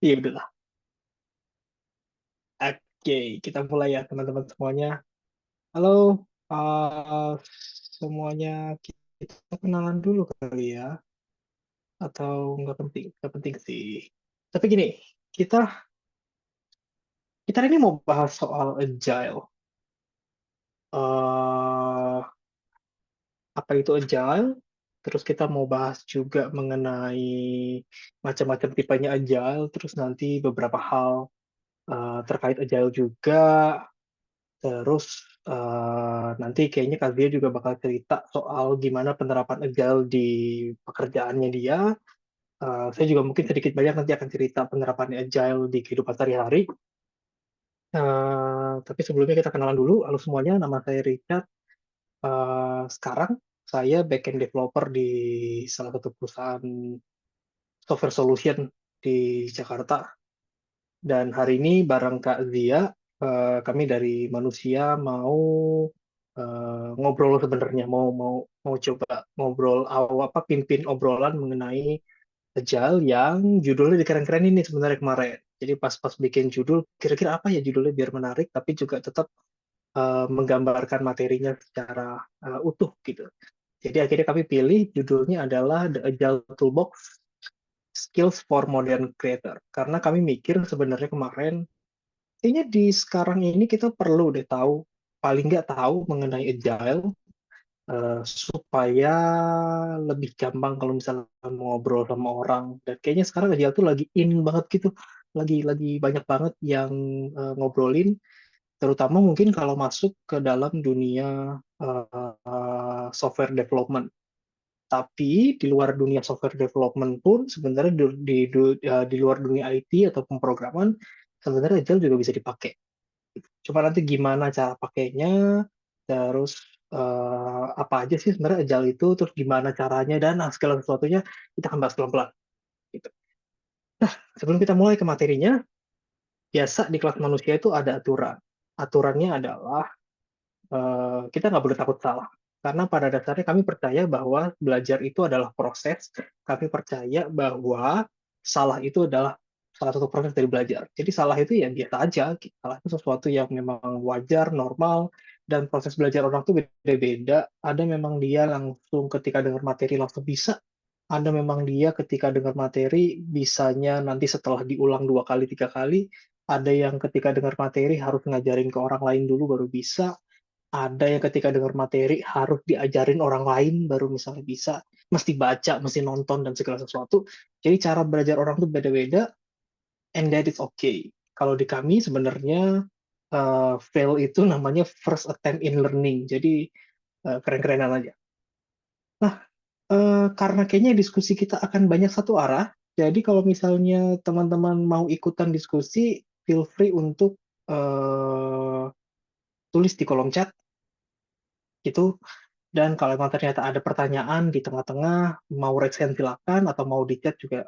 Iya udahlah. Oke, kita mulai ya teman-teman semuanya. Halo, uh, semuanya kita kenalan dulu kali ya, atau nggak penting? Nggak penting sih. Tapi gini, kita kita hari ini mau bahas soal agile. uh, Apa itu agile? Terus kita mau bahas juga mengenai macam-macam tipenya agile. Terus nanti beberapa hal terkait agile juga. Terus nanti kayaknya Kak Zia juga bakal cerita soal gimana penerapan agile di pekerjaannya dia. Saya juga mungkin sedikit banyak nanti akan cerita penerapan agile di kehidupan sehari-hari. Tapi sebelumnya kita kenalan dulu. Halo semuanya, nama saya Richard. Sekarang saya backend developer di salah satu perusahaan software solution di Jakarta. Dan hari ini bareng Kak Zia, kami dari manusia mau ngobrol sebenarnya, mau coba ngobrol apa pimpin obrolan mengenai Agile yang judulnya dikeren-keren ini sebenarnya kemarin. Jadi pas-pas bikin judul, kira-kira apa ya judulnya biar menarik, tapi juga tetap menggambarkan materinya secara utuh gitu. Jadi akhirnya kami pilih judulnya adalah The Agile Toolbox Skills for Modern Creator. Karena kami mikir sebenarnya kemarin kayaknya di sekarang ini kita perlu deh tahu, paling nggak tahu mengenai agile supaya lebih gampang kalau misalnya mau ngobrol sama orang. Dan kayaknya sekarang agile tuh lagi in banget gitu, lagi banyak banget yang ngobrolin, terutama mungkin kalau masuk ke dalam dunia software development. Tapi di luar dunia software development pun sebenarnya di luar dunia IT atau pemrograman sebenarnya agile juga bisa dipakai. Cuma nanti gimana cara pakainya, terus apa aja sih sebenarnya agile itu, terus gimana caranya, dan segala sesuatunya kita akan bahas pelan-pelan. Gitu. Sebelum kita mulai ke materinya, biasa di kelas manusia itu ada aturan. Aturannya adalah kita nggak boleh takut salah. Karena pada dasarnya kami percaya bahwa belajar itu adalah proses. Kami percaya bahwa salah itu adalah salah satu proses dari belajar. Jadi salah itu ya biasa aja. Salah itu sesuatu yang memang wajar, normal, dan proses belajar orang tuh beda-beda. Ada memang dia langsung ketika dengar materi langsung bisa. Ada memang dia ketika dengar materi bisanya nanti setelah diulang 2 kali, 3 kali. Ada yang ketika dengar materi harus ngajarin ke orang lain dulu baru bisa, ada yang ketika dengar materi harus diajarin orang lain baru misalnya bisa, mesti baca, mesti nonton dan segala sesuatu. Jadi cara belajar orang tuh beda-beda, and that is okay. Kalau di kami sebenarnya fail itu namanya first attempt in learning. Jadi keren-kerenan aja. Nah, karena kayaknya diskusi kita akan banyak satu arah, jadi kalau misalnya teman-teman mau ikutan diskusi, feel free untuk uh, tulis di kolom chat gitu. Dan kalau memang ternyata ada pertanyaan di tengah-tengah, mau raise hand silakan, atau mau di chat juga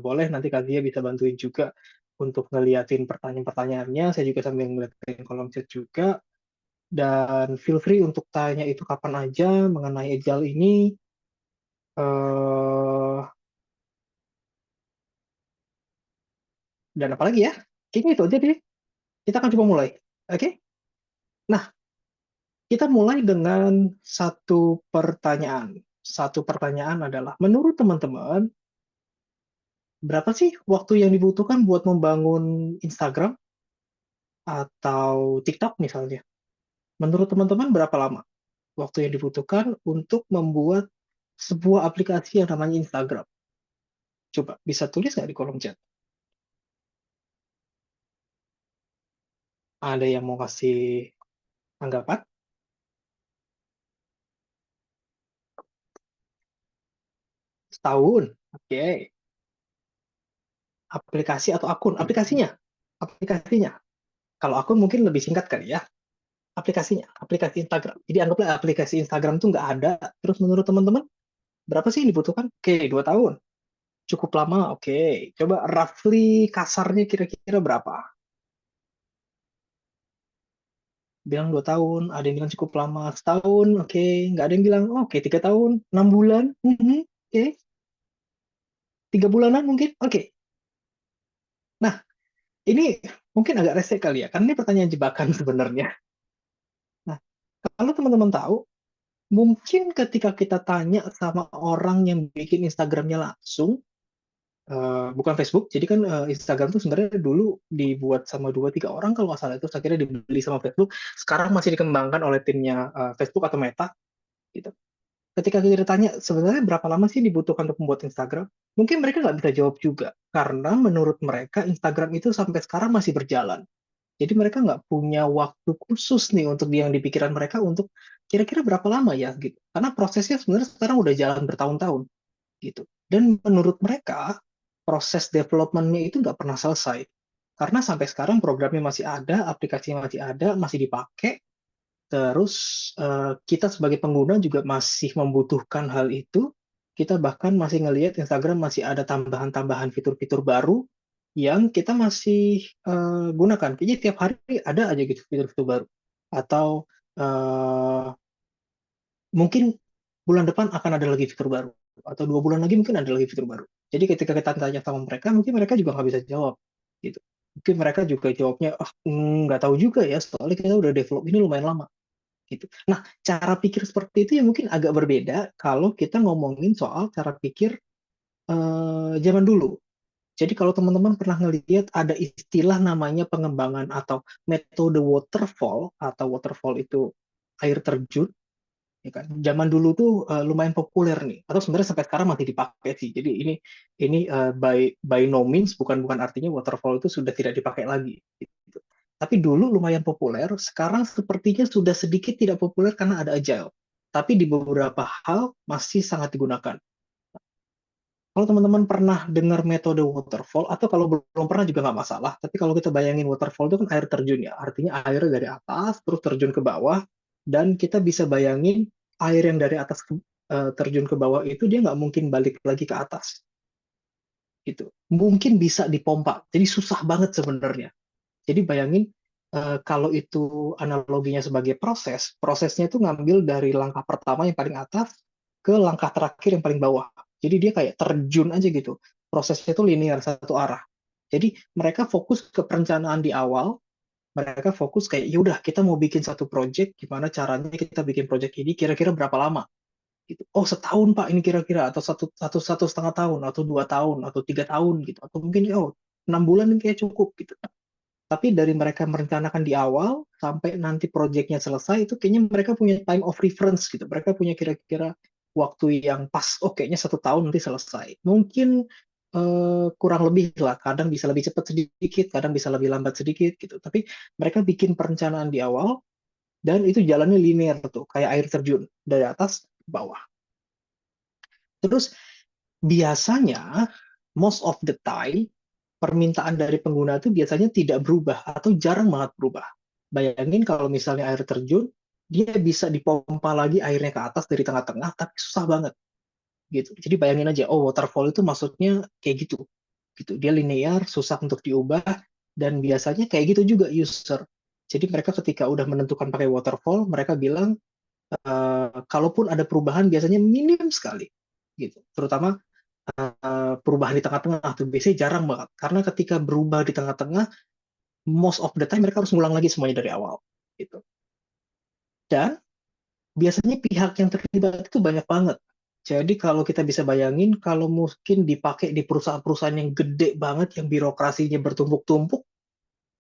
boleh. Nanti Kak Zia bisa bantuin juga untuk ngeliatin pertanyaan-pertanyaannya. Saya juga sambil ngeliatin kolom chat juga. Dan feel free untuk tanya itu kapan aja mengenai Agile ini. eh dan apalagi ya? Kayaknya itu aja deh. Kita akan coba mulai. Oke? Nah, kita mulai dengan satu pertanyaan. Satu pertanyaan adalah, menurut teman-teman, berapa sih waktu yang dibutuhkan buat membangun Instagram atau TikTok misalnya? Menurut teman-teman berapa lama waktu yang dibutuhkan untuk membuat sebuah aplikasi yang namanya Instagram? Coba bisa tulis nggak di kolom chat? Ada yang mau kasih tanggapan? Setahun. Oke. Aplikasi atau akun? Aplikasinya. Aplikasinya. Kalau akun mungkin lebih singkat kali ya. Aplikasinya. Aplikasi Instagram. Jadi anggaplah aplikasi Instagram tuh nggak ada. Terus menurut teman-teman, berapa sih yang dibutuhkan? Oke, 2 tahun. Cukup lama, oke. Coba roughly kasarnya kira-kira berapa? Bilang 2 tahun, ada yang bilang cukup lama setahun, oke. Nggak ada yang bilang, oh, oke 3 tahun, 6 bulan, oke. 3 bulanan mungkin, oke. Nah, ini mungkin agak rese kali ya, karena ini pertanyaan jebakan sebenarnya. Nah, kalau teman-teman tahu, mungkin ketika kita tanya sama orang yang bikin Instagramnya langsung, bukan Facebook, jadi kan Instagram tuh sebenarnya dulu dibuat sama 2-3 orang kalau nggak salah, itu akhirnya dibeli sama Facebook, sekarang masih dikembangkan oleh timnya Facebook atau Meta, gitu. Ketika kita tanya sebenarnya berapa lama sih dibutuhkan untuk membuat Instagram, mungkin mereka nggak bisa jawab juga, karena menurut mereka Instagram itu sampai sekarang masih berjalan. Jadi mereka nggak punya waktu khusus nih untuk yang di pikiran mereka untuk kira-kira berapa lama ya gitu. Karena prosesnya sebenarnya sekarang udah jalan bertahun-tahun gitu. Dan menurut mereka proses development-nya itu nggak pernah selesai. Karena sampai sekarang programnya masih ada, aplikasinya masih ada, masih dipakai. Terus kita sebagai pengguna juga masih membutuhkan hal itu. Kita bahkan masih ngelihat Instagram masih ada tambahan-tambahan fitur-fitur baru yang kita masih gunakan. Kayaknya tiap hari ada aja gitu fitur-fitur baru. Atau mungkin bulan depan akan ada lagi fitur baru. Atau 2 bulan lagi mungkin ada lagi fitur baru. Jadi ketika kita tanya sama mereka, mungkin mereka juga nggak bisa jawab. Gitu. Mungkin mereka juga jawabnya, nggak tahu juga ya, soalnya kita udah develop ini lumayan lama gitu. Nah, cara pikir seperti itu ya mungkin agak berbeda kalau kita ngomongin soal cara pikir zaman dulu. Jadi kalau teman-teman pernah ngelihat ada istilah namanya pengembangan atau metode waterfall, atau waterfall itu air terjun, ya kan? Zaman dulu tuh lumayan populer nih, atau sebenarnya sampai sekarang masih dipakai sih. Jadi ini by no means bukan bukan artinya waterfall itu sudah tidak dipakai lagi. Gitu. Tapi dulu lumayan populer, sekarang sepertinya sudah sedikit tidak populer karena ada agile. Tapi di beberapa hal masih sangat digunakan. Kalau teman-teman pernah dengar metode waterfall, atau kalau belum pernah juga nggak masalah, tapi kalau kita bayangin waterfall itu kan air terjun ya, artinya air dari atas terus terjun ke bawah, dan kita bisa bayangin air yang dari atas terjun ke bawah itu dia nggak mungkin balik lagi ke atas, gitu. Mungkin bisa dipompa, jadi susah banget sebenarnya. Jadi bayangin kalau itu analoginya sebagai prosesnya itu ngambil dari langkah pertama yang paling atas ke langkah terakhir yang paling bawah. Jadi dia kayak terjun aja gitu. Prosesnya itu linear satu arah. Jadi mereka fokus ke perencanaan di awal, mereka fokus kayak yaudah kita mau bikin satu project, gimana caranya kita bikin project ini kira-kira berapa lama? Gitu. Oh setahun Pak ini kira-kira, atau satu setengah tahun, atau 2 tahun, atau 3 tahun gitu, atau mungkin 6 bulan ini kayak cukup gitu. Tapi dari mereka merencanakan di awal sampai nanti proyeknya selesai itu kayaknya mereka punya time of reference gitu. Mereka punya kira-kira waktu yang pas. Oh kayaknya 1 tahun nanti selesai. Mungkin kurang lebih lah. Kadang bisa lebih cepat sedikit, kadang bisa lebih lambat sedikit gitu. Tapi mereka bikin perencanaan di awal dan itu jalannya linear tuh, kayak air terjun dari atas ke bawah. Terus biasanya most of the time permintaan dari pengguna itu biasanya tidak berubah atau jarang banget berubah. Bayangin kalau misalnya air terjun, dia bisa dipompa lagi airnya ke atas dari tengah-tengah, tapi susah banget gitu. Jadi bayangin aja, oh waterfall itu maksudnya kayak gitu, gitu. Dia linear, susah untuk diubah, dan biasanya kayak gitu juga user. Jadi mereka ketika udah menentukan pakai waterfall, mereka bilang kalaupun ada perubahan biasanya minim sekali, gitu. Terutama perubahan di tengah-tengah tuh biasanya jarang banget. Karena ketika berubah di tengah-tengah, most of the time mereka harus ngulang lagi semuanya dari awal gitu. Dan biasanya pihak yang terlibat itu banyak banget. Jadi kalau kita bisa bayangin kalau mungkin dipakai di perusahaan-perusahaan yang gede banget yang birokrasinya bertumpuk-tumpuk,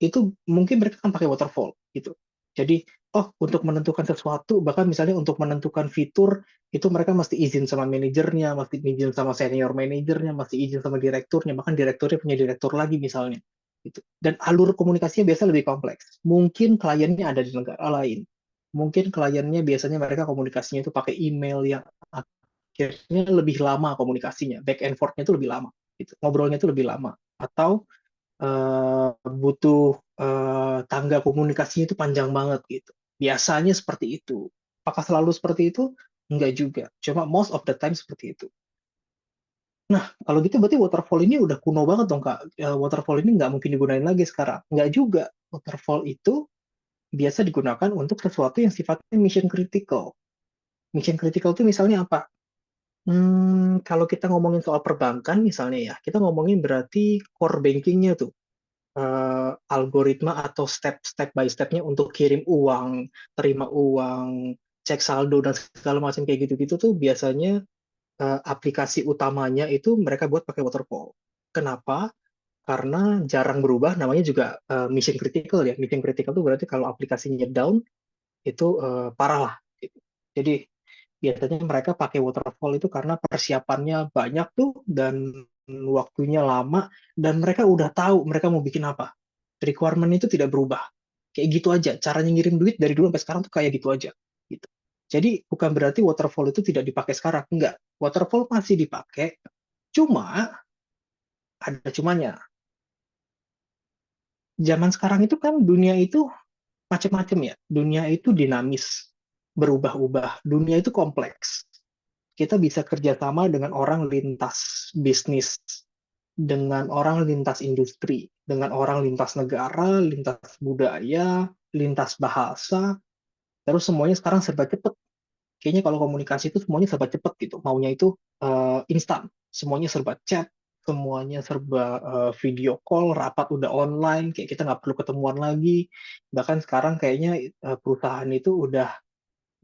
itu mungkin mereka akan pakai waterfall gitu. Jadi untuk menentukan sesuatu, bahkan misalnya untuk menentukan fitur, itu mereka mesti izin sama manajernya, mesti izin sama senior manajernya, mesti izin sama direkturnya, bahkan direkturnya punya direktur lagi misalnya. Gitu. Dan alur komunikasinya biasa lebih kompleks. Mungkin kliennya ada di negara lain. Mungkin kliennya biasanya mereka komunikasinya itu pakai email yang akhirnya lebih lama komunikasinya, back and forth-nya itu lebih lama. Gitu. Ngobrolnya itu lebih lama. Atau butuh tangga komunikasinya itu panjang banget gitu. Biasanya seperti itu. Apakah selalu seperti itu? Enggak juga. Cuma most of the time seperti itu. Nah, kalau gitu berarti waterfall ini udah kuno banget dong, Kak. Waterfall ini nggak mungkin digunain lagi sekarang. Nggak juga. Waterfall itu biasa digunakan untuk sesuatu yang sifatnya mission critical. Mission critical itu misalnya apa? Kalau kita ngomongin soal perbankan misalnya ya, kita ngomongin berarti core banking-nya tuh. algoritma atau step by stepnya untuk kirim uang, terima uang, cek saldo dan segala macam kayak gitu-gitu tuh biasanya aplikasi utamanya itu mereka buat pakai waterfall. Kenapa? Karena jarang berubah, namanya juga mission critical ya. Mission critical itu berarti kalau aplikasinya down itu parah lah. Gitu. Jadi biasanya mereka pakai waterfall itu karena persiapannya banyak tuh dan waktunya lama dan mereka udah tahu mereka mau bikin apa. Requirement itu tidak berubah. Kayak gitu aja. Caranya ngirim duit dari dulu sampai sekarang tuh kayak gitu aja. Gitu. Jadi bukan berarti waterfall itu tidak dipakai sekarang. Enggak. Waterfall masih dipakai. Cuma ada cumanya. Zaman sekarang itu kan dunia itu macam-macam ya. Dunia itu dinamis, berubah-ubah. Dunia itu kompleks. Kita bisa kerjasama dengan orang lintas bisnis, dengan orang lintas industri, dengan orang lintas negara, lintas budaya, lintas bahasa, terus semuanya sekarang serba cepat. Kayaknya kalau komunikasi itu semuanya serba cepat gitu. Maunya itu instan, semuanya serba chat, semuanya serba video call, rapat udah online, kayak kita nggak perlu ketemuan lagi. Bahkan sekarang kayaknya perusahaan itu udah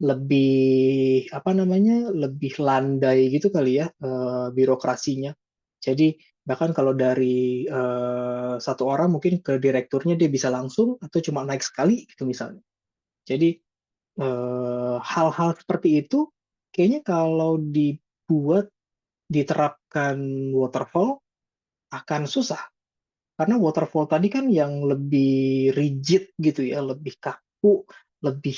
lebih apa namanya lebih landai gitu kali ya birokrasinya. Jadi bahkan kalau dari satu orang mungkin ke direkturnya dia bisa langsung atau cuma naik sekali gitu misalnya. Jadi hal-hal seperti itu kayaknya kalau dibuat diterapkan waterfall akan susah karena waterfall tadi kan yang lebih rigid gitu ya, lebih kaku, lebih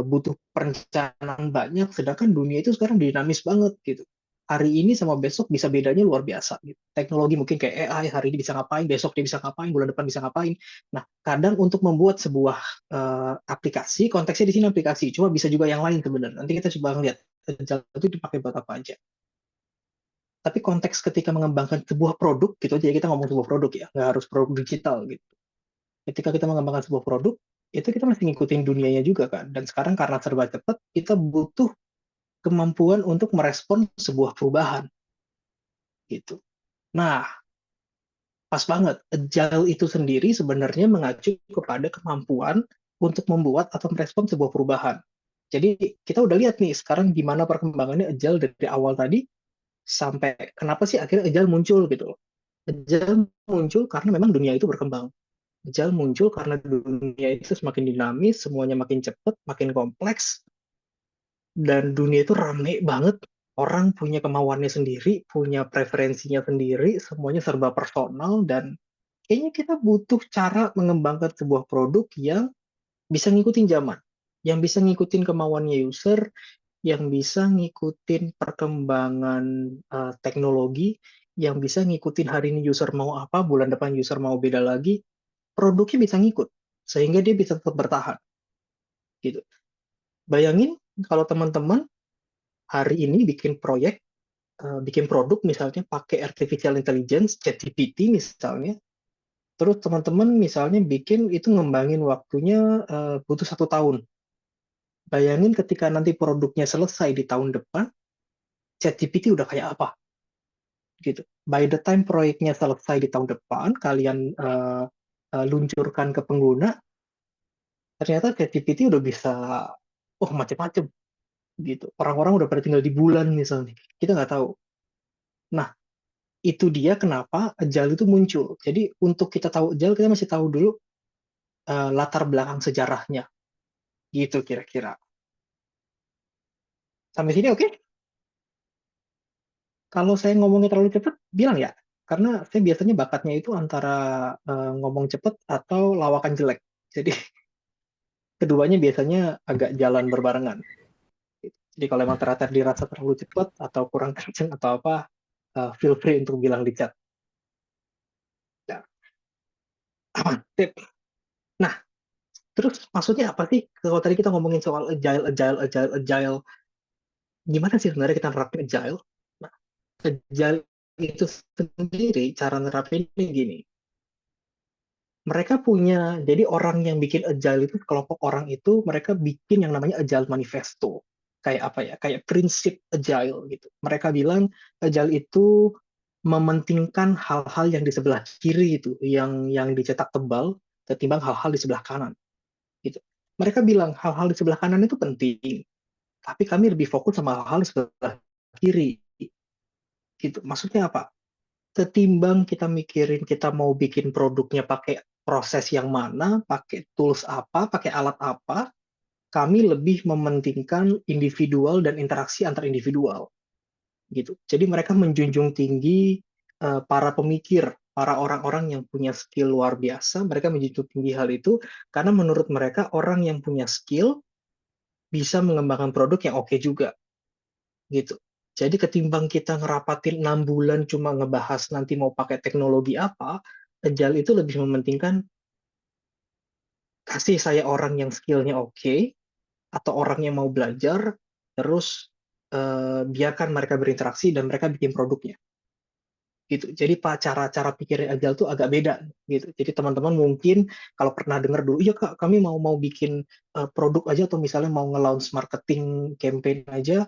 butuh perencanaan banyak, sedangkan dunia itu sekarang dinamis banget gitu. Hari ini sama besok bisa bedanya luar biasa gitu. Teknologi mungkin kayak AI hari ini bisa ngapain, besok dia bisa ngapain, bulan depan bisa ngapain. Nah, kadang untuk membuat sebuah aplikasi, konteksnya di sini aplikasi, cuma bisa juga yang lain sebenarnya. Nanti kita coba ngeliat itu dipakai buat apa aja. Tapi konteks ketika mengembangkan sebuah produk gitu aja kita ngomong sebuah produk ya, nggak harus produk digital gitu. Ketika kita mengembangkan sebuah produk, itu kita mesti ngikutin dunianya juga kan. Dan sekarang karena serba cepat, kita butuh kemampuan untuk merespon sebuah perubahan gitu. Nah, pas banget. Agile itu sendiri sebenarnya mengacu kepada kemampuan untuk membuat atau merespon sebuah perubahan. Jadi kita udah lihat nih sekarang gimana perkembangannya Agile dari awal tadi sampai kenapa sih akhirnya Agile muncul gitu loh. Agile muncul karena memang dunia itu berkembang. Agile muncul karena dunia itu semakin dinamis, semuanya makin cepat, makin kompleks, dan dunia itu rame banget. Orang punya kemauannya sendiri, punya preferensinya sendiri, semuanya serba personal, dan kayaknya kita butuh cara mengembangkan sebuah produk yang bisa ngikutin zaman, yang bisa ngikutin kemauannya user, yang bisa ngikutin perkembangan teknologi, yang bisa ngikutin hari ini user mau apa, bulan depan user mau beda lagi, produknya bisa ngikut sehingga dia bisa tetap bertahan gitu. Bayangin kalau teman-teman hari ini bikin proyek, bikin produk misalnya pakai artificial intelligence, ChatGPT misalnya, terus teman-teman misalnya bikin itu ngembangin waktunya butuh 1 tahun. Bayangin ketika nanti produknya selesai di tahun depan, ChatGPT udah kayak apa gitu. By the time proyeknya selesai di tahun depan, kalian luncurkan ke pengguna, ternyata ChatGPT udah bisa oh macam-macam gitu. Orang-orang udah pada tinggal di bulan misalnya. Kita nggak tahu. Nah, itu dia kenapa Agile itu muncul. Jadi untuk kita tahu Agile, kita masih tahu dulu latar belakang sejarahnya. Gitu kira-kira. Sampai sini oke? Kalau saya ngomongnya terlalu cepat, bilang ya. Karena saya biasanya bakatnya itu antara ngomong cepat atau lawakan jelek. Jadi keduanya biasanya agak jalan berbarengan. Jadi kalau memang ternyata dirasa terlalu cepat atau kurang kenceng atau apa, feel free untuk bilang di chat. Ya, aman. Tip. Nah, terus maksudnya apa sih? Kalau tadi kita ngomongin soal agile, gimana sih sebenarnya kita nerapin agile? Nah, agile itu sendiri cara nerapinnya gini. Mereka punya, jadi orang yang bikin agile itu, kelompok orang itu, mereka bikin yang namanya agile manifesto. Kayak apa ya? Kayak prinsip agile gitu. Mereka bilang agile itu mementingkan hal-hal yang di sebelah kiri itu, yang dicetak tebal, ketimbang hal-hal di sebelah kanan. Gitu. Mereka bilang hal-hal di sebelah kanan itu penting, tapi kami lebih fokus sama hal-hal di sebelah kiri. Gitu. Maksudnya apa? Ketimbang kita mikirin kita mau bikin produknya pakai proses yang mana, pakai tools apa, pakai alat apa, kami lebih mementingkan individual dan interaksi antar individual. Gitu. Jadi mereka menjunjung tinggi para pemikir, para orang-orang yang punya skill luar biasa, mereka menjunjung tinggi hal itu karena menurut mereka orang yang punya skill bisa mengembangkan produk yang oke juga gitu. Jadi ketimbang kita ngerapatin 6 bulan cuma ngebahas nanti mau pakai teknologi apa, Agile itu lebih mementingkan kasih saya orang yang skillnya oke, atau orang yang mau belajar, terus biarkan mereka berinteraksi dan mereka bikin produknya. Gitu. Jadi cara-cara pikirnya Agile tuh agak beda gitu. Jadi teman-teman mungkin kalau pernah dengar dulu, iya Kak, kami mau bikin produk aja atau misalnya mau nge-launch marketing campaign aja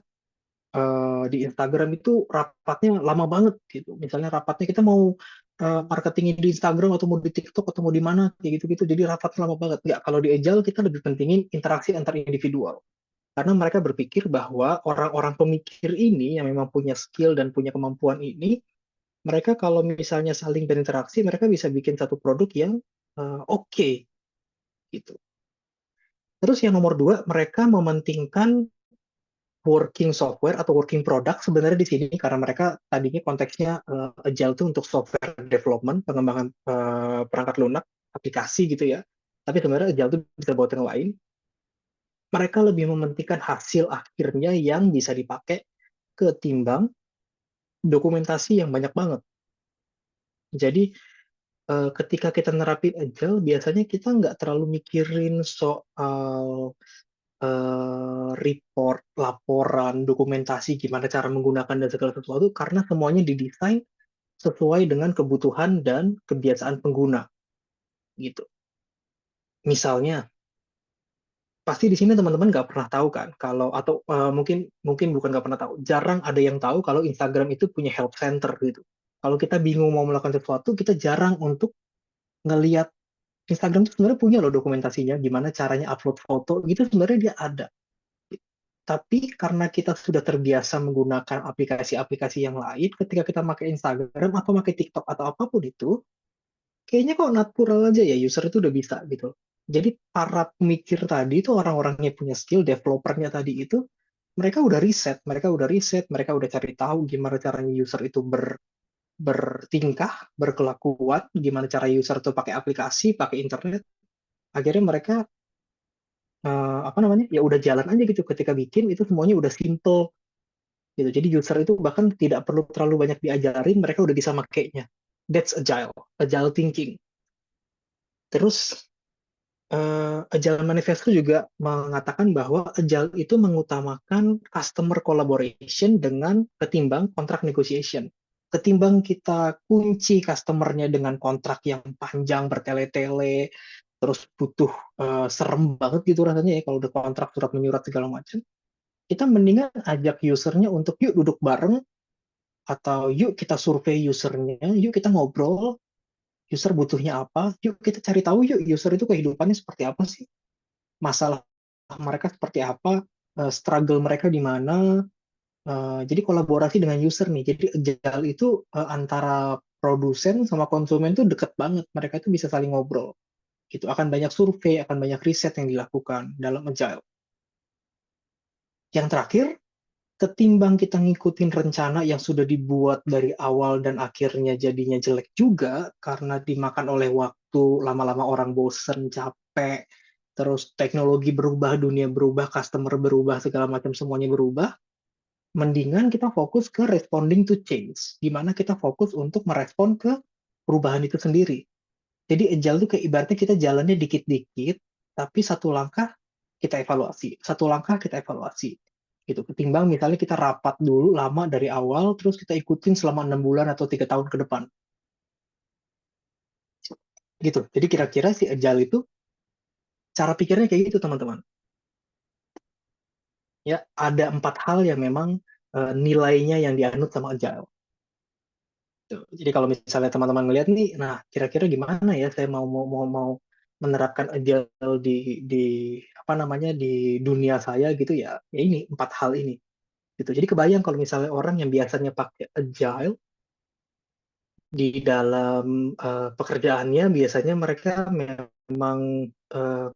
di Instagram itu rapatnya lama banget gitu. Misalnya rapatnya kita mau marketingin di Instagram atau mau di TikTok atau mau di mana kayak gitu-gitu. Jadi rapatnya lama banget. Nggak, kalau di Agile kita lebih pentingin interaksi antar individual. Karena mereka berpikir bahwa orang-orang pemikir ini yang memang punya skill dan punya kemampuan ini, mereka kalau misalnya saling berinteraksi, mereka bisa bikin satu produk yang oke gitu. Terus yang nomor dua, mereka mementingkan working software atau working product sebenarnya di sini karena mereka tadinya konteksnya Agile itu untuk software development, pengembangan perangkat lunak, aplikasi gitu ya. Tapi sebenarnya Agile itu bisa buat yang lain. Mereka lebih mementingkan hasil akhirnya yang bisa dipakai ketimbang dokumentasi yang banyak banget. Jadi ketika kita nerapin Agile, biasanya kita nggak terlalu mikirin soal report, laporan, dokumentasi, gimana cara menggunakan dan segala sesuatu, karena semuanya didesain sesuai dengan kebutuhan dan kebiasaan pengguna, gitu. Misalnya, pasti di sini teman-teman nggak pernah tahu kan, kalau atau mungkin mungkin bukan nggak pernah tahu, jarang ada yang tahu kalau Instagram itu punya help center gitu. Kalau kita bingung mau melakukan sesuatu, kita jarang untuk ngelihat Instagram itu sebenarnya punya loh dokumentasinya, gimana caranya upload foto, gitu sebenarnya dia ada. Tapi karena kita sudah terbiasa menggunakan aplikasi-aplikasi yang lain, ketika kita pakai Instagram atau pakai TikTok atau apapun itu, kayaknya kok natural aja ya user itu udah bisa gitu. Jadi para pemikir tadi itu orang-orang yang punya skill, developernya tadi itu, mereka udah cari tahu gimana caranya user itu bertingkah, berkelakuan, gimana cara user itu pakai aplikasi, pakai internet. Akhirnya mereka apa namanya ya udah jalan aja gitu ketika bikin itu semuanya udah simple gitu. Jadi user itu bahkan tidak perlu terlalu banyak diajarin, mereka udah bisa makainya. That's agile thinking. Terus Agile Manifesto juga mengatakan bahwa Agile itu mengutamakan customer collaboration dengan ketimbang kontrak negotiation. Ketimbang kita kunci customernya dengan kontrak yang panjang bertele-tele, terus butuh serem banget gitu rasanya ya kalau udah kontrak surat menyurat segala macam. Kita mendingan ajak usernya untuk yuk duduk bareng atau yuk kita survei usernya, yuk kita ngobrol, user butuhnya apa, yuk kita cari tahu yuk user itu kehidupannya seperti apa sih, masalah mereka seperti apa, struggle mereka di mana. Jadi kolaborasi dengan user nih. Jadi Agile itu antara produsen sama konsumen tuh deket banget. Mereka itu bisa saling ngobrol. Gitu. Akan banyak survei, akan banyak riset yang dilakukan dalam Agile. Yang terakhir, ketimbang kita ngikutin rencana yang sudah dibuat dari awal dan akhirnya jadinya jelek juga karena dimakan oleh waktu, lama-lama orang bosen, capek, terus teknologi berubah, dunia berubah, customer berubah, segala macam semuanya berubah, mendingan kita fokus ke responding to change, di mana kita fokus untuk merespon ke perubahan itu sendiri. Jadi agile itu kayak ibaratnya kita jalannya dikit-dikit, tapi satu langkah kita evaluasi, satu langkah kita evaluasi. Gitu. Ketimbang misalnya kita rapat dulu lama dari awal, terus kita ikutin selama 6 bulan atau 3 tahun ke depan. Gitu. Jadi kira-kira si agile itu cara pikirnya kayak gitu teman-teman. Ya, ada 4 hal yang memang nilainya yang dianut sama agile. Tuh. Jadi kalau misalnya teman-teman ngelihat nih, nah kira-kira gimana ya saya mau menerapkan agile di apa namanya di dunia saya gitu ya, ya ini 4 hal ini gitu. Jadi kebayang kalau misalnya orang yang biasanya pakai agile di dalam pekerjaannya, biasanya mereka memang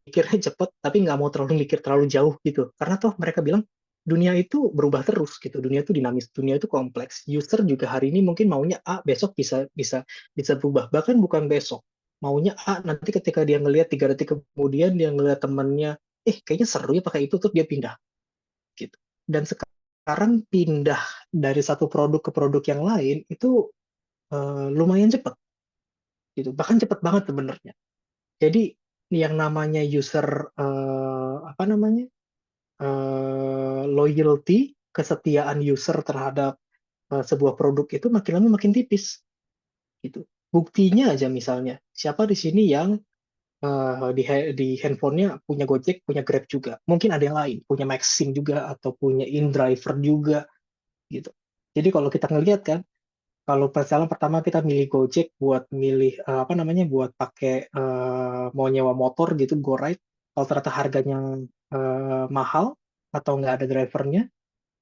pikirnya cepat, tapi nggak mau terlalu mikir terlalu jauh gitu. Karena toh mereka bilang dunia itu berubah terus gitu, dunia itu dinamis, dunia itu kompleks. User juga hari ini mungkin maunya A, besok bisa bisa bisa berubah. Bahkan bukan besok, maunya A, nanti ketika dia ngelihat 3 detik kemudian dia ngelihat temannya, kayaknya seru ya pakai itu, tuh dia pindah gitu. Dan sekarang pindah dari satu produk ke produk yang lain itu lumayan cepat gitu, bahkan cepat banget sebenarnya. Jadi yang namanya user apa namanya loyalty, kesetiaan user terhadap sebuah produk itu makin lama makin tipis gitu. Buktinya aja misalnya siapa di sini yang di handphonenya punya Gojek, punya Grab juga, mungkin ada yang lain punya Maxim juga atau punya InDriver juga gitu. Jadi kalau kita ngelihat kan, kalau misalnya pertama kita milih Gojek buat milih apa namanya buat pakai mau nyewa motor gitu, GoRide. Kalau ternyata harganya mahal atau nggak ada drivernya,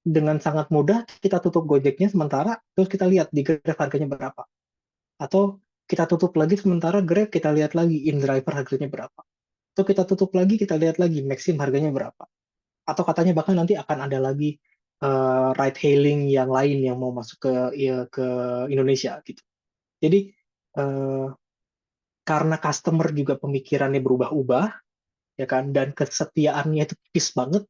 dengan sangat mudah kita tutup Gojeknya sementara, terus kita lihat di Grab harganya berapa. Atau kita tutup lagi sementara Grab, kita lihat lagi InDriver harganya berapa. Atau kita tutup lagi, kita lihat lagi Maxim harganya berapa. Atau katanya bahkan nanti akan ada lagi ride hailing yang lain yang mau masuk ke ya, ke Indonesia gitu. Jadi eh, karena customer juga pemikirannya berubah-ubah, ya kan, dan kesetiaannya itu tipis banget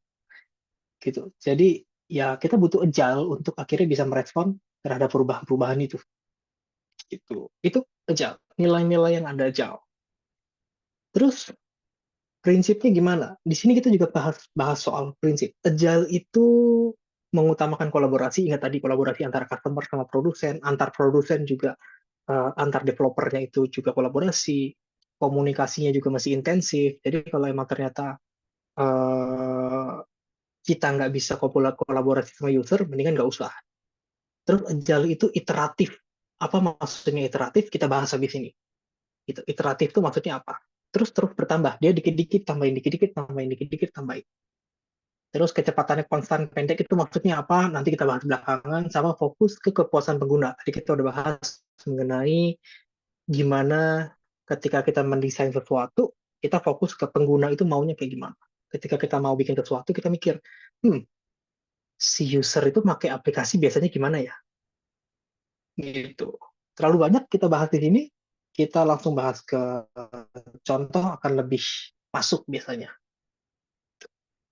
gitu. Jadi ya kita butuh agile untuk akhirnya bisa merespon terhadap perubahan-perubahan itu. Gitu. Itu agile, nilai-nilai yang ada agile. Terus prinsipnya gimana? Di sini kita juga bahas bahas soal prinsip. Agile itu mengutamakan kolaborasi. Ingat tadi kolaborasi antara customer sama produsen, antar produsen juga antar developernya itu juga kolaborasi, komunikasinya juga masih intensif. Jadi kalau emang ternyata uh, kita nggak bisa kolaborasi sama user, mendingan nggak usah. Terus agile itu iteratif. Apa maksudnya iteratif? Kita bahas habis ini. Itu iteratif itu maksudnya apa? Terus terus bertambah. Dia dikit-dikit tambahin, dikit-dikit tambahin, dikit-dikit tambahin. Terus kecepatannya konstan pendek itu maksudnya apa? Nanti kita bahas belakangan. Sama fokus ke kepuasan pengguna. Tadi kita udah bahas mengenai gimana ketika kita mendesain sesuatu, kita fokus ke pengguna itu maunya kayak gimana. Ketika kita mau bikin sesuatu, kita mikir, si user itu pakai aplikasi biasanya gimana ya? Gitu. Terlalu banyak kita bahas di sini, kita langsung bahas ke contoh akan lebih masuk biasanya.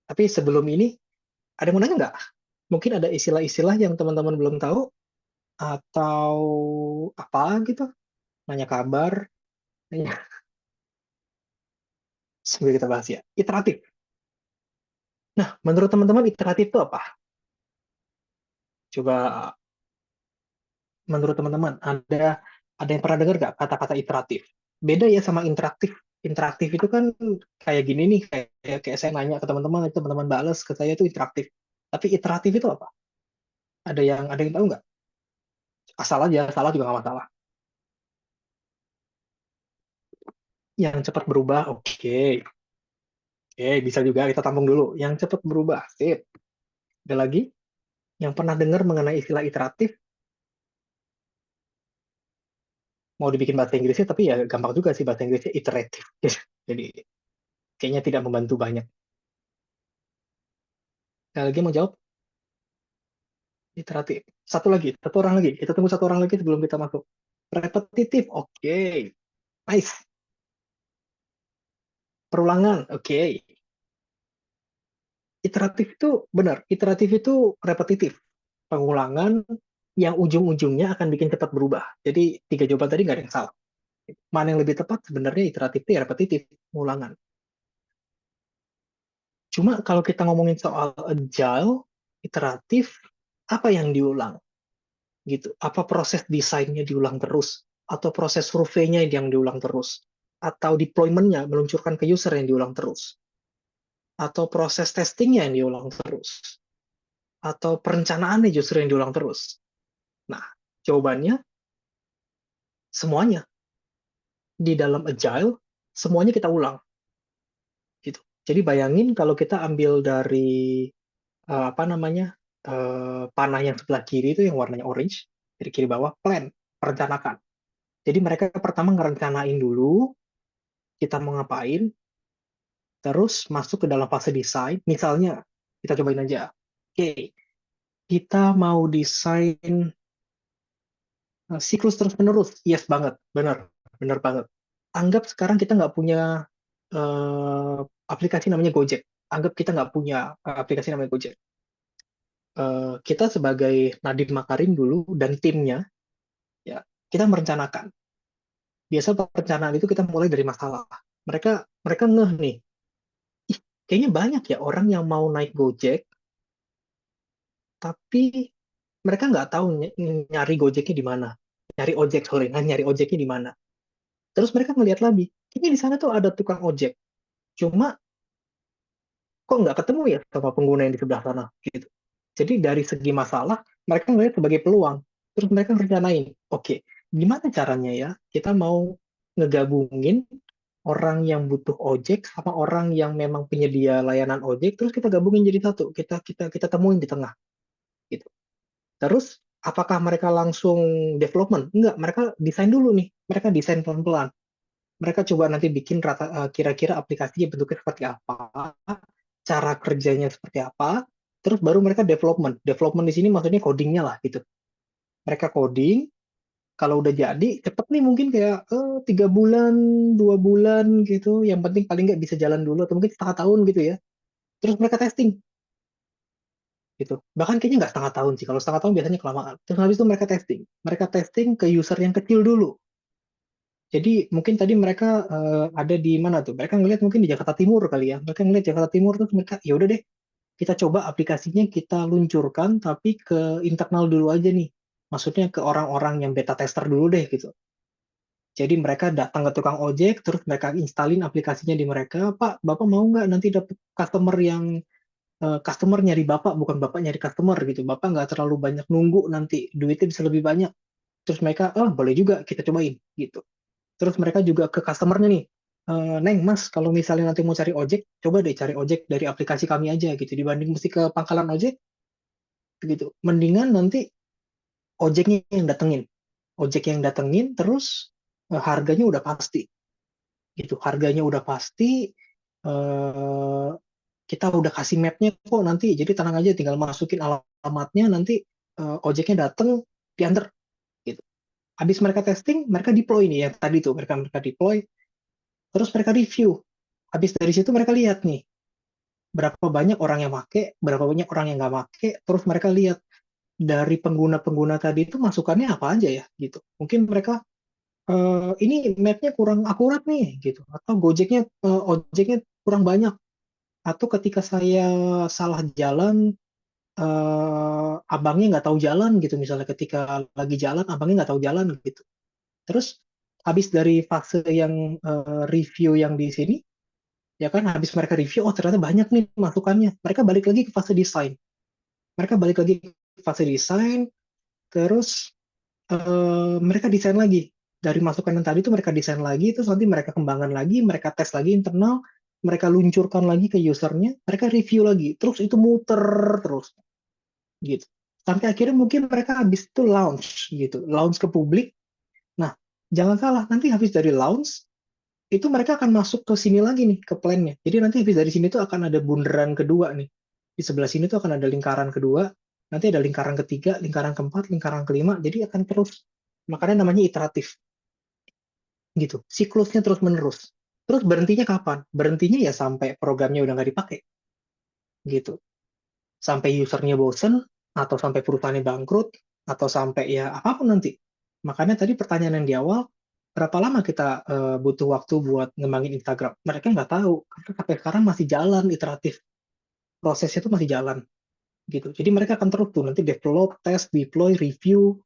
Tapi sebelum ini, ada yang mau nanya nggak? Mungkin ada istilah-istilah yang teman-teman belum tahu, atau apa gitu, nanya kabar, nanya. Sambil kita bahas ya. Iteratif. Nah, menurut teman-teman iteratif itu apa? Coba menurut teman-teman ada yang pernah dengar nggak kata-kata iteratif? Beda ya sama interaktif. Interaktif itu kan kayak gini nih, kayak saya nanya ke teman-teman, itu teman-teman balas ke saya itu interaktif. Tapi iteratif itu apa? Ada yang tahu nggak? Asal aja, salah juga nggak masalah. Yang cepat berubah, oke. Oke, bisa juga kita tampung dulu. Yang cepat berubah, sip. Ada lagi yang pernah dengar mengenai istilah iteratif? Mau dibikin bahasa Inggrisnya, tapi ya gampang juga sih bahasa Inggrisnya iteratif. Jadi kayaknya tidak membantu banyak. Ada lagi mau jawab? Iteratif. Satu orang lagi. Kita tunggu satu orang lagi sebelum kita masuk. Repetitif, oke. Nice. Perulangan, oke. Iteratif itu benar. Iteratif itu repetitif. Pengulangan yang ujung-ujungnya akan bikin cepat berubah. Jadi 3 jawaban tadi nggak ada yang salah. Mana yang lebih tepat sebenarnya iteratif itu ya repetitif, pengulangan. Cuma kalau kita ngomongin soal agile, iteratif, apa yang diulang? Gitu. Apa proses desainnya diulang terus, atau proses surveinya yang diulang terus, atau deployment-nya meluncurkan ke user yang diulang terus, atau proses testingnya yang diulang terus, atau perencanaannya justru yang diulang terus. Nah, jawabannya semuanya di dalam agile, semuanya kita ulang gitu. Jadi bayangin kalau kita ambil dari apa namanya panah yang sebelah kiri itu yang warnanya orange, dari kiri bawah, plan, perencanakan. Jadi mereka pertama ngerencanain dulu kita mau ngapain, terus masuk ke dalam fase desain. Misalnya, kita cobain aja. Oke, kita mau desain siklus terus-menerus. Yes banget, benar, benar banget. Anggap sekarang kita nggak punya eh, aplikasi namanya Gojek. Anggap kita nggak punya aplikasi namanya Gojek. Kita sebagai Nadiem Makarim dulu dan timnya, ya kita merencanakan. Biasa perencanaan itu kita mulai dari masalah. Mereka mereka ngeh nih, ih, kayaknya banyak ya orang yang mau naik Gojek, tapi mereka nggak tahu nyari Gojeknya di mana. Nyari ojek, sorry, nyari ojeknya di mana. Terus mereka ngeliat lagi, kayaknya di sana tuh ada tukang ojek. Cuma kok nggak ketemu ya sama pengguna yang di sebelah sana gitu. Jadi dari segi masalah mereka ngelihat sebagai peluang. Terus mereka rencanain, oke, gimana caranya ya kita mau ngegabungin orang yang butuh ojek sama orang yang memang penyedia layanan ojek, terus kita gabungin jadi satu, kita temuin di tengah gitu. Terus apakah mereka langsung development? Enggak, mereka desain dulu nih. Mereka desain pelan-pelan. Mereka coba nanti bikin kira-kira aplikasinya bentuknya seperti apa, cara kerjanya seperti apa, terus baru mereka development. Development di sini maksudnya codingnya lah gitu. Mereka coding, kalau udah jadi cepet nih mungkin kayak 3 bulan, 2 bulan gitu. Yang penting paling nggak bisa jalan dulu atau mungkin setengah tahun gitu ya. Terus mereka testing gitu. Bahkan kayaknya nggak setengah tahun sih. Kalau setengah tahun biasanya kelamaan. Terus habis itu mereka testing. Mereka testing ke user yang kecil dulu. Jadi mungkin tadi mereka ada di mana tuh? Mereka ngelihat mungkin di Jakarta Timur kali ya. Mereka ngelihat Jakarta Timur terus mereka ya udah deh, kita coba aplikasinya kita luncurkan tapi ke internal dulu aja nih. Maksudnya ke orang-orang yang beta tester dulu deh gitu. Jadi mereka datang ke tukang ojek, terus mereka installin aplikasinya di mereka. Pak, Bapak mau nggak nanti dapet customer yang customer nyari Bapak, bukan Bapak nyari customer gitu. Bapak nggak terlalu banyak nunggu nanti duitnya bisa lebih banyak. Terus mereka, oh boleh juga kita cobain gitu. Terus mereka juga ke customernya nih, Neng, Mas, kalau misalnya nanti mau cari ojek, coba deh cari ojek dari aplikasi kami aja gitu. Dibanding mesti ke pangkalan ojek, gitu. Mendingan nanti ojeknya yang datengin. Ojek yang datengin, terus harganya udah pasti. Gitu. Harganya udah pasti, eh, kita udah kasih mapnya kok nanti. Jadi tenang aja, tinggal masukin alamatnya, nanti ojeknya dateng, diantar. Gitu. Habis mereka testing, mereka deploy nih, yang tadi tuh, mereka deploy, terus mereka review. Habis dari situ mereka lihat nih, berapa banyak orang yang make, berapa banyak orang yang nggak make, terus mereka lihat dari pengguna-pengguna tadi itu masukannya apa aja ya gitu. Mungkin mereka ini mapnya kurang akurat nih gitu, atau ojeknya kurang banyak, atau ketika saya salah jalan, abangnya nggak tahu jalan gitu, misalnya ketika lagi jalan abangnya nggak tahu jalan gitu. Terus habis dari fase yang review yang di sini, ya kan, habis mereka review, oh ternyata banyak nih masukannya, mereka balik lagi ke fase desain. Mereka balik lagi ke fase desain, terus mereka desain lagi. Dari masukan yang tadi itu mereka desain lagi, terus nanti mereka kembangkan lagi, mereka tes lagi internal, mereka luncurkan lagi ke usernya, mereka review lagi, terus itu muter terus gitu. Sampai akhirnya mungkin mereka habis itu launch gitu, launch ke publik. Nah, jangan salah, nanti habis dari launch itu mereka akan masuk ke sini lagi nih, ke plannya. Jadi nanti habis dari sini tuh akan ada bundaran kedua nih. Di sebelah sini tuh akan ada lingkaran kedua, nanti ada lingkaran ketiga, lingkaran keempat, lingkaran kelima, jadi akan terus. Makanya namanya iteratif gitu. Siklusnya terus menerus. Terus berhentinya kapan? Berhentinya ya sampai programnya udah nggak dipakai gitu. Sampai usernya bosen, atau sampai perusahaannya bangkrut, atau sampai ya apapun nanti. Makanya tadi pertanyaan yang di awal, berapa lama kita butuh waktu buat ngembangin Instagram? Mereka nggak tahu, karena sampai sekarang masih jalan iteratif. Prosesnya itu masih jalan gitu. Jadi mereka akan terus tuh nanti develop, test, deploy, review.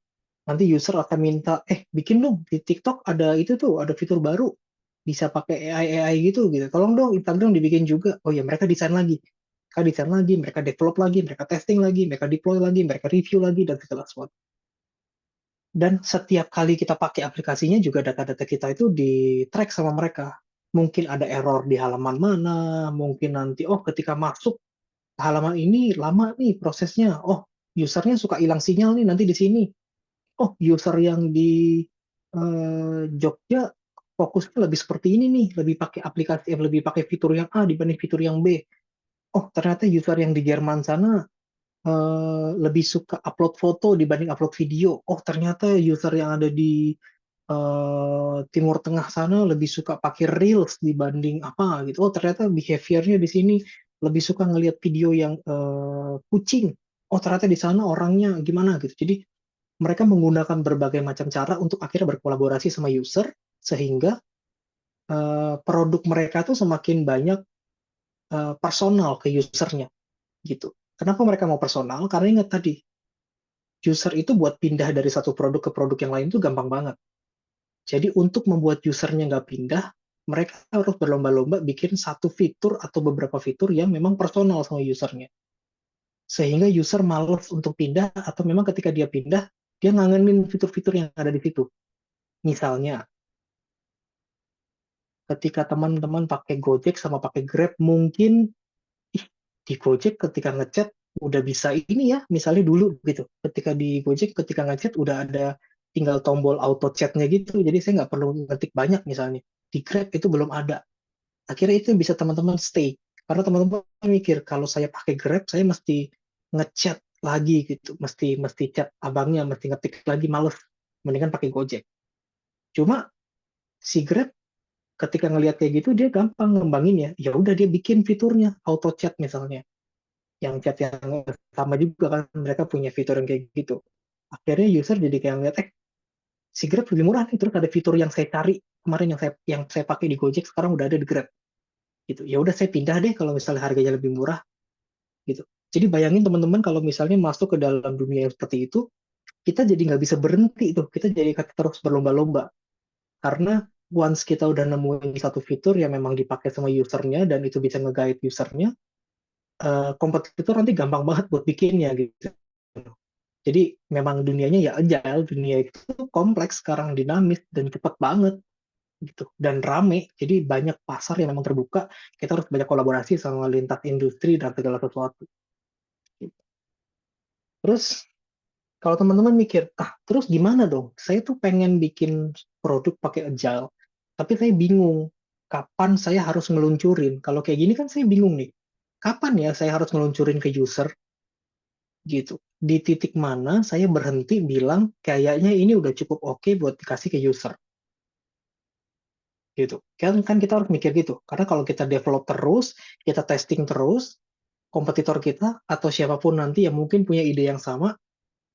Nanti user akan minta, bikin dong di TikTok ada itu tuh, ada fitur baru bisa pakai AI gitu gitu. Tolong dong Instagram dibikin juga. Oh ya, mereka desain lagi. Mereka desain lagi, mereka develop lagi, mereka testing lagi, mereka deploy lagi, mereka review lagi dan segala sesuatu. Dan setiap kali kita pakai aplikasinya juga data-data kita itu di-track sama mereka. Mungkin ada error di halaman mana, mungkin nanti, oh ketika masuk halaman ini lama nih prosesnya, oh usernya suka hilang sinyal nih nanti di sini. Oh user yang di Jogja fokusnya lebih seperti ini nih, lebih pakai aplikasi, lebih pakai fitur yang A dibanding fitur yang B. Oh ternyata user yang di Jerman sana lebih suka upload foto dibanding upload video. Oh, ternyata user yang ada di Timur Tengah sana lebih suka pakai Reels dibanding apa gitu. Oh, ternyata behaviornya di sini lebih suka ngelihat video yang kucing. Oh, ternyata di sana orangnya gimana gitu. Jadi mereka menggunakan berbagai macam cara untuk akhirnya berkolaborasi sama user sehingga produk mereka tuh semakin banyak personal ke usernya gitu. Kenapa mereka mau personal? Karena ingat tadi, user itu buat pindah dari satu produk ke produk yang lain itu gampang banget. Jadi untuk membuat usernya nggak pindah, mereka harus berlomba-lomba bikin satu fitur atau beberapa fitur yang memang personal sama usernya. Sehingga user males untuk pindah atau memang ketika dia pindah, dia ngangenin fitur-fitur yang ada di situ. Misalnya, ketika teman-teman pakai Gojek sama pakai Grab, mungkin ih, di Gojek ketika ngechat udah bisa ini ya, misalnya dulu gitu. Ketika di Gojek ketika ngechat udah ada tinggal tombol auto chatnya gitu, jadi saya nggak perlu ngetik banyak misalnya. Di Grab itu belum ada. Akhirnya itu yang bisa teman-teman stay. Karena teman-teman mikir kalau saya pakai Grab, saya mesti ngechat lagi gitu, mesti mesti chat abangnya, mesti ngetik lagi males. Mendingan pakai Gojek. Cuma si Grab ketika ngelihat kayak gitu dia gampang ngembangin ya. Ya udah dia bikin fiturnya auto chat misalnya. Yang chat yang sama juga kan mereka punya fitur yang kayak gitu. Akhirnya user jadi kayak ngeliat si Grab lebih murah nih terus ada fitur yang saya cari kemarin yang saya pakai di Gojek sekarang udah ada di Grab gitu. Ya udah saya pindah deh kalau misalnya harganya lebih murah gitu. Jadi bayangin teman-teman kalau misalnya masuk ke dalam dunia yang seperti itu, kita jadi nggak bisa berhenti tuh. Kita jadi terus berlomba-lomba karena once kita udah nemuin satu fitur yang memang dipakai sama usernya dan itu bisa nge-guide usernya, kompetitor nanti gampang banget buat bikinnya gitu. Jadi memang dunianya ya agile, dunia itu kompleks sekarang, dinamis dan cepat banget gitu dan rame. Jadi banyak pasar yang memang terbuka. Kita harus banyak kolaborasi sama lintas industri dan segala sesuatu. Terus kalau teman-teman mikir, terus gimana dong? Saya tuh pengen bikin produk pakai agile, tapi saya bingung kapan saya harus ngeluncurin. Kalau kayak gini kan saya bingung nih. Kapan ya saya harus ngeluncurin ke user gitu? Di titik mana saya berhenti bilang kayaknya ini udah cukup oke buat dikasih ke user gitu. Kan kita harus mikir gitu. Karena kalau kita develop terus, kita testing terus, kompetitor kita atau siapapun nanti yang mungkin punya ide yang sama,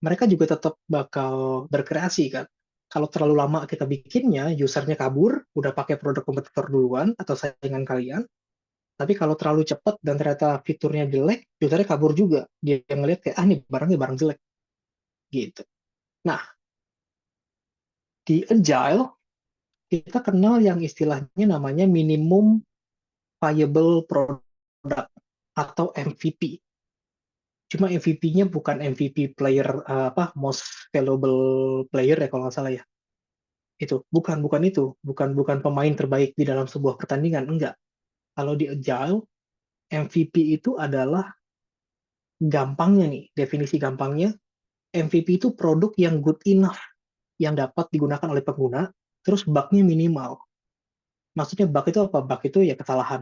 mereka juga tetap bakal berkreasi kan. Kalau terlalu lama kita bikinnya, usernya kabur, udah pakai produk kompetitor duluan atau saingan kalian. Tapi kalau terlalu cepat dan ternyata fiturnya jelek, usernya kabur juga. Dia yang ngeliat kayak, nih barangnya barang jelek. Gitu. Nah, di Agile, kita kenal yang istilahnya namanya minimum viable product atau MVP. Cuma MVP-nya bukan MVP player most valuable player ya kalau nggak salah ya. Itu bukan itu, bukan pemain terbaik di dalam sebuah pertandingan, enggak. Kalau di Agile, MVP itu adalah gampangnya nih, definisi gampangnya, MVP itu produk yang good enough, yang dapat digunakan oleh pengguna, terus bug-nya minimal. Maksudnya bug itu apa? Bug itu ya kesalahan.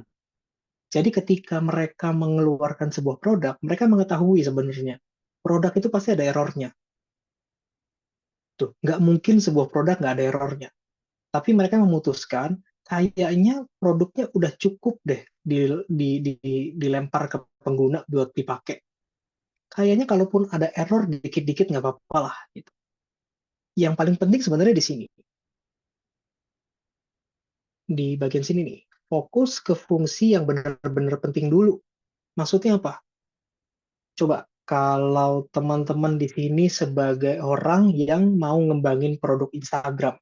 Jadi ketika mereka mengeluarkan sebuah produk, mereka mengetahui sebenarnya produk itu pasti ada errornya. Tuh, nggak mungkin sebuah produk nggak ada errornya. Tapi mereka memutuskan kayaknya produknya udah cukup deh dilempar ke pengguna buat dipakai. Kayaknya kalaupun ada error dikit-dikit nggak apa-apa lah. Gitu. Yang paling penting sebenarnya di sini, di bagian sini nih, fokus ke fungsi yang benar-benar penting dulu. Maksudnya apa? Coba kalau teman-teman di sini sebagai orang yang mau ngembangin produk Instagram,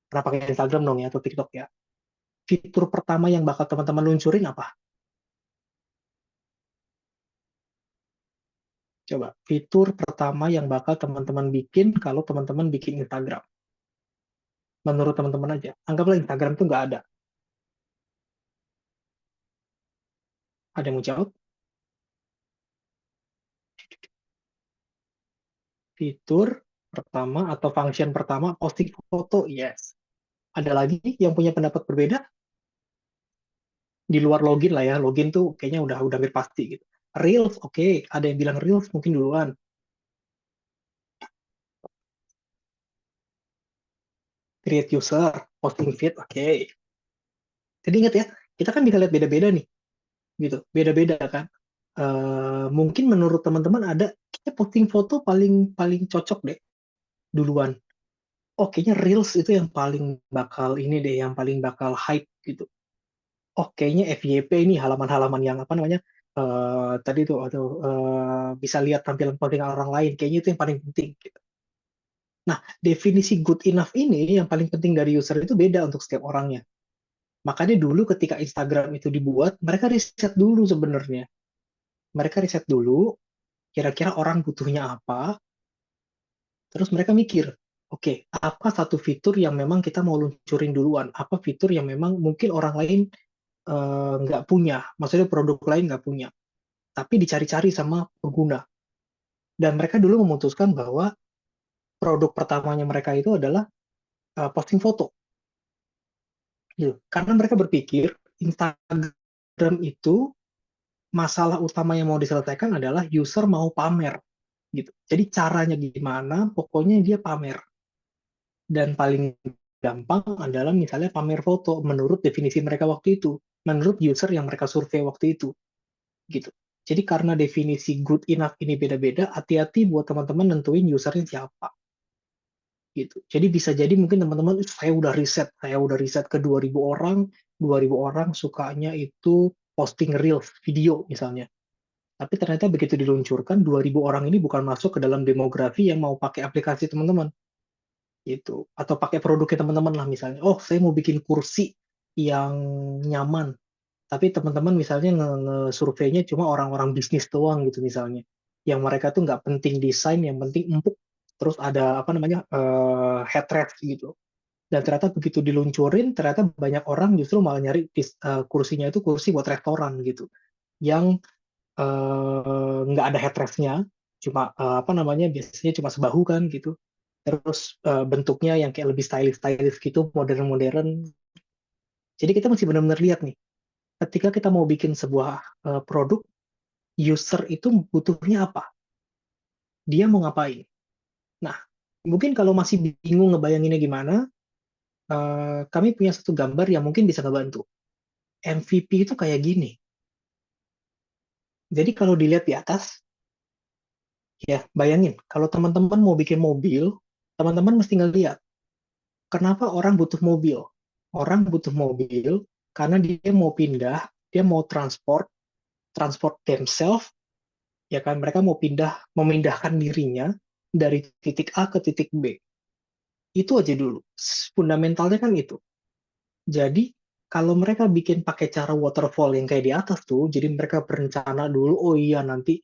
pernah pakai Instagram dong ya atau TikTok ya? Fitur pertama yang bakal teman-teman luncurin apa? Coba, fitur pertama yang bakal teman-teman bikin kalau teman-teman bikin Instagram. Menurut teman-teman aja. Anggaplah Instagram tuh nggak ada. Ada yang mau jawab? Fitur pertama atau function pertama, posting foto, yes. Ada lagi yang punya pendapat berbeda? Di luar login lah ya. Login tuh kayaknya udah hampir pasti gitu. Reels, oke. Ada yang bilang Reels mungkin duluan. Create user, posting feed, oke. Jadi ingat ya, kita kan bisa lihat beda-beda nih, gitu. Beda-beda kan. Mungkin menurut teman-teman ada, kayaknya posting foto paling paling cocok deh duluan. Oh, kayaknya Reels itu yang paling bakal ini deh, yang paling bakal hype gitu. Oh, kayaknya FYP ini halaman-halaman yang apa namanya, tadi tuh atau bisa lihat tampilan postingan orang lain, kayaknya itu yang paling penting gitu. Nah, definisi good enough ini yang paling penting dari user itu beda untuk setiap orangnya. Makanya dulu ketika Instagram itu dibuat, mereka riset dulu sebenarnya. Mereka riset dulu, kira-kira orang butuhnya apa, terus mereka mikir, oke, apa satu fitur yang memang kita mau luncurin duluan? Apa fitur yang memang mungkin orang lain nggak punya, maksudnya produk lain nggak punya, tapi dicari-cari sama pengguna. Dan mereka dulu memutuskan bahwa produk pertamanya mereka itu adalah posting foto. Gitu. Karena mereka berpikir Instagram itu masalah utama yang mau diselesaikan adalah user mau pamer. Gitu. Jadi caranya gimana, pokoknya dia pamer. Dan paling gampang adalah misalnya pamer foto menurut definisi mereka waktu itu, menurut user yang mereka survei waktu itu. Gitu. Jadi karena definisi good enough ini beda-beda, hati-hati buat teman-teman nentuin usernya siapa. Gitu. Jadi bisa jadi mungkin teman-teman, saya udah riset ke 2000 orang sukanya itu posting reels, video misalnya. Tapi ternyata begitu diluncurkan, 2000 orang ini bukan masuk ke dalam demografi yang mau pakai aplikasi teman-teman. Gitu. Atau pakai produknya teman-teman lah misalnya. Oh, saya mau bikin kursi yang nyaman. Tapi teman-teman misalnya nge-surveinya cuma orang-orang bisnis doang gitu misalnya. Yang mereka tuh nggak penting desain, yang penting empuk. Terus ada apa namanya headrest gitu. Dan ternyata begitu diluncurin, ternyata banyak orang justru malah nyari kursinya itu kursi buat restoran gitu. Yang nggak ada headrestnya, cuma apa namanya biasanya cuma sebahu kan gitu. Terus bentuknya yang kayak lebih stylish gitu, modern-modern. Jadi kita mesti benar-benar lihat nih, ketika kita mau bikin sebuah produk, user itu butuhnya apa? Dia mau ngapain? Nah, mungkin kalau masih bingung ngebayanginnya gimana, kami punya satu gambar yang mungkin bisa ngebantu. MVP itu kayak gini. Jadi kalau dilihat di atas, ya bayangin, kalau teman-teman mau bikin mobil, teman-teman mesti ngeliat, kenapa orang butuh mobil? Orang butuh mobil karena dia mau pindah, dia mau transport themselves, ya kan? Mereka mau memindahkan dirinya dari titik A ke titik B. Itu aja dulu. Fundamentalnya kan itu. Jadi kalau mereka bikin pakai cara waterfall yang kayak di atas tuh, jadi mereka berencana dulu, oh iya nanti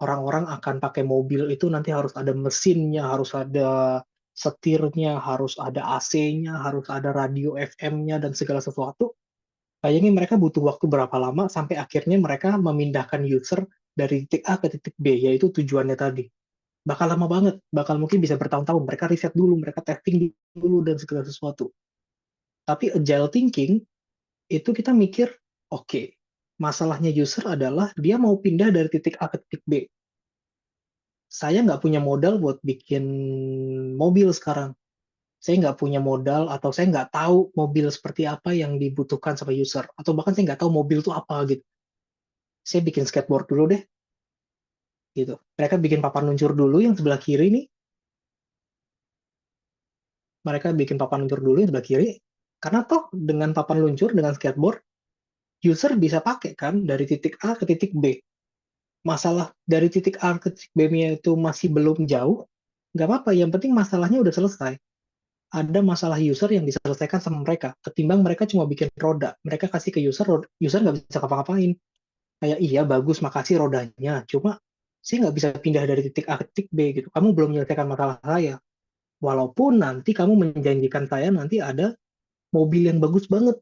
orang-orang akan pakai mobil itu nanti harus ada mesinnya, harus ada setirnya, harus ada AC-nya, harus ada radio FM-nya dan segala sesuatu. Bayangin mereka butuh waktu berapa lama sampai akhirnya mereka memindahkan user dari titik A ke titik B, yaitu tujuannya tadi. Bakal lama banget, bakal mungkin bisa bertahun-tahun. Mereka riset dulu, mereka testing dulu dan segala sesuatu. Tapi agile thinking itu kita mikir, oke, okay, masalahnya user adalah dia mau pindah dari titik A ke titik B. Saya nggak punya modal buat bikin mobil sekarang. Saya nggak punya modal atau saya nggak tahu mobil seperti apa yang dibutuhkan sama user. Atau bahkan saya nggak tahu mobil itu apa gitu. Saya bikin skateboard dulu deh. Gitu. Mereka bikin papan luncur dulu yang sebelah kiri nih. Mereka bikin papan luncur dulu yang sebelah kiri. Karena toh dengan papan luncur, dengan skateboard, user bisa pakai kan dari titik A ke titik B. Masalah dari titik A ke titik B-nya itu masih belum jauh, nggak apa-apa. Yang penting masalahnya udah selesai. Ada masalah user yang diselesaikan sama mereka. Ketimbang mereka cuma bikin roda. Mereka kasih ke user, user nggak bisa ngapa-ngapain. Kayak iya bagus, makasih rodanya. Cuma saya nggak bisa pindah dari titik A ke titik B gitu. Kamu belum menyelesaikan masalah saya. Walaupun nanti kamu menjanjikan saya nanti ada mobil yang bagus banget.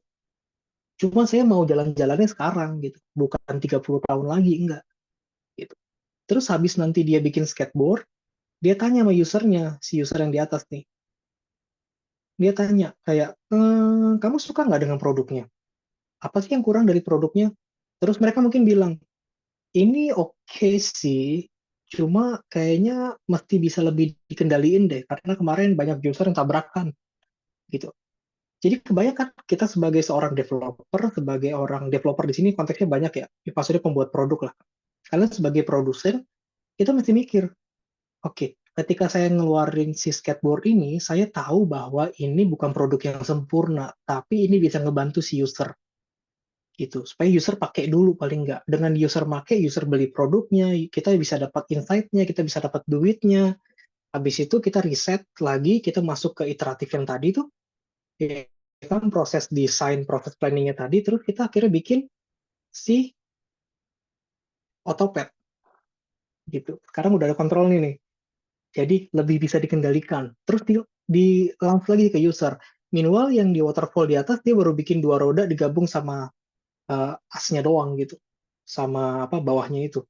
Cuma saya mau jalan-jalannya sekarang gitu. Bukan 30 tahun lagi, enggak. Gitu. Terus habis nanti dia bikin skateboard, dia tanya sama usernya, si user yang di atas nih. Dia tanya kayak, kamu suka nggak dengan produknya? Apa sih yang kurang dari produknya? Terus mereka mungkin bilang, ini oke sih, cuma kayaknya mesti bisa lebih dikendaliin deh, karena kemarin banyak user yang tabrakan, gitu. Jadi kebanyakan kita sebagai seorang developer, sebagai orang developer di sini konteksnya banyak ya, maksudnya pembuat produk lah. Kalian sebagai produsen, kita mesti mikir, oke, ketika saya ngeluarin si skateboard ini, saya tahu bahwa ini bukan produk yang sempurna, tapi ini bisa ngebantu si user gitu. Supaya user pakai dulu paling nggak. Dengan user pakai, user beli produknya, kita bisa dapat insight-nya, kita bisa dapat duitnya. Habis itu kita riset lagi, kita masuk ke iteratif yang tadi tuh, ya kan proses desain, proses planningnya tadi, terus kita akhirnya bikin si Autopad gitu. Sekarang udah ada kontrolnya nih. Jadi lebih bisa dikendalikan. Terus di launch lagi ke user. Minimal yang di waterfall di atas dia baru bikin dua roda digabung sama asnya doang gitu. Sama apa bawahnya itu,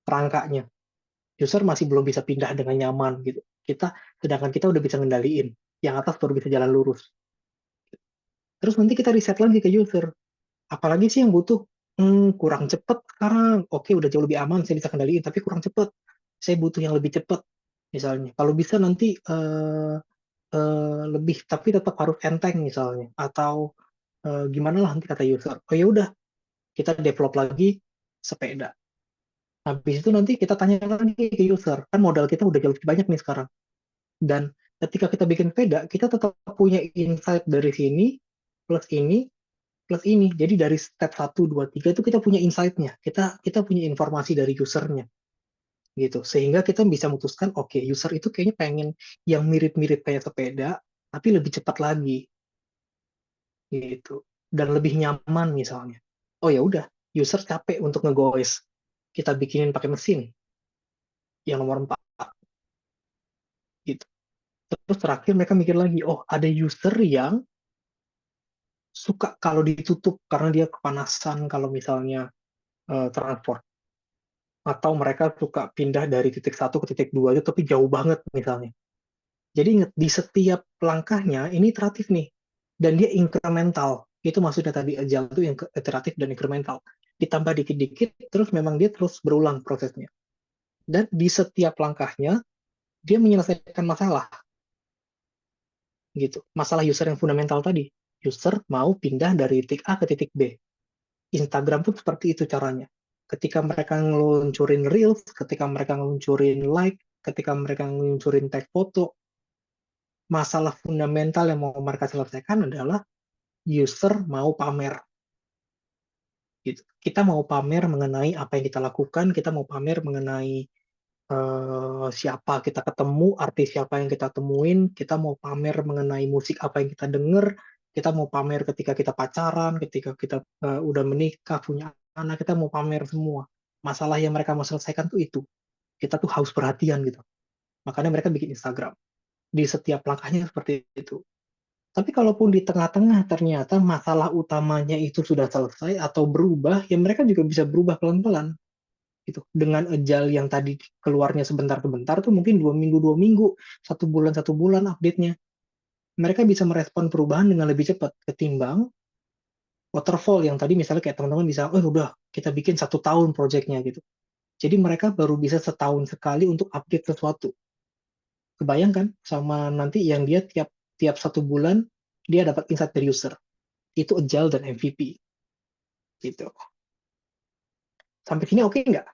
rangkanya. User masih belum bisa pindah dengan nyaman gitu. Sedangkan kita udah bisa ngendaliin. Yang atas baru bisa jalan lurus. Terus nanti kita riset lagi ke user. Apalagi sih yang butuh? Kurang cepet sekarang. Oke, udah jauh lebih aman, saya bisa kendaliin, tapi kurang cepet. Saya butuh yang lebih cepet, misalnya. Kalau bisa nanti lebih, tapi tetap harus enteng misalnya. Atau gimana lah nanti kata user. Oh ya udah, kita develop lagi sepeda. Habis itu nanti kita tanya lagi ke user. Kan modal kita udah jauh lebih banyak nih sekarang. Dan ketika kita bikin sepeda, kita tetap punya insight dari sini, plus ini, plus ini. Jadi dari step 1, 2, 3 itu kita punya insight-nya. Kita punya informasi dari usernya. Gitu. Sehingga kita bisa memutuskan, oke, user itu kayaknya pengen yang mirip-mirip kayak sepeda, tapi lebih cepat lagi. Gitu. Dan lebih nyaman misalnya. Oh ya udah, user capek untuk ngegoes. Kita bikinin pakai mesin yang nomor 4 gitu. Terus terakhir mereka mikir lagi, oh ada user yang suka kalau ditutup karena dia kepanasan kalau misalnya transport. Atau mereka suka pindah dari titik 1 ke titik 2 itu tapi jauh banget misalnya. Jadi ingat, di setiap langkahnya ini iteratif nih. Dan dia incremental. Itu maksudnya tadi agile itu yang iteratif dan incremental. Ditambah dikit-dikit, terus memang dia terus berulang prosesnya. Dan di setiap langkahnya, dia menyelesaikan masalah. Gitu. Masalah user yang fundamental tadi. User mau pindah dari titik A ke titik B. Instagram pun seperti itu caranya. Ketika mereka ngeluncurin Reels, ketika mereka ngeluncurin like, ketika mereka ngeluncurin tag foto, masalah fundamental yang mau mereka selesaikan adalah user mau pamer. Gitu. Kita mau pamer mengenai apa yang kita lakukan, kita mau pamer mengenai siapa kita ketemu, artis siapa yang kita temuin, kita mau pamer mengenai musik apa yang kita denger, kita mau pamer ketika kita pacaran, ketika kita udah menikah, punya anak, kita mau pamer semua. Masalah yang mereka mau selesaikan tuh itu. Kita tuh haus perhatian gitu. Makanya mereka bikin Instagram. Di setiap langkahnya seperti itu. Tapi kalaupun di tengah-tengah ternyata masalah utamanya itu sudah selesai atau berubah, ya mereka juga bisa berubah pelan-pelan. Gitu. Dengan agile yang tadi keluarnya sebentar-sebentar tuh mungkin 2 minggu, 1 bulan update-nya. Mereka bisa merespon perubahan dengan lebih cepat ketimbang waterfall yang tadi misalnya kayak teman-teman bisa, oh udah kita bikin 1 tahun project-nya gitu. Jadi mereka baru bisa setahun sekali untuk update sesuatu. Kebayangkan sama nanti yang dia tiap tiap 1 bulan dia dapat insight dari user. Itu agile dan MVP gitu. Sampai sini oke nggak?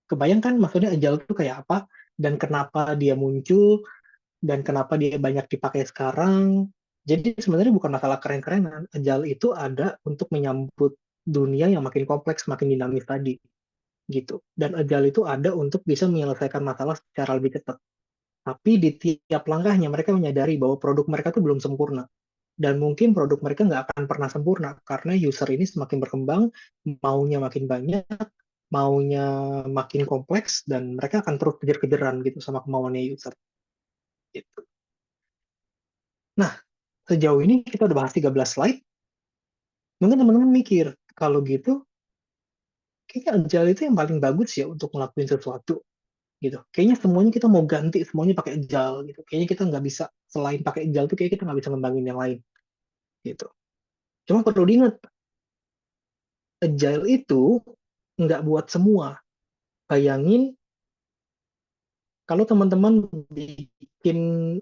Kebayangkan maksudnya agile itu kayak apa dan kenapa dia muncul dan kenapa dia banyak dipakai sekarang. Jadi sebenarnya bukan masalah keren-kerenan. Agile itu ada untuk menyambut dunia yang makin kompleks, makin dinamis tadi gitu. Dan agile itu ada untuk bisa menyelesaikan masalah secara lebih cepat. Tapi di tiap langkahnya mereka menyadari bahwa produk mereka itu belum sempurna. Dan mungkin produk mereka nggak akan pernah sempurna karena user ini semakin berkembang, maunya makin banyak, maunya makin kompleks dan mereka akan terus kejar-kejaran gitu sama kemauannya user gitu. Nah, sejauh ini kita udah bahas 13 slide. Mungkin teman-teman mikir, kalau gitu kayaknya agile itu yang paling bagus ya untuk ngelakuin sesuatu gitu. Kayaknya semuanya kita mau ganti semuanya pakai agile gitu. Kayaknya kita nggak bisa selain pakai agile tuh kayak kita nggak bisa ngembangin yang lain gitu. Cuma perlu diingat, agile itu nggak buat semua. Bayangin kalau teman-teman bikin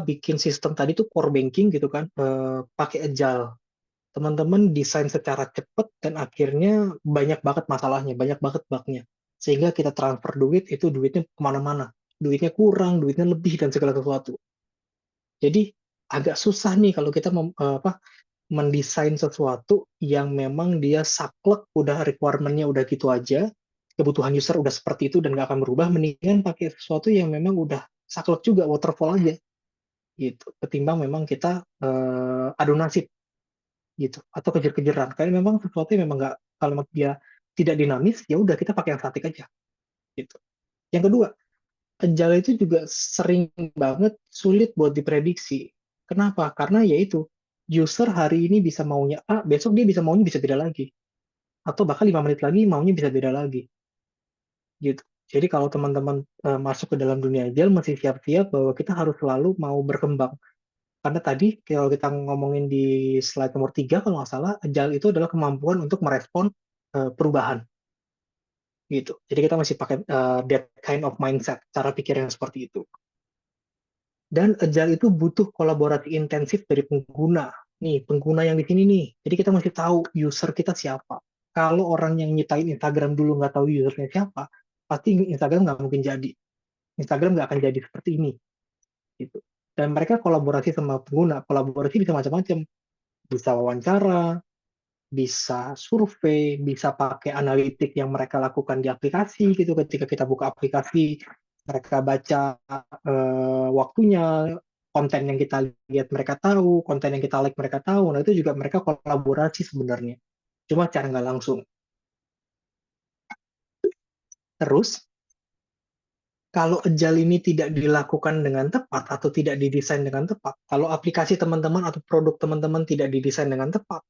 bikin sistem tadi tuh core banking gitu kan, pakai agile. Teman-teman desain secara cepat dan akhirnya banyak banget masalahnya, banyak banget bugnya. Sehingga kita transfer duit, itu duitnya kemana-mana. Duitnya kurang, duitnya lebih, dan segala sesuatu. Jadi agak susah nih kalau kita mendesain sesuatu yang memang dia saklek, udah requirement-nya udah gitu aja, kebutuhan user udah seperti itu dan nggak akan berubah, mendingan pakai sesuatu yang memang udah saklek juga, waterfall aja gitu. Ketimbang memang kita adu nasib gitu atau kejar-kejaran. Kayak memang sesuatu yang memang nggak, kalau dia tidak dinamis, ya udah kita pakai yang statik aja gitu. Yang kedua, agile itu juga sering banget sulit buat diprediksi. Kenapa? Karena yaitu user hari ini bisa maunya A, besok dia bisa maunya bisa beda lagi. Atau bahkan 5 menit lagi maunya bisa beda lagi. Gitu. Jadi kalau teman-teman masuk ke dalam dunia agile, masih siap-siap bahwa kita harus selalu mau berkembang. Karena tadi kalau kita ngomongin di slide nomor 3, kalau nggak salah, agile itu adalah kemampuan untuk merespon perubahan. Gitu. Jadi kita masih pakai that kind of mindset, cara pikir yang seperti itu. Dan agile itu butuh kolaborasi intensif dari pengguna. Nih, pengguna yang di sini nih. Jadi kita mesti tahu user kita siapa. Kalau orang yang nyiptain Instagram dulu nggak tahu usernya siapa, pasti Instagram nggak mungkin jadi. Instagram nggak akan jadi seperti ini. Gitu. Dan mereka kolaborasi sama pengguna. Kolaborasi bisa macam-macam. Bisa wawancara, bisa survei, bisa pakai analitik yang mereka lakukan di aplikasi gitu. Ketika kita buka aplikasi, mereka baca waktunya, konten yang kita lihat mereka tahu, konten yang kita like mereka tahu. Nah itu juga mereka kolaborasi sebenarnya. Cuma cara nggak langsung. Terus, kalau agile ini tidak dilakukan dengan tepat atau tidak didesain dengan tepat, kalau aplikasi teman-teman atau produk teman-teman tidak didesain dengan tepat,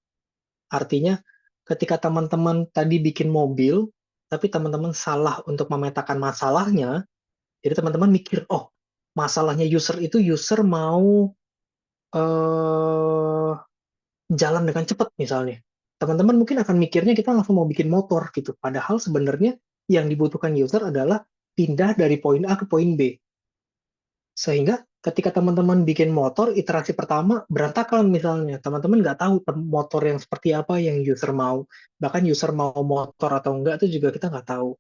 artinya ketika teman-teman tadi bikin mobil, tapi teman-teman salah untuk memetakan masalahnya, jadi teman-teman mikir, oh, masalahnya user itu user mau eh, jalan dengan cepat misalnya. Teman-teman mungkin akan mikirnya kita langsung mau bikin motor gitu. Padahal sebenarnya yang dibutuhkan user adalah pindah dari poin A ke poin B. Sehingga ketika teman-teman bikin motor, iterasi pertama berantakan misalnya. Teman-teman nggak tahu motor yang seperti apa yang user mau. Bahkan user mau motor atau enggak itu juga kita nggak tahu.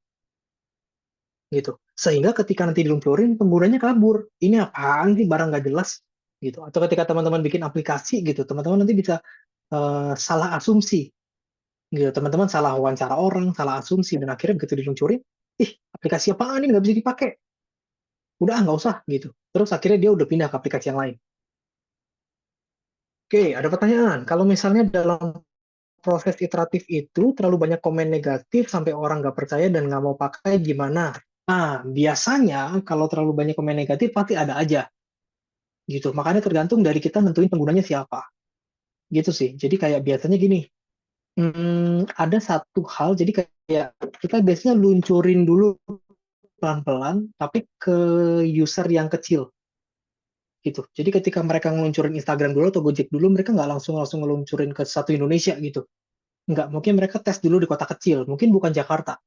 Gitu. Sehingga ketika nanti diluncurin, penggunanya kabur. Ini apaan sih, barang nggak jelas. Gitu. Atau ketika teman-teman bikin aplikasi gitu, teman-teman nanti bisa salah asumsi. Gitu. Teman-teman salah wawancara orang, salah asumsi, dan akhirnya begitu diluncurin, ih, aplikasi apaan ini nggak bisa dipakai. Udah nggak usah gitu. Terus akhirnya dia udah pindah ke aplikasi yang lain. Oke, ada pertanyaan. Kalau misalnya dalam proses iteratif itu terlalu banyak komen negatif sampai orang nggak percaya dan nggak mau pakai, gimana? Nah, biasanya kalau terlalu banyak komen negatif pasti ada aja gitu. Makanya tergantung dari kita nentuin penggunanya siapa. Gitu sih. Jadi kayak biasanya gini, ada satu hal, jadi kayak kita biasanya luncurin dulu pelan-pelan, tapi ke user yang kecil gitu. Jadi ketika mereka ngeluncurin Instagram dulu atau Gojek dulu, mereka nggak langsung langsung ngeluncurin ke satu Indonesia gitu. Nggak, mungkin mereka tes dulu di kota kecil, mungkin bukan Jakarta,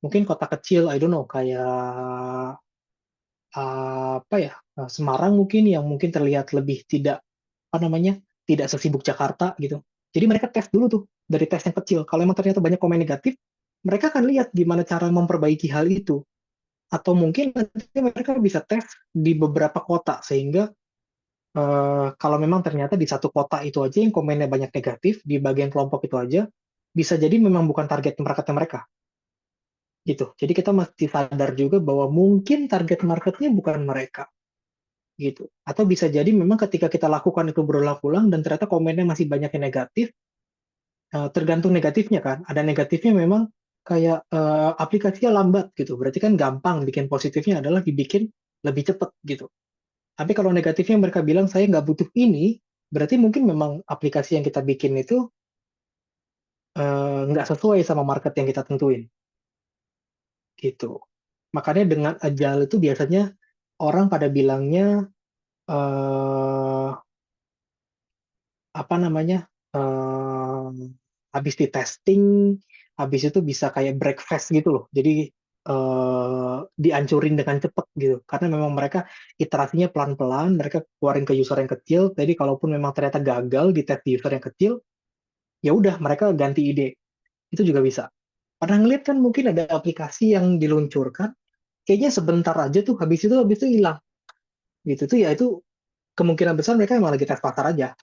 mungkin kota kecil, I don't know, kayak apa ya, Semarang mungkin, yang mungkin terlihat lebih tidak, apa namanya, tidak sesibuk Jakarta gitu. Jadi mereka tes dulu tuh dari tes yang kecil. Kalau emang ternyata banyak komen negatif, mereka akan lihat gimana cara memperbaiki hal itu. Atau mungkin nanti mereka bisa tes di beberapa kota, sehingga kalau memang ternyata di satu kota itu aja yang komennya banyak negatif, di bagian kelompok itu aja, bisa jadi memang bukan target marketnya mereka. Gitu. Jadi kita mesti sadar juga bahwa mungkin target marketnya bukan mereka. Gitu. Atau bisa jadi memang ketika kita lakukan itu berulang-ulang dan ternyata komennya masih banyak yang negatif, tergantung negatifnya kan. Ada negatifnya memang kayak aplikasinya lambat gitu. Berarti kan gampang, bikin positifnya adalah dibikin lebih cepat gitu. Tapi kalau negatifnya mereka bilang saya nggak butuh ini, berarti mungkin memang aplikasi yang kita bikin itu nggak sesuai sama market yang kita tentuin gitu. Makanya dengan agile itu biasanya orang pada bilangnya eh, apa namanya, eh, habis di testing, habis itu bisa kayak breakfast gitu loh. Jadi dihancurin dengan cepat gitu. Karena memang mereka iterasinya pelan-pelan, mereka keluarin ke user yang kecil. Jadi kalaupun memang ternyata gagal di tes di user yang kecil, ya udah mereka ganti ide. Itu juga bisa. Pernah ngeliat kan mungkin ada aplikasi yang diluncurkan, kayaknya sebentar aja tuh, habis itu hilang. Gitu tuh ya itu kemungkinan besar mereka emang lagi tes pasar aja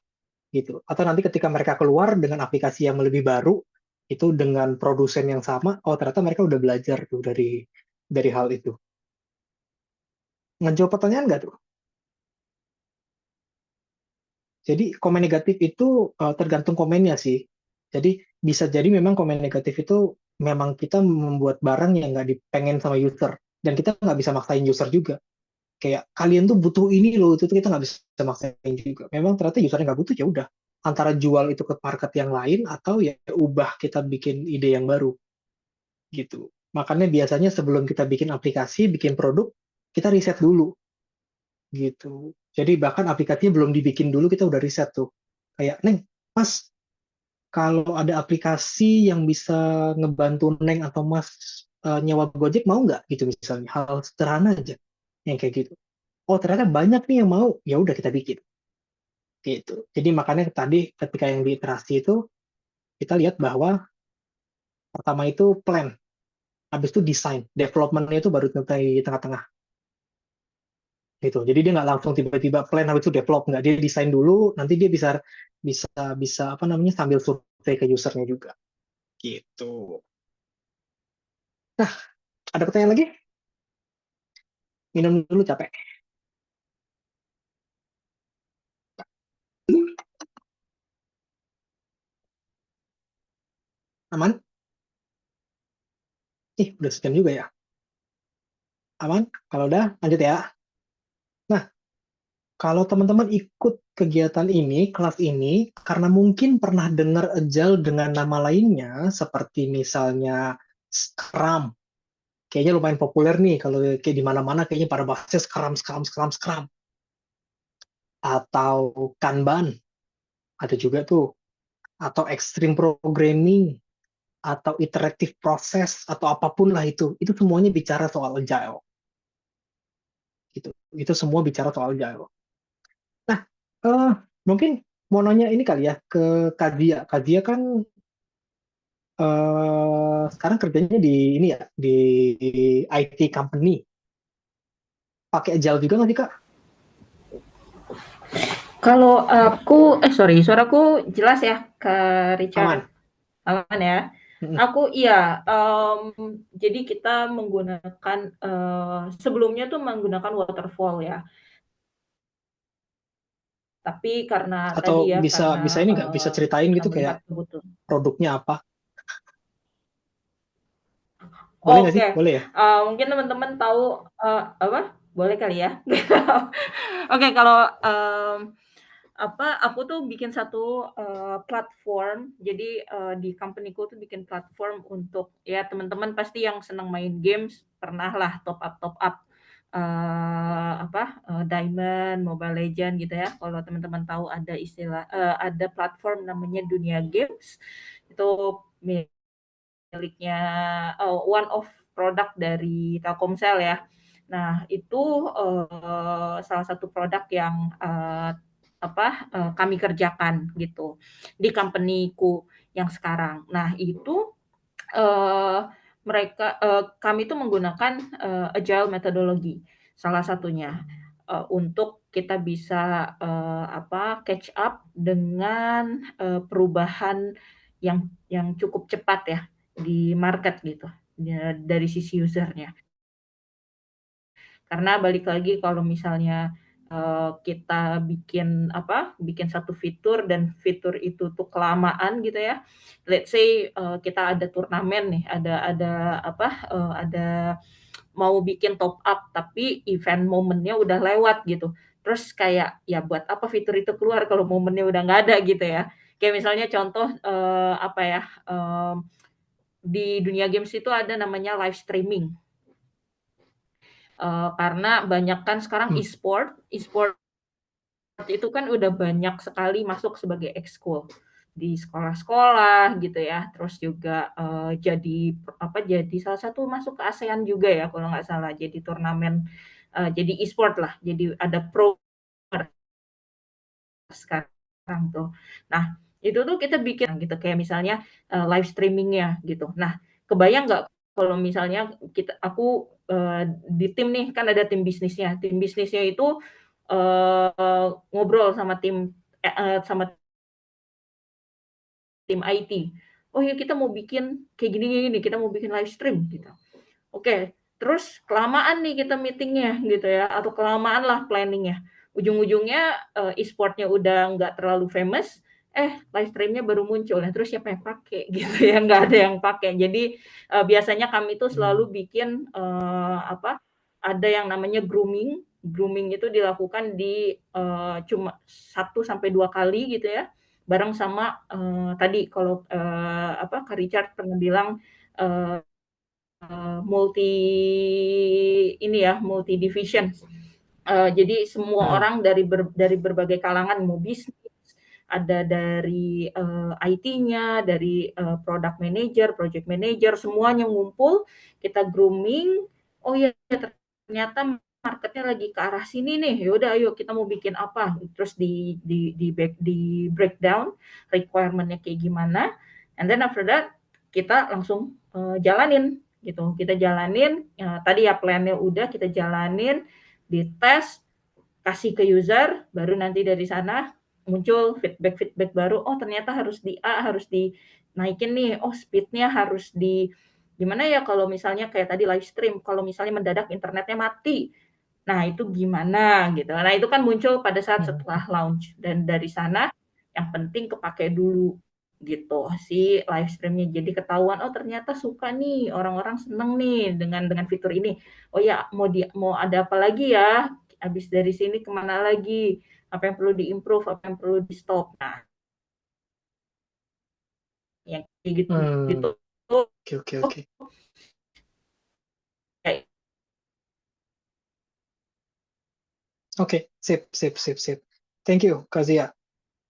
gitu. Atau nanti ketika mereka keluar dengan aplikasi yang lebih baru, itu dengan produsen yang sama, oh ternyata mereka udah belajar tuh dari hal itu. Ngejawab pertanyaan nggak tuh? Jadi komen negatif itu tergantung komennya sih. Jadi bisa jadi memang komen negatif itu memang kita membuat barang yang nggak dipengen sama user. Dan kita nggak bisa maksain user juga. Kayak kalian tuh butuh ini loh, itu tuh kita nggak bisa maksain juga. Memang ternyata usernya nggak butuh, ya udah. Antara jual itu ke market yang lain atau ya ubah kita bikin ide yang baru gitu. Makanya biasanya sebelum kita bikin aplikasi, bikin produk, kita riset dulu gitu. Jadi bahkan aplikasinya belum dibikin dulu kita udah riset tuh. Kayak, Neng, Mas, kalau ada aplikasi yang bisa ngebantu Neng atau Mas nyewa Gojek mau nggak gitu misalnya. Hal sederhana aja yang kayak gitu. Oh ternyata banyak nih yang mau, ya udah kita bikin gitu. Jadi makanya tadi ketika yang di iterasi itu kita lihat bahwa pertama itu plan, habis itu desain, development-nya itu baru di tengah-tengah gitu. Jadi dia nggak langsung tiba-tiba plan habis itu develop, nggak, dia desain dulu, nanti dia bisa bisa bisa apa namanya sambil survei ke usernya juga gitu. Nah, ada pertanyaan lagi? Minum dulu capek. Aman? Ih, udah sejam juga ya. Aman? Kalau udah, lanjut ya. Nah, kalau teman-teman ikut kegiatan ini, kelas ini, karena mungkin pernah dengar Agile dengan nama lainnya, seperti misalnya Scrum. Kayaknya lumayan populer nih, kalau kayak di mana-mana kayaknya pada bahasnya Scrum, Scrum, Scrum, Scrum. Atau Kanban, ada juga tuh. Atau Extreme Programming, atau Iterative Process, atau apapun lah itu semuanya bicara soal Agile. Gitu. Itu semua bicara soal Agile. Nah, eh, mungkin mau nanya ini kali ya ke Kadia. Kadia kan sekarang kerjanya di ini ya, di IT company. Pakai Agile juga nggak sih, Kak? Kalau aku, sorry, suaraku jelas ya, ke Richard? Aman. Aman ya? Mm-mm. Aku iya, jadi kita menggunakan, sebelumnya tuh menggunakan waterfall ya, tapi karena Atau tadi ya, bisa karena, bisa ini nggak? Bisa ceritain gitu kayak melihat kebutuhan. produknya apa? Boleh nggak sih? Oke, Boleh ya? mungkin teman-teman tahu, apa? Boleh kali ya? Oke, kalau, aku tuh bikin satu, platform. Jadi, di company-ku tuh bikin platform untuk ya teman-teman pasti yang senang main games pernahlah top up, diamond, Mobile Legends gitu ya. Kalau teman-teman tahu ada ada platform namanya Dunia Games, itu miliknya, one of produk dari Telkomsel ya. Nah itu, salah satu produk yang, kami kerjakan gitu, di company-ku yang sekarang. Nah itu, eee, kami itu menggunakan, agile methodology salah satunya, untuk kita bisa, catch up dengan, perubahan yang cukup cepat ya di market gitu, dari sisi usernya. Karena balik lagi kalau misalnya kita bikin satu fitur dan fitur itu tuh kelamaan gitu ya. Let's say kita ada turnamen nih, ada mau bikin top up tapi event momennya udah lewat gitu. Terus kayak ya buat apa fitur itu keluar kalau momennya udah nggak ada gitu ya. Kayak misalnya contoh di dunia games itu ada namanya live streaming. Karena banyak kan sekarang e-sport itu kan udah banyak sekali masuk sebagai ekskul di sekolah-sekolah gitu ya. Terus juga jadi salah satu masuk ke ASEAN juga ya kalau nggak salah. Jadi turnamen jadi e-sport lah. Jadi ada pro sekarang tuh. Nah itu tuh kita bikin gitu kayak misalnya live streamingnya gitu. Nah kebayang nggak kalau misalnya aku di tim nih kan ada tim bisnisnya. Tim bisnisnya itu ngobrol sama sama tim IT. Oh ya kita mau bikin kayak gini, kita mau bikin live stream gitu. Oke, terus kelamaan nih kita meetingnya gitu ya, atau kelamaan lah planningnya. Ujung-ujungnya e-sportnya udah nggak terlalu famous, live streamnya baru muncul. Nah terus siapa yang pakai gitu ya, nggak ada yang pakai. Jadi biasanya kami tuh selalu bikin ada yang namanya grooming. Grooming itu dilakukan di cuma 1 sampai 2 kali gitu ya, bareng sama tadi kalau Kak Richard pernah bilang multi division. Jadi semua orang dari berbagai kalangan, mau bisnis, ada dari IT-nya, dari product manager, project manager, semuanya ngumpul, kita grooming. Oh ya ternyata marketnya lagi ke arah sini nih. Yaudah, ayo kita mau bikin apa? Terus di breakdown requirement-nya kayak gimana. And then after that kita langsung jalanin gitu. Kita jalanin tadi ya plan-nya udah kita jalanin, dites, kasih ke user, baru nanti dari sana muncul feedback baru. Oh ternyata harus di A, harus dinaikin nih. Oh speed-nya harus gimana ya kalau misalnya kayak tadi live stream, kalau misalnya mendadak internetnya mati. Nah itu gimana gitu. Nah itu kan muncul pada saat setelah launch. Dan dari sana yang penting kepake dulu gitu si live streamnya, jadi ketahuan oh ternyata suka nih, orang-orang seneng nih dengan fitur ini. Oh ya mau ada apa lagi ya, habis dari sini kemana lagi, apa yang perlu diimprove, apa yang perlu di stop. Nah yang kayak gitu gitu Oke. kayak Oke, sip. Thank you, Kak Zia.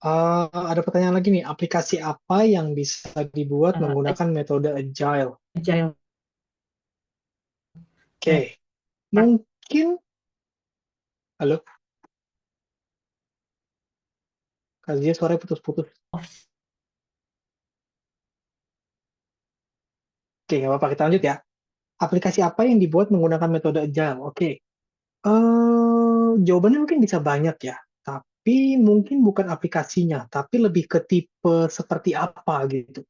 Ada pertanyaan lagi nih, aplikasi apa yang bisa dibuat menggunakan metode agile? agile. Oke, mungkin, halo, Kak Zia suaranya putus-putus. Oke, nggak apa-apa, kita lanjut ya. Aplikasi apa yang dibuat menggunakan metode agile? Oke, jawabannya mungkin bisa banyak ya, tapi mungkin bukan aplikasinya, tapi lebih ke tipe seperti apa gitu.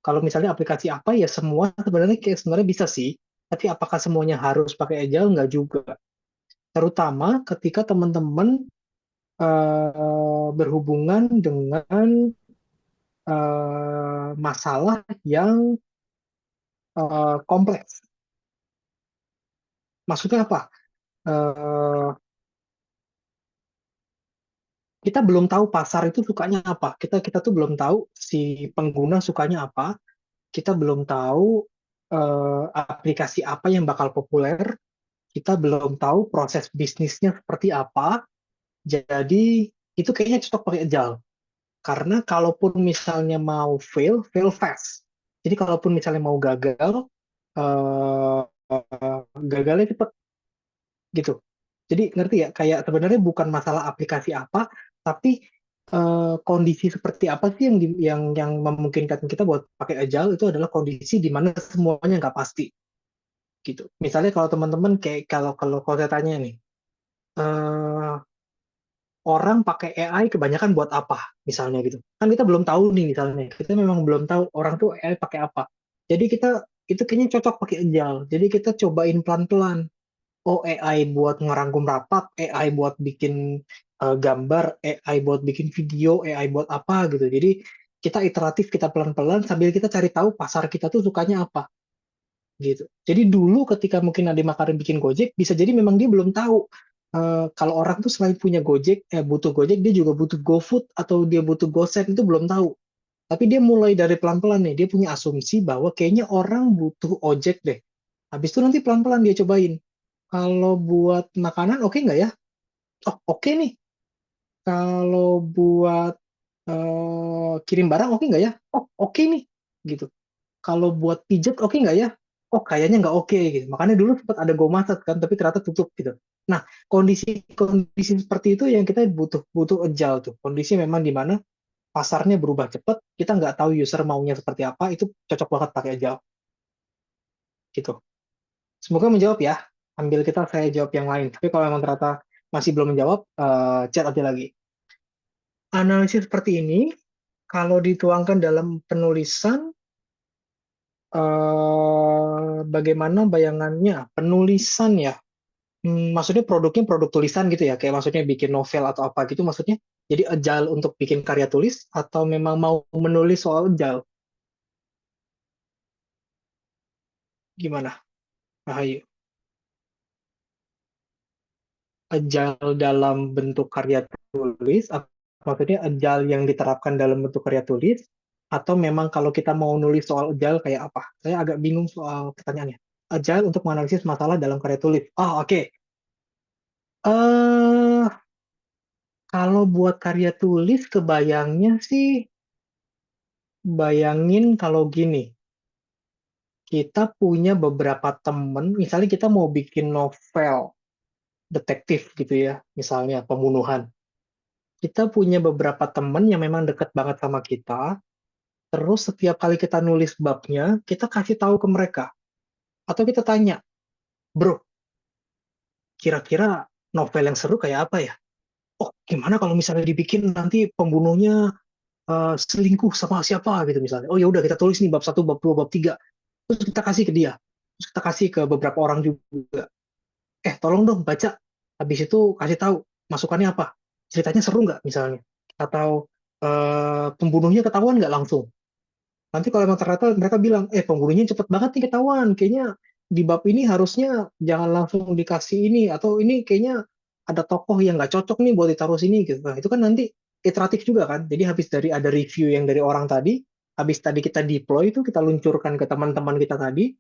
Kalau misalnya aplikasi apa ya semua sebenarnya bisa sih, tapi apakah semuanya harus pakai agile? Nggak juga. Terutama ketika teman-teman berhubungan dengan masalah yang kompleks. Maksudnya apa? Eh, kita belum tahu pasar itu sukanya apa. Kita tuh belum tahu si pengguna sukanya apa. Kita belum tahu aplikasi apa yang bakal populer. Kita belum tahu proses bisnisnya seperti apa. Jadi itu kayaknya cocok pakai agile. Karena kalaupun misalnya mau fail fast. Jadi kalaupun misalnya mau gagal, eh, gagalnya cepet gitu. Jadi ngerti ya, kayak sebenarnya bukan masalah aplikasi apa, tapi kondisi seperti apa sih yang memungkinkan kita buat pakai agile itu adalah kondisi di mana semuanya nggak pasti gitu. Misalnya kalau teman-teman kayak kalau saya tanya nih, eh, orang pakai AI kebanyakan buat apa misalnya gitu. Kan kita belum tahu nih misalnya. Kita memang belum tahu orang tuh AI pakai apa. Jadi kita itu kayaknya cocok pakai agile. Jadi kita cobain pelan-pelan. oh AI buat ngerangkum rapat, AI buat bikin gambar, AI buat bikin video, AI buat apa gitu. Jadi kita iteratif, kita pelan-pelan sambil kita cari tahu pasar kita tuh sukanya apa gitu. Jadi dulu ketika mungkin Nadiem Makarim bikin Gojek, bisa jadi memang dia belum tahu kalau orang tuh selain punya Gojek, butuh Gojek, dia juga butuh GoFood atau dia butuh GoSend itu belum tahu. Tapi dia mulai dari pelan-pelan nih, dia punya asumsi bahwa kayaknya orang butuh ojek deh. Habis itu nanti pelan-pelan dia cobain. Kalau buat makanan oke nggak ya? Oh oke nih. Kalau buat kirim barang oke nggak ya? Oh oke nih. Gitu. Kalau buat pijet oke nggak ya? Oh kayaknya nggak oke gitu. Makanya dulu sempat ada GoMarket kan, tapi ternyata tutup gitu. Nah kondisi seperti itu yang kita butuh butuh agile tuh. Kondisi memang di mana pasarnya berubah cepat, kita nggak tahu user maunya seperti apa, itu cocok banget pakai agile gitu. Semoga menjawab ya. Ambil kita saya jawab yang lain. Tapi kalau memang ternyata masih belum menjawab, chat aja lagi. Analisis seperti ini, kalau dituangkan dalam penulisan, bagaimana bayangannya? Penulisan ya. Maksudnya produknya produk tulisan gitu ya, kayak maksudnya bikin novel atau apa gitu maksudnya. Jadi agile untuk bikin karya tulis atau memang mau menulis soal agile? Gimana? Rahayu. Agile dalam bentuk karya tulis, maksudnya agile yang diterapkan dalam bentuk karya tulis, atau memang kalau kita mau nulis soal agile kayak apa? Saya agak bingung soal pertanyaannya. Agile untuk menganalisis masalah dalam karya tulis. Oh, oke. Eh, kalau buat karya tulis, kebayangnya sih, bayangin kalau gini, kita punya beberapa temen, misalnya kita mau bikin novel detektif gitu ya, misalnya pembunuhan. Kita punya beberapa temen yang memang deket banget sama kita. Terus setiap kali kita nulis babnya, kita kasih tahu ke mereka. Atau kita tanya, bro, kira-kira novel yang seru kayak apa ya? Oh, gimana kalau misalnya dibikin nanti pembunuhnya selingkuh sama siapa gitu misalnya. Oh ya udah kita tulis nih bab satu, bab 2, bab 3. Terus kita kasih ke dia. Terus kita kasih ke beberapa orang juga. Tolong dong baca. Habis itu kasih tahu masukannya apa. Ceritanya seru nggak misalnya? Atau pembunuhnya ketahuan nggak langsung? Nanti kalau emang ternyata mereka bilang, pembunuhnya cepet banget nih ketahuan, kayaknya di bab ini harusnya jangan langsung dikasih ini, atau ini kayaknya ada tokoh yang nggak cocok nih buat ditaruh sini gitu. Nah, itu kan nanti iteratif juga kan. Jadi habis dari ada review yang dari orang tadi, habis tadi kita deploy itu kita luncurkan ke teman-teman kita tadi,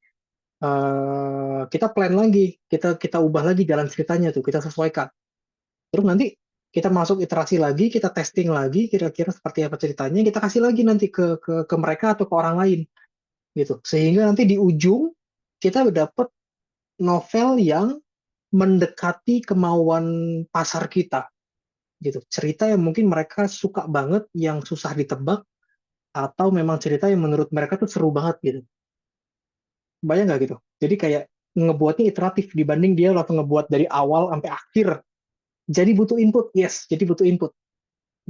kita plan lagi, kita kita ubah lagi jalan ceritanya tuh, kita sesuaikan. Terus nanti kita masuk iterasi lagi, kita testing lagi, kira-kira seperti apa ceritanya, kita kasih lagi nanti ke mereka atau ke orang lain gitu. Sehingga nanti di ujung kita dapat novel yang mendekati kemauan pasar kita gitu. Cerita yang mungkin mereka suka banget, yang susah ditebak, atau memang cerita yang menurut mereka tuh seru banget gitu. Bayang nggak gitu? Jadi kayak ngebuatnya iteratif dibanding dia langsung ngebuat dari awal sampai akhir. Jadi butuh input, yes, jadi butuh input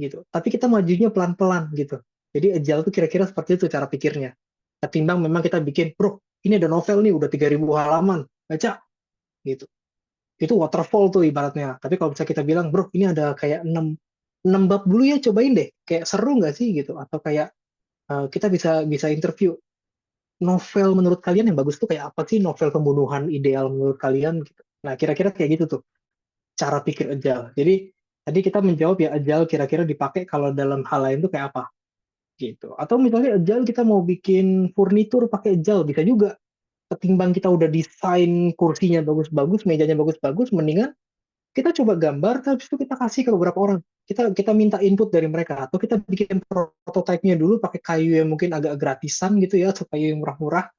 gitu. Tapi kita majunya pelan-pelan gitu. Jadi agile tuh kira-kira seperti itu cara pikirnya. Ketimbang memang kita bikin, bro, ini ada novel nih udah 3.000 halaman, baca gitu. Itu waterfall tuh ibaratnya. Tapi kalau misalnya kita bilang, bro, ini ada kayak 6 bab dulu ya, cobain deh. Kayak seru nggak sih gitu? Atau kayak kita bisa bisa interview novel menurut kalian yang bagus tuh kayak apa sih novel pembunuhan ideal menurut kalian gitu. Nah, kira-kira kayak gitu tuh cara pikir agile. Jadi tadi kita menjawab ya agile kira-kira dipakai kalau dalam hal lain tuh kayak apa gitu. Atau misalnya agile kita mau bikin furnitur pakai agile bisa juga. Ketimbang kita udah desain kursinya bagus-bagus, mejanya bagus-bagus, mendingan kita coba gambar, habis itu kita kasih ke beberapa orang. Kita kita minta input dari mereka, atau kita bikin prototipenya dulu pakai kayu yang mungkin agak gratisan gitu ya, atau kayu yang murah-murah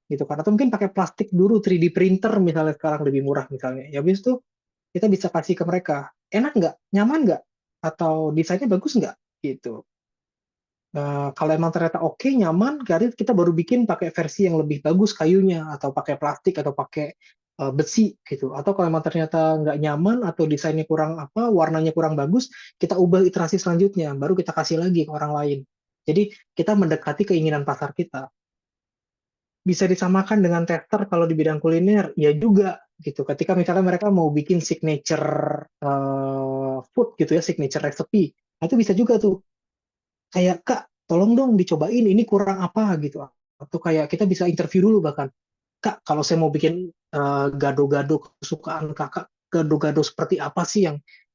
gitu kan. Atau mungkin pakai plastik dulu, 3D printer misalnya sekarang lebih murah misalnya. Ya habis itu kita bisa kasih ke mereka. Enak nggak? Nyaman nggak? Atau desainnya bagus nggak? Gitu. Kalau emang ternyata oke, nyaman, berarti kita baru bikin pakai versi yang lebih bagus kayunya, atau pakai plastik, atau pakai besi gitu. Atau kalau emang ternyata nggak nyaman, atau desainnya kurang apa, warnanya kurang bagus, kita ubah iterasi selanjutnya, baru kita kasih lagi ke orang lain. Jadi kita mendekati keinginan pasar kita. Bisa disamakan dengan tester kalau di bidang kuliner, ya juga. gitu. Ketika misalnya mereka mau bikin signature food gitu ya, signature recipe, nah, itu bisa juga tuh kayak Kak, tolong dong dicobain ini kurang apa gitu. Atau kayak kita bisa interview dulu bahkan, Kak, kalau saya mau bikin gado-gado kesukaan Kakak, gado-gado seperti apa sih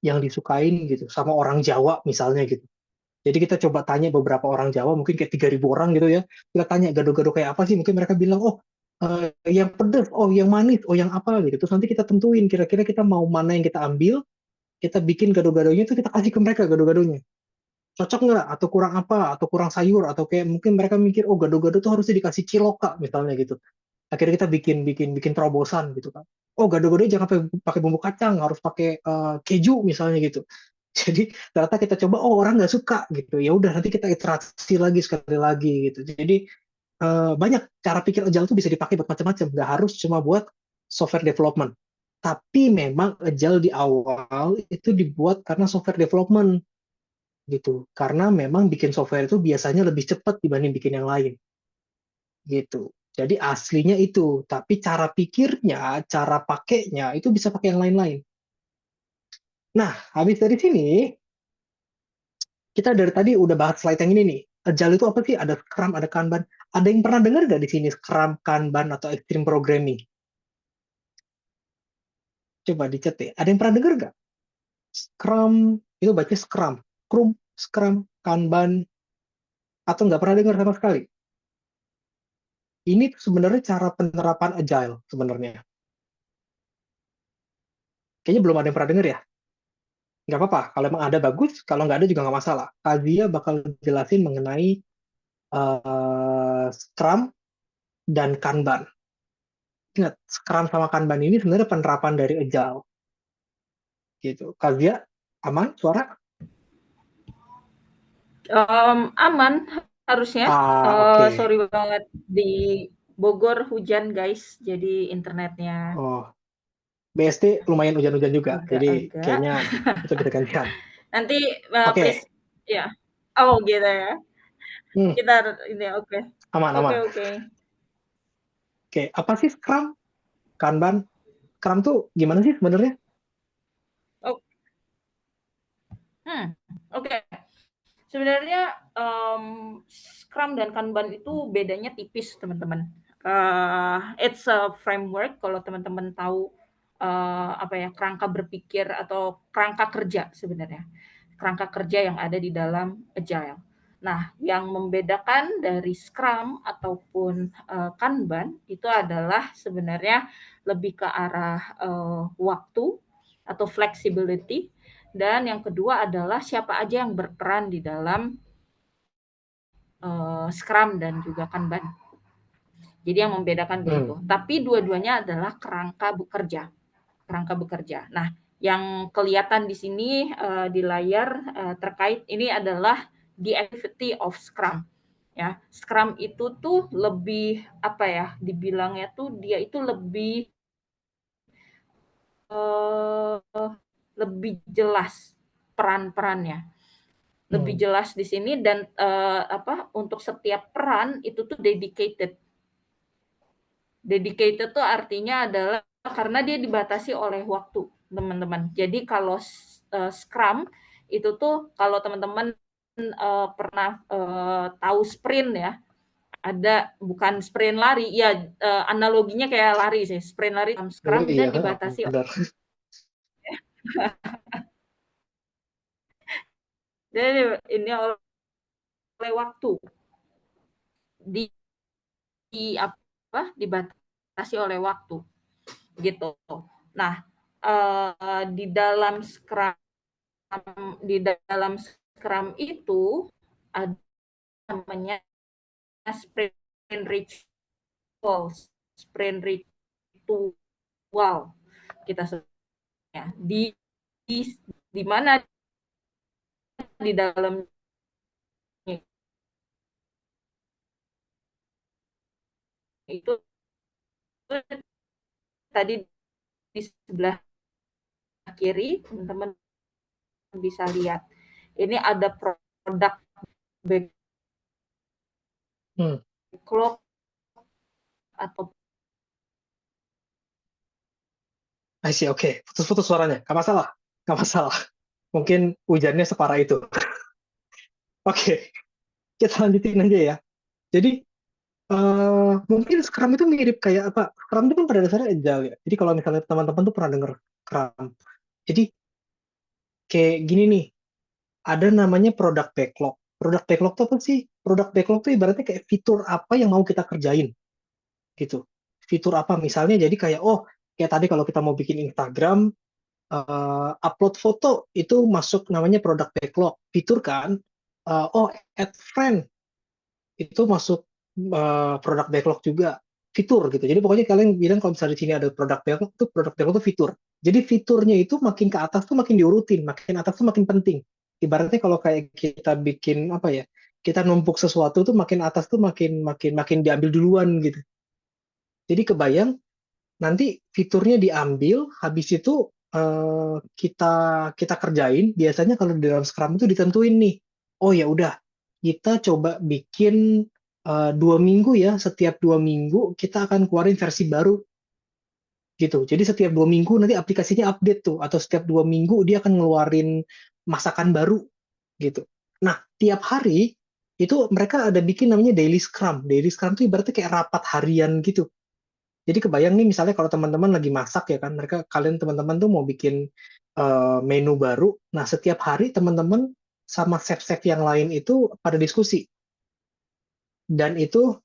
yang disukain gitu sama orang Jawa misalnya gitu. Jadi kita coba tanya beberapa orang Jawa, mungkin kayak 3.000 orang gitu ya. Kita tanya gado-gado kayak apa sih? Mungkin mereka bilang, oh yang pedas, oh yang manis, oh yang apa gitu. Terus nanti kita tentuin kira-kira kita mau mana yang kita ambil, kita bikin gado-gadonya itu kita kasih ke mereka gado-gadonya. Cocok nggak? Atau kurang apa? Atau kurang sayur? Atau kayak mungkin mereka mikir, oh gado-gado tuh harusnya dikasih cilok kak, misalnya gitu. Akhirnya kita bikin bikin bikin terobosan gitu kan. Oh gado-gado jangan pakai bumbu kacang, harus pakai keju misalnya gitu. Jadi ternyata kita coba, oh orang nggak suka gitu. Ya udah nanti kita iterasi lagi sekali lagi gitu. Jadi banyak cara pikir agile itu bisa dipakai buat macam-macam. Nggak harus cuma buat software development. Tapi memang agile di awal itu dibuat karena software development gitu. Karena memang bikin software itu biasanya lebih cepat dibanding bikin yang lain gitu. Jadi aslinya itu, tapi cara pikirnya, cara pakainya itu bisa pakai yang lain-lain. Nah, habis dari sini kita dari tadi udah bahas slide yang ini nih. Agile itu apa sih? Ada Scrum, ada Kanban. Ada yang pernah dengar nggak di sini Scrum, Kanban, atau Extreme Programming? Coba dicat deh. Ada yang pernah dengar nggak? Scrum, itu baca Scrum. Scrum, Kanban, atau nggak pernah dengar sama sekali? Ini tuh sebenarnya cara penerapan Agile sebenarnya. Kayaknya belum ada yang pernah dengar ya? Nggak apa-apa. Kalau emang ada bagus, kalau nggak ada juga nggak masalah. Kazia bakal jelasin mengenai Scrum dan Kanban. Ingat, Scrum sama Kanban ini sebenarnya penerapan dari Agile. Gitu. Kazia, aman suara? Aman harusnya. Oke. Sorry banget di Bogor hujan guys, jadi internetnya Oh, BST lumayan hujan-hujan juga. Jadi agak-agak. kayaknya kita bisa gantian. Nanti please Oke. ya. Oh gitu ya. Hmm, Kita ini oke. aman, Oke aman. oke. Oke, apa sih Scrum? Kanban? Scrum tuh gimana sih sebenarnya? Oh, oke. Sebenarnya Scrum dan Kanban itu bedanya tipis teman-teman. It's a framework kalau teman-teman tahu apa ya kerangka berpikir atau kerangka kerja sebenarnya kerangka kerja yang ada di dalam Agile. Nah, yang membedakan dari Scrum ataupun Kanban itu adalah sebenarnya lebih ke arah waktu atau flexibility dan yang kedua adalah siapa aja yang berperan di dalam Scrum dan juga Kanban. Jadi yang membedakan begitu. Tapi dua-duanya adalah kerangka bekerja. Kerangka bekerja. Nah, yang kelihatan di sini di layar terkait ini adalah the activity of Scrum. Ya, Scrum itu tuh lebih apa ya? Dibilangnya tuh dia itu lebih jelas peran-perannya. Lebih jelas di sini dan apa untuk setiap peran itu tuh dedicated. Dedicated tuh artinya adalah karena dia dibatasi oleh waktu, teman-teman. Jadi kalau Scrum itu tuh kalau teman-teman pernah tahu sprint ya, ada bukan sprint lari, ya analoginya kayak lari sih. Sprint lari dalam Oh Scrum dia iya, dibatasi benar. jadi ini oleh waktu di apa dibatasi oleh waktu gitu. Nah, di dalam Scrum itu ada namanya sprint ritual, sprint ritual kita sebutnya. Di di mana di dalam itu tadi di sebelah kiri teman-teman bisa lihat. Ini ada produk backlog atau I see, oke. Putus-putus suaranya. Nggak masalah. Nggak masalah. Mungkin hujannya separah itu. Oke, kita lanjutin aja ya. Jadi, mungkin Scrum itu mirip kayak apa? Scrum itu kan pada dasarnya agile ya. Jadi kalau misalnya teman-teman tuh pernah denger Scrum. Jadi, kayak gini nih, ada namanya product backlog. Product backlog itu apa sih? Product backlog itu ibaratnya kayak fitur apa yang mau kita kerjain, gitu. Fitur apa misalnya, jadi kayak, oh, kayak tadi kalau kita mau bikin Instagram, upload foto itu masuk namanya product backlog. Fitur kan, oh, add friend itu masuk product backlog juga. Fitur gitu. Jadi pokoknya kalian bilang kalau misalnya di sini ada product backlog itu fitur. Jadi fiturnya itu makin ke atas tuh makin diurutin, makin atas tuh makin penting. Ibaratnya kalau kayak kita bikin apa ya, kita numpuk sesuatu tuh makin atas tuh makin makin makin diambil duluan gitu. Jadi kebayang nanti fiturnya diambil, habis itu kita kita kerjain. Biasanya kalau di dalam Scrum itu ditentuin nih, oh ya udah kita coba bikin 2 minggu ya, setiap 2 minggu kita akan keluarin versi baru gitu. Jadi setiap 2 minggu nanti aplikasinya update tuh, atau setiap 2 minggu dia akan ngeluarin masakan baru gitu. Nah, tiap hari itu mereka ada bikin namanya daily scrum. Daily scrum itu ibaratnya kayak rapat harian gitu. Jadi kebayang nih misalnya kalau teman-teman lagi masak ya kan, kalian teman-teman tuh mau bikin menu baru. Nah, setiap hari teman-teman sama chef-chef yang lain itu pada diskusi. Dan itu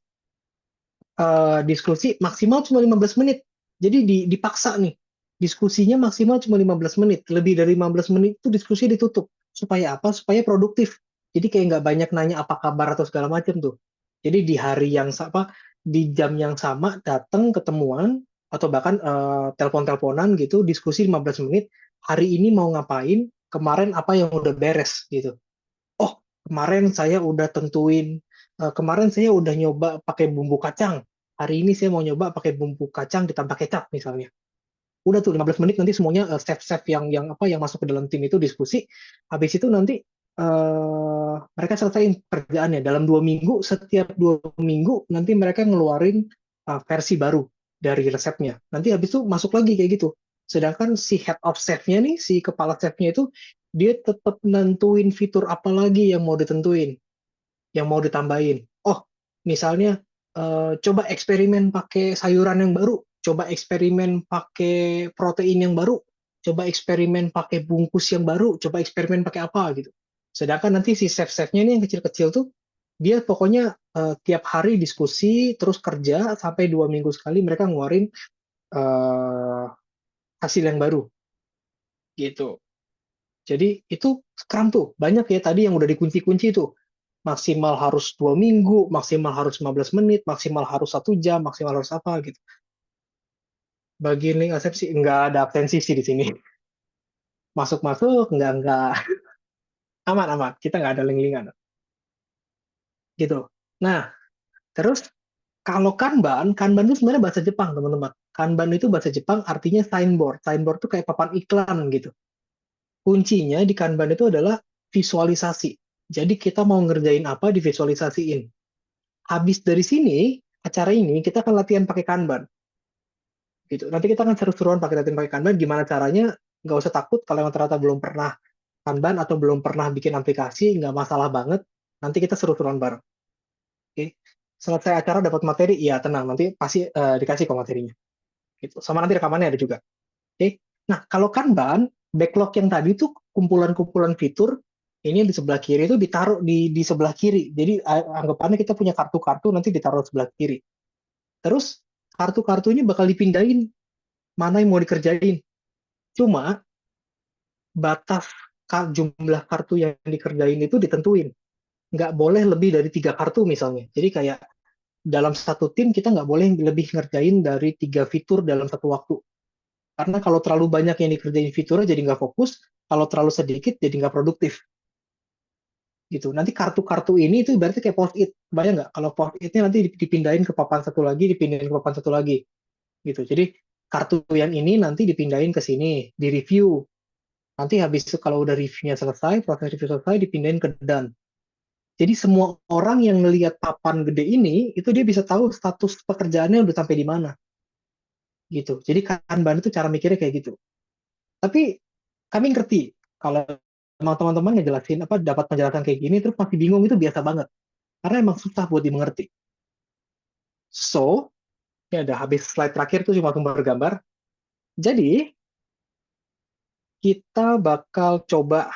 diskusi maksimal cuma 15 menit. Jadi dipaksa nih. Diskusinya maksimal cuma 15 menit. Lebih dari 15 menit itu diskusi ditutup. Supaya apa? Supaya produktif. Jadi kayak nggak banyak nanya apa kabar atau segala macam tuh. Jadi di hari yang sama, di jam yang sama datang ketemuan atau bahkan telepon-teleponan gitu, diskusi 15 menit. Hari ini mau ngapain? Kemarin apa yang udah beres gitu. Oh, kemarin saya udah tentuin, kemarin saya udah nyoba pakai bumbu kacang. Hari ini saya mau nyoba pakai bumbu kacang ditambah kecap misalnya. Udah tuh 15 menit nanti semuanya chef-chef yang apa yang masuk ke dalam tim itu diskusi. Habis itu nanti mereka selesaiin kerjaannya dalam 2 minggu. Setiap 2 minggu nanti mereka ngeluarin versi baru dari resepnya. Nanti habis itu masuk lagi kayak gitu. Sedangkan si head of chef-nya nih, si kepala chef-nya itu dia tetap nentuin fitur apa lagi yang mau ditentuin, yang mau ditambahin. Oh, misalnya coba eksperimen pakai sayuran yang baru, coba eksperimen pakai protein yang baru, coba eksperimen pakai bungkus yang baru, coba eksperimen pakai apa gitu. Sedangkan nanti si chef-chefnya ini yang kecil-kecil tuh, dia pokoknya tiap hari diskusi, terus kerja, sampai 2 minggu sekali mereka ngeluarin uh, hasil yang baru gitu. Jadi itu Scrum tuh banyak ya tadi yang udah dikunci-kunci tuh. Maksimal harus 2 minggu, maksimal harus 15 menit, maksimal harus 1 jam, maksimal harus apa gitu. Bagi link absensi nggak ada absensi sih di sini. Masuk-masuk nggak aman aman. Kita nggak ada link-linkan gitu. Nah terus kalau Kanban, Kanban itu sebenarnya bahasa Jepang teman-teman. Kanban itu bahasa Jepang artinya signboard. Signboard itu kayak papan iklan gitu. Kuncinya di Kanban itu adalah visualisasi. Jadi kita mau ngerjain apa divisualisasiin. Habis dari sini, acara ini kita akan latihan pakai Kanban. Gitu. Nanti kita akan seru-seruan pakai latihan pakai Kanban. Gimana caranya? Nggak usah takut kalau yang ternyata belum pernah Kanban atau belum pernah bikin aplikasi, nggak masalah banget. Nanti kita seru-seruan bareng. Oke. Selesai acara dapat materi, ya tenang. Nanti pasti dikasih kok materinya. Gitu. Sama nanti rekamannya ada juga. Oke. Nah, kalau Kanban, backlog yang tadi tuh kumpulan-kumpulan fitur, ini di sebelah kiri itu ditaruh di sebelah kiri. Jadi anggapannya kita punya kartu-kartu nanti ditaruh sebelah kiri. Terus kartu-kartu ini bakal dipindahin mana yang mau dikerjain. Cuma batas jumlah kartu yang dikerjain itu ditentuin. Nggak boleh lebih dari 3 kartu misalnya. Jadi kayak dalam satu tim kita nggak boleh lebih ngerjain dari 3 fitur dalam satu waktu. Karena kalau terlalu banyak yang dikerjain fiturnya jadi nggak fokus, kalau terlalu sedikit jadi nggak produktif. Gitu. Nanti kartu-kartu ini itu berarti kayak post-it. Bayang nggak? Kalau post-itnya nanti dipindahin ke papan satu lagi, dipindahin ke papan satu lagi. Gitu. Jadi kartu yang ini nanti dipindahin ke sini, di review. Nanti habis itu kalau udah reviewnya selesai, proses review selesai, dipindahin ke dan. Jadi semua orang yang ngelihat papan gede ini, itu dia bisa tahu status pekerjaannya udah sampai di mana. gitu. Jadi Kanban itu cara mikirnya kayak gitu. Tapi kami ngerti kalau emang teman-teman ngejelasin apa dapat penjelasan kayak gini terus masih bingung itu biasa banget karena emang susah buat dimengerti. So, ya udah habis slide terakhir itu cuma sumber gambar. Jadi, kita bakal coba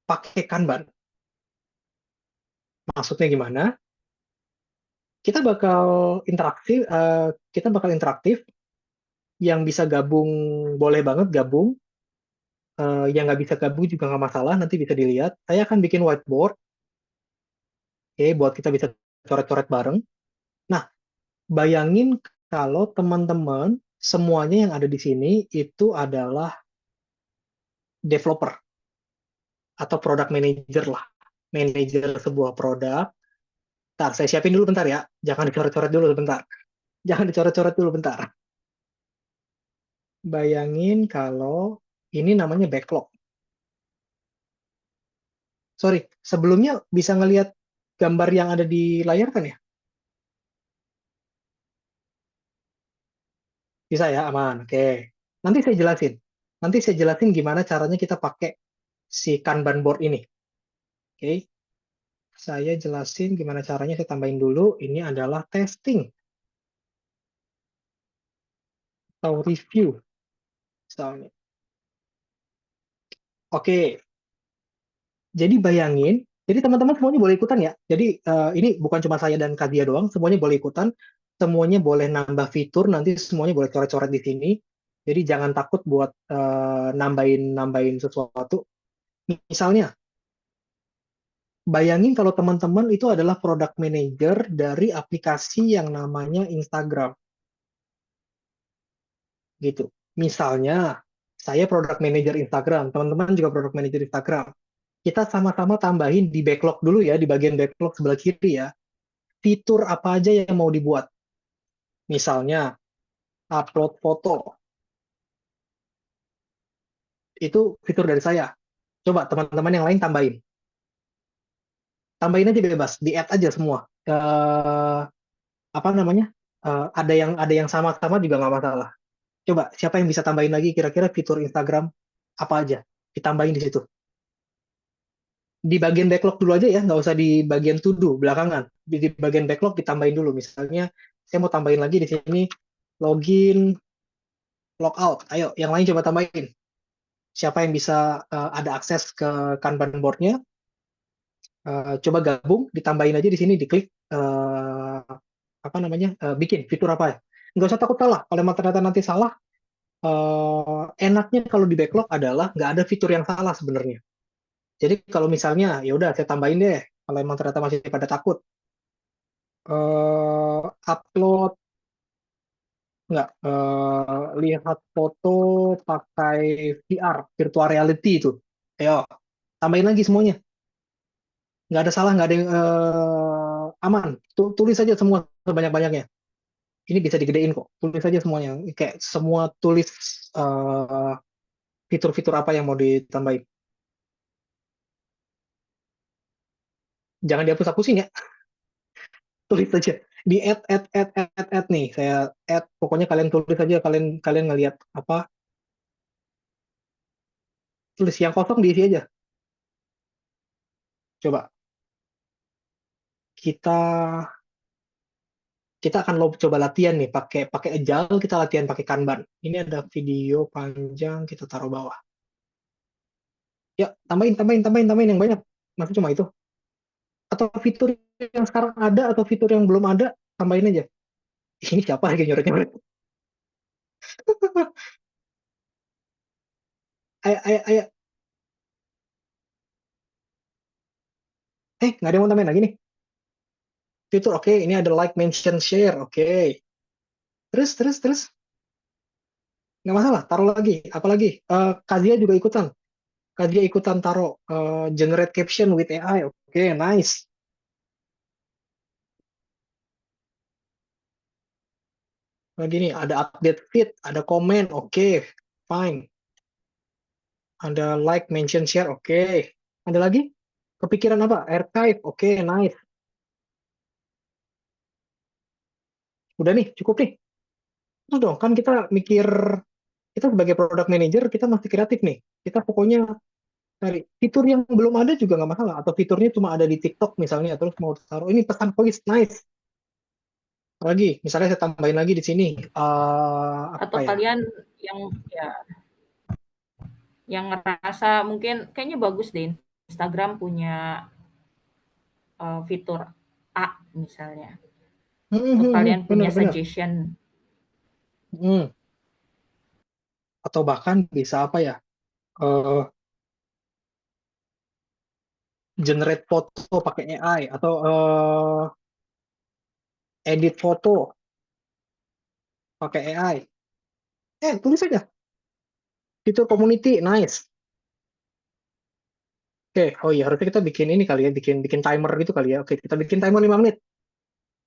pakai Kanban. Maksudnya gimana? Kita bakal interaktif, yang bisa gabung boleh banget gabung, yang nggak bisa gabung juga nggak masalah, nanti bisa dilihat. Saya akan bikin whiteboard, oke, buat kita bisa coret-coret bareng. Nah, bayangin kalau teman-teman semuanya yang ada di sini itu adalah developer atau product manager lah, manager sebuah produk. Bentar, saya siapin dulu bentar ya. Jangan dicoret-coret dulu bentar. Jangan dicoret-coret dulu bentar. Bayangin kalau ini namanya backlog. Sorry, sebelumnya bisa ngelihat gambar yang ada di layar kan ya? Bisa ya, aman. Oke. Nanti saya jelasin. Nanti saya jelasin gimana caranya kita pakai si Kanban board ini. Oke. Saya jelasin gimana caranya, saya tambahin dulu. Ini adalah testing atau review. Misalnya. Oke, jadi bayangin, jadi teman-teman semuanya boleh ikutan ya. Jadi ini bukan cuma saya dan Kadia doang, semuanya boleh ikutan. Semuanya boleh nambah fitur, nanti semuanya boleh coret-coret di sini. Jadi jangan takut buat nambahin sesuatu. Misalnya, bayangin kalau teman-teman itu adalah product manager dari aplikasi yang namanya Instagram, gitu. Misalnya, saya product manager Instagram, teman-teman juga product manager Instagram. Kita sama-sama tambahin di backlog dulu ya, di bagian backlog sebelah kiri ya, fitur apa aja yang mau dibuat. Misalnya, upload foto. Itu fitur dari saya. Coba teman-teman yang lain tambahin. Tambahin aja bebas, di-add aja semua. Apa namanya? Ada yang sama-sama juga nggak masalah. Coba siapa yang bisa tambahin lagi kira-kira fitur Instagram apa aja? Ditambahin di situ. Di bagian backlog dulu aja ya, nggak usah di bagian to do belakangan. Di bagian backlog ditambahin dulu. Misalnya, saya mau tambahin lagi di sini login, logout. Ayo, yang lain coba tambahin. Siapa yang bisa ada akses ke Kanban board-nya, coba gabung, ditambahin aja di sini, diklik apa namanya, bikin fitur apa ya. Nggak usah takut salah. Kalau emang ternyata nanti salah, enaknya kalau di backlog adalah nggak ada fitur yang salah sebenarnya. Jadi kalau misalnya, ya udah saya tambahin deh. Kalau emang ternyata masih pada takut, upload nggak lihat foto pakai VR, virtual reality itu. Ayo, tambahin lagi semuanya. Nggak ada salah, nggak ada yang aman. Tulis saja semua sebanyak-banyaknya. Ini bisa digedein kok. Tulis saja semuanya. Kayak semua tulis eh, fitur-fitur apa yang mau ditambahin. Jangan dihapus-hapusin ya. Tulis saja. Di add nih. Saya add. Pokoknya kalian tulis aja. Kalian kalian ngelihat apa. Tulis yang kosong diisi aja. Coba. Kita kita akan coba latihan nih pakai pakai Agile, kita latihan pakai Kanban. Ini ada video panjang, kita taruh bawah. Ya, tambahin yang banyak. Masa cuma itu? Atau fitur yang sekarang ada atau fitur yang belum ada, tambahin aja. Ini siapa lagi nyoret-nyoret? Ayo, ayo, ayo. Nggak ada yang mau tambahin lagi nih. Fitur, oke. Ini ada like, mention, share, oke. Terus. Nggak masalah, taruh lagi. Apalagi, Kazia juga ikutan. Kazia ikutan taruh generate caption with AI. Oke, nice. Lagi nih, ada update feed, ada komen, oke, fine. Ada like, mention, share, oke. Ada lagi? Kepikiran apa? Archive, oke, nice. Udah nih, cukup nih. Terus dong, kan kita sebagai product manager, kita masih kreatif nih. Kita pokoknya cari fitur yang belum ada juga nggak masalah. Atau fiturnya cuma ada di TikTok misalnya, terus mau taruh ini pesan voice, nice. Lagi, misalnya saya tambahin lagi di sini, apa Atau ya? kalian yang ya yang ngerasa mungkin kayaknya bagus deh Instagram punya fitur A misalnya, atau kalian punya Bener-bener. suggestion. Hmm. Atau bahkan bisa apa ya? eh Generate foto pakai AI atau edit foto pakai AI. Tulis aja. Fitur community, nice. Oke, oh iya harusnya kita bikin ini kali ya, bikin bikin timer gitu kali ya. Oke, kita bikin timer 5 menit.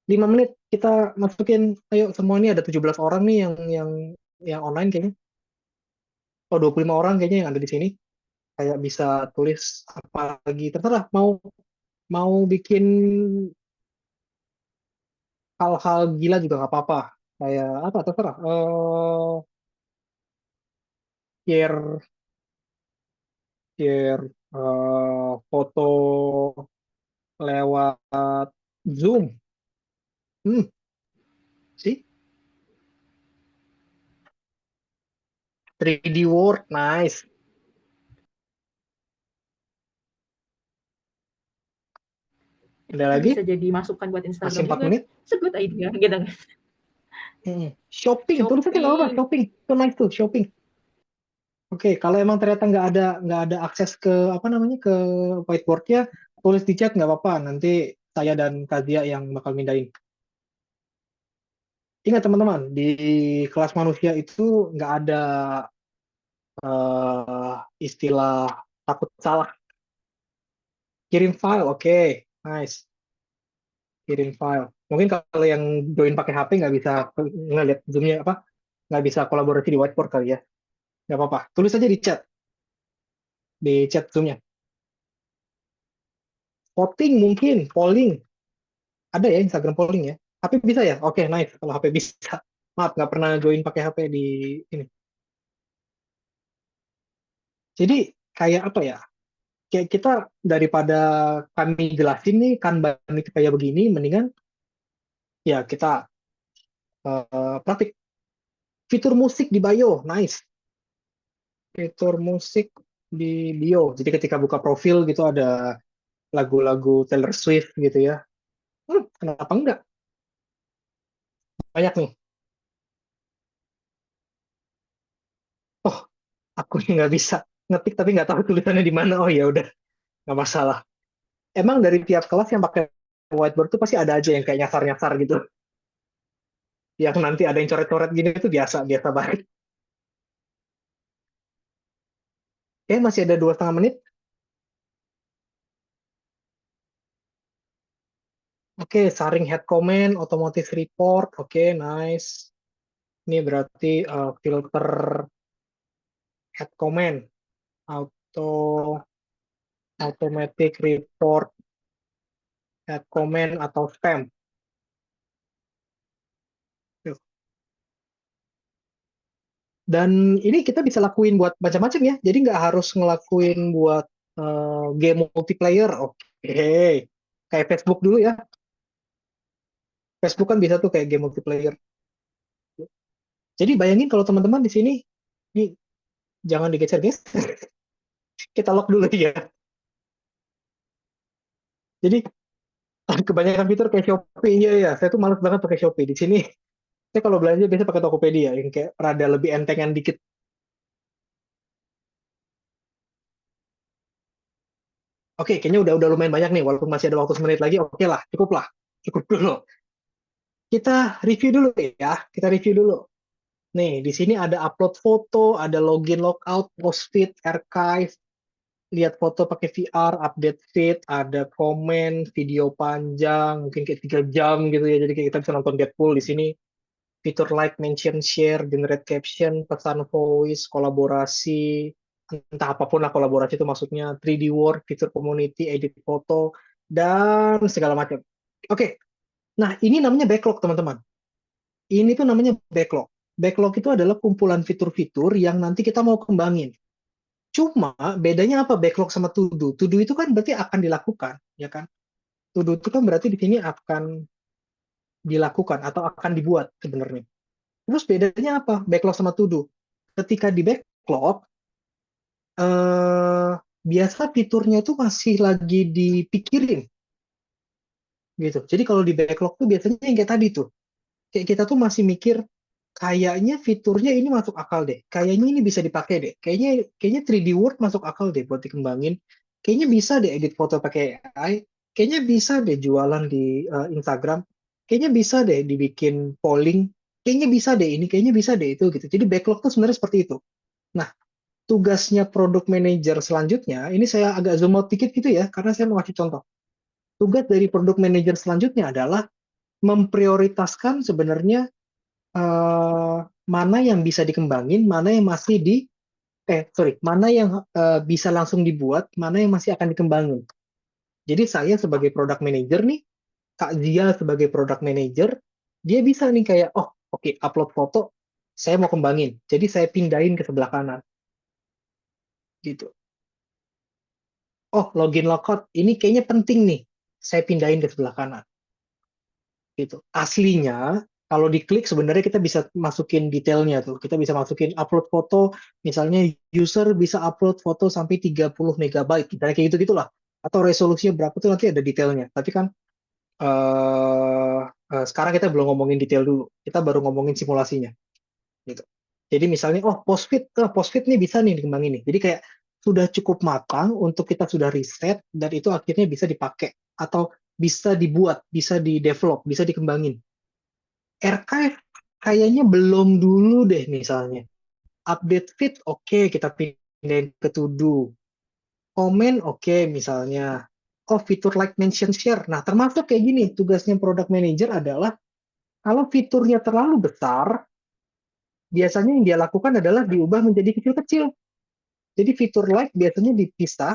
5 menit kita masukin, ayo semua ini ada 17 orang nih yang online kayaknya. Oh, 25 orang kayaknya yang ada di sini. Kayak bisa tulis apa lagi, terserah mau mau bikin hal-hal gila juga nggak apa-apa. Kayak apa terserah. Share share foto lewat Zoom. Hmm, sih 3D World, nice. Ada Itu lagi? bisa jadi masukan buat Masih Instagram 4 juga. menit. It's a good idea gitu. Shopping, tulis aja nggak apa-apa, Shopee. shopping. Itu nice tuh, shopping. Oke, kalau emang ternyata nggak ada akses ke apa namanya ke whiteboardnya, tulis di chat nggak apa-apa. Nanti saya dan Kazia yang bakal mindahin. Ingat teman-teman, di kelas manusia itu nggak ada istilah takut salah. Kirim file, oke, nice. Kirim file. Mungkin kalau yang join pakai HP nggak bisa ngeliat zoomnya apa, nggak bisa kolaborasi di whiteboard kali ya. Nggak apa-apa. Tulis aja di chat zoomnya. Voting mungkin, polling. Ada ya Instagram polling ya. HP bisa ya? Oke, nice. Kalau HP bisa. Maaf, nggak pernah join pakai HP di ini. Jadi kayak apa ya? Kayak kita daripada kami jelasin nih Kanban itu kayak begini, mendingan ya kita praktik. Fitur musik di bio, nice. Fitur musik di bio. Jadi ketika buka profil gitu ada lagu-lagu Taylor Swift gitu ya. Kenapa enggak? Banyak nih. Oh, aku nggak bisa ngetik tapi nggak tahu tulisannya di mana. Oh ya udah, nggak masalah. Emang dari tiap kelas yang pakai whiteboard tuh pasti ada aja yang kayak nyasar-nyasar gitu. Yang nanti ada yang coret-coret gini itu biasa, biasa banget. Masih ada 2,5 menit. Oke, saring head comment, automotive report. Oke, nice. Ini berarti filter head comment, auto automatic report, head comment atau spam. Dan ini kita bisa lakuin buat macam-macam ya. Jadi nggak harus ngelakuin buat game multiplayer. Oke. Kayak Facebook dulu ya. Facebook kan bisa tuh kayak game multiplayer. Jadi bayangin kalau teman-teman di sini, ini jangan digeser guys. Kita lock dulu ya. Jadi kebanyakan fitur kayak Shopee. Iya ya, saya tuh males banget pakai Shopee. Di sini saya kalau belanja biasa pakai Tokopedia yang kayak rada lebih entengan dikit. Oke, kayaknya udah lumayan banyak nih, walaupun masih ada waktu 1 menit lagi. Oke lah, cukup lah, cukup dulu. Kita review dulu ya, kita review dulu. Nih, di sini ada upload foto, ada login, logout, post feed, archive, lihat foto pakai VR, update feed, ada komen, video panjang, mungkin kayak 3 jam gitu ya. Jadi kayak kita bisa nonton Deadpool di sini. Fitur like, mention, share, generate caption, pesan voice, kolaborasi, entah apapun lah kolaborasi itu maksudnya, 3D World, fitur community, edit foto, dan segala macam. Oke, nah ini namanya backlog teman-teman. Ini tuh namanya backlog. Backlog itu adalah kumpulan fitur-fitur yang nanti kita mau kembangin. Cuma bedanya apa backlog sama to do? To do itu kan berarti akan dilakukan, ya kan? To do itu kan berarti di sini akan dilakukan atau akan dibuat sebenarnya. Terus bedanya apa backlog sama to do? Ketika di backlog, biasa fiturnya itu masih lagi dipikirin gitu. Jadi kalau di backlog tuh biasanya yang kayak tadi tuh, kayak kita tuh masih mikir kayaknya fiturnya ini masuk akal deh, kayaknya ini bisa dipakai deh, kayaknya kayaknya 3D Word masuk akal deh buat dikembangin, kayaknya bisa deh edit foto pakai AI, kayaknya bisa deh jualan di Instagram, kayaknya bisa deh dibikin polling, kayaknya bisa deh ini, kayaknya bisa deh itu gitu. Jadi backlog tuh sebenarnya seperti itu. Nah, tugasnya product manager selanjutnya, ini saya agak zoom out dikit gitu ya, karena saya mau kasih contoh. Tugas dari product manager selanjutnya adalah memprioritaskan sebenarnya mana yang bisa dikembangin, mana yang masih mana yang bisa langsung dibuat, mana yang masih akan dikembangin. Jadi saya sebagai product manager nih, Kak Zia sebagai product manager, dia bisa nih kayak, oh oke, upload foto, saya mau kembangin. Jadi saya pindahin ke sebelah kanan, gitu. Oh, login logout, ini kayaknya penting nih, saya pindahin ke sebelah kanan. Gitu. Aslinya kalau diklik sebenarnya kita bisa masukin detailnya tuh. Kita bisa masukin upload foto, misalnya user bisa upload foto sampai 30 megabyte, misalnya kayak gitu-gitulah. Atau resolusinya berapa tuh nanti ada detailnya. Tapi kan sekarang kita belum ngomongin detail dulu. Kita baru ngomongin simulasinya gitu. Jadi misalnya post-fit nih bisa nih dikembangin nih. Jadi kayak sudah cukup matang untuk kita sudah riset dan itu akhirnya bisa dipakai atau bisa dibuat, bisa di-develop, bisa dikembangin. Archive kayaknya belum dulu deh misalnya. Update feed oke, kita pindahin ke to do. Komen oke, misalnya. Oh, fitur like, mention, share. Nah, termasuk kayak gini, tugasnya product manager adalah kalau fiturnya terlalu besar, biasanya yang dia lakukan adalah diubah menjadi kecil-kecil. Jadi fitur like biasanya dipisah,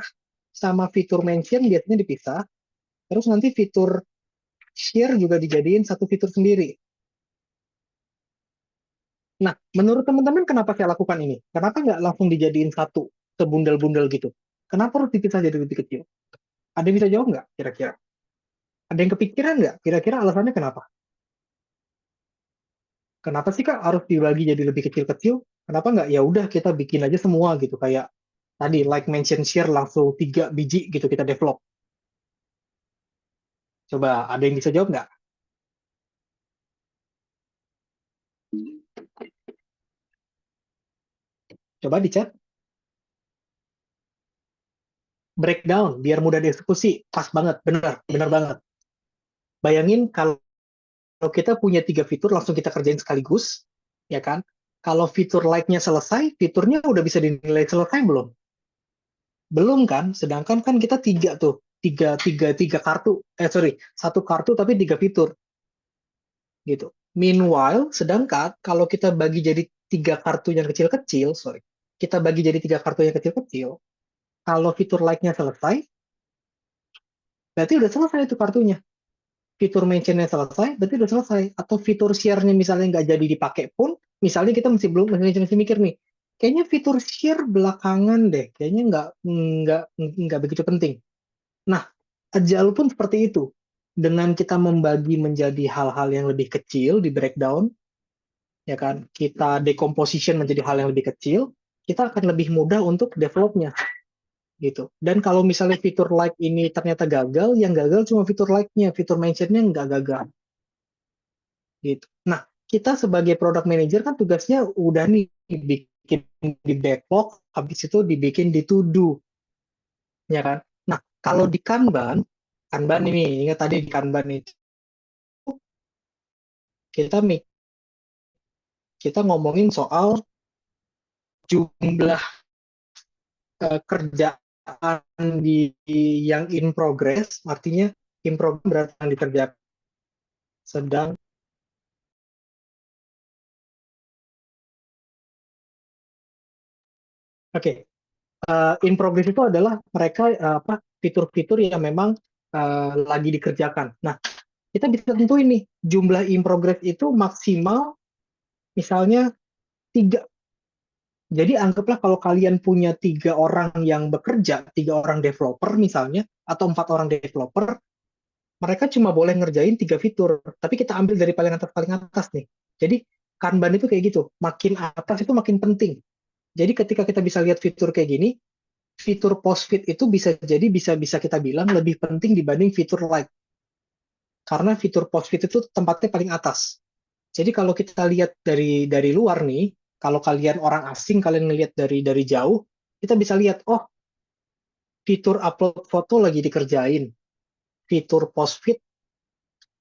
sama fitur mention biasanya dipisah, terus nanti fitur share juga dijadiin satu fitur sendiri. Nah, menurut teman-teman kenapa saya lakukan ini? Kenapa nggak langsung dijadiin satu, sebundel-bundel gitu? Kenapa harus dipisah jadi lebih kecil? Ada yang bisa jawab nggak kira-kira? Ada yang kepikiran nggak? Kira-kira alasannya kenapa? Kenapa sih Kak harus dibagi jadi lebih kecil-kecil? Kenapa nggak ya udah kita bikin aja semua gitu kayak tadi like, mention, share langsung 3 biji gitu kita develop. Coba ada yang bisa jawab nggak? Coba di chat. Breakdown biar mudah dieksekusi. Pas banget, benar, benar banget. Bayangin kalau kita punya 3 fitur langsung kita kerjain sekaligus, ya kan? Kalau fitur like-nya selesai, fiturnya udah bisa dinilai selesai belum? Belum kan? Sedangkan kan kita tiga tuh, tiga kartu, satu kartu tapi 3 fitur, gitu. Meanwhile, sedangkan kalau kita bagi jadi 3 kartu yang kecil-kecil, kita bagi jadi 3 kartu yang kecil-kecil, kalau fitur like-nya selesai, berarti udah selesai itu kartunya. Fitur mention-nya selesai, berarti udah selesai. Atau fitur share-nya misalnya nggak jadi dipakai pun, misalnya kita masih mikir nih, kayaknya fitur share belakangan deh, kayaknya nggak begitu penting. Nah, Agile pun seperti itu. Dengan kita membagi menjadi hal-hal yang lebih kecil di breakdown, ya kan, kita decomposition menjadi hal yang lebih kecil, kita akan lebih mudah untuk developnya gitu. Dan kalau misalnya fitur like ini ternyata gagal, yang gagal cuma fitur like-nya, fitur mention-nya nggak gagal. Gitu. Nah, kita sebagai product manager kan tugasnya udah nih bikin di backlog, habis itu dibikin di to do, ya kan? Nah, kalau di Kanban, Kanban ini, ingat tadi di Kanban itu kita kita ngomongin soal jumlah kerjaan yang in progress, artinya in progress berarti yang dikerjakan sedang. Oke, in progress itu adalah mereka fitur-fitur yang memang lagi dikerjakan. Nah, kita bisa tentuin nih jumlah in progress itu maksimal misalnya 3. Jadi anggaplah kalau kalian punya 3 orang yang bekerja, 3 orang developer misalnya, atau 4 orang developer, mereka cuma boleh ngerjain 3 fitur. Tapi kita ambil dari paling atas nih. Jadi Kanban itu kayak gitu, makin atas itu makin penting. Jadi ketika kita bisa lihat fitur kayak gini, fitur post-fit itu bisa kita bilang lebih penting dibanding fitur like. Karena fitur post-fit itu tempatnya paling atas. Jadi kalau kita lihat dari luar nih, kalau kalian orang asing, kalian ngelihat dari jauh, kita bisa lihat, oh, fitur upload foto lagi dikerjain, fitur post-fit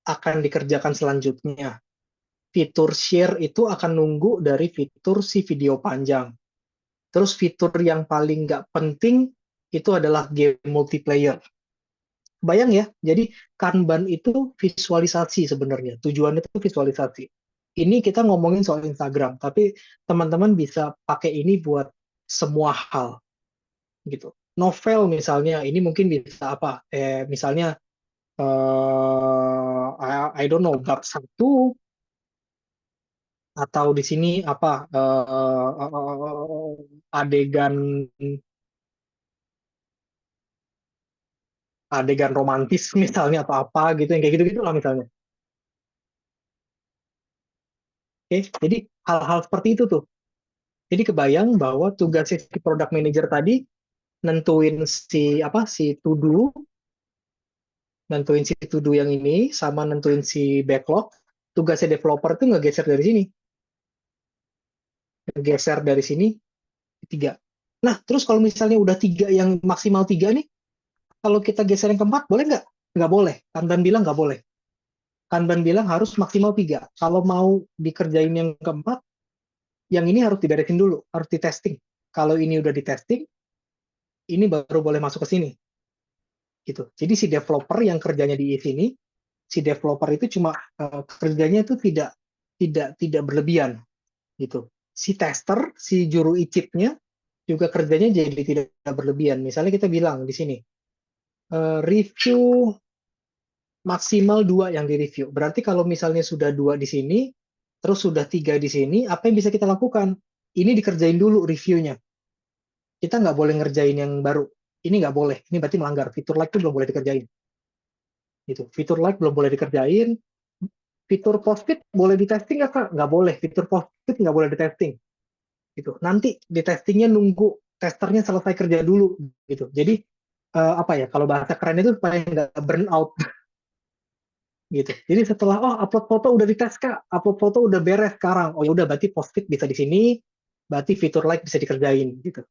akan dikerjakan selanjutnya, fitur share itu akan nunggu dari fitur si video panjang. Terus fitur yang paling nggak penting itu adalah game multiplayer. Bayang ya, jadi Kanban itu visualisasi sebenarnya. Tujuannya itu visualisasi. Ini kita ngomongin soal Instagram, tapi teman-teman bisa pakai ini buat semua hal gitu. Novel misalnya, ini mungkin bisa apa? Misalnya I don't know, bab 1 atau di sini apa adegan adegan romantis misalnya atau apa gitu yang kayak gitu-gitu lah misalnya. Oke, jadi hal-hal seperti itu tuh. Jadi kebayang bahwa tugas si product manager tadi nentuin si to do, nentuin si to do yang ini sama nentuin si backlog. Tugasnya developer tuh ngegeser dari sini, ngegeser dari sini 3. Nah, terus kalau misalnya udah 3 yang maksimal 3 nih, kalau kita geser yang keempat boleh nggak? Nggak boleh. Kanban bilang nggak boleh. Kanban bilang harus maksimal 3. Kalau mau dikerjain yang keempat, yang ini harus diberesin dulu, harus ditesting. Kalau ini udah ditesting, ini baru boleh masuk ke sini. Gitu. Jadi si developer yang kerjanya di sini, si developer itu cuma kerjanya itu tidak berlebihan gitu. Si tester, si juru icipnya juga kerjanya jadi tidak berlebihan. Misalnya kita bilang di sini review maksimal 2 yang direview. Berarti kalau misalnya sudah 2 di sini, terus sudah 3 di sini, apa yang bisa kita lakukan? Ini dikerjain dulu reviewnya. Kita nggak boleh ngerjain yang baru. Ini nggak boleh. Ini berarti melanggar. Fitur like itu belum boleh dikerjain. Gitu. Fitur like belum boleh dikerjain. Fitur post-it boleh di testing nggak kak? Nggak boleh. Fitur post-it nggak boleh di testing. Gitu. Nanti di testingnya nunggu testernya selesai kerja dulu. Gitu. Jadi apa ya? Kalau bahasa keren itu supaya nggak burn out. Gitu. Jadi setelah upload foto udah dites kak, upload foto udah beres sekarang. Oh ya udah berarti post-it bisa di sini, berarti fitur like bisa dikerjain gitu.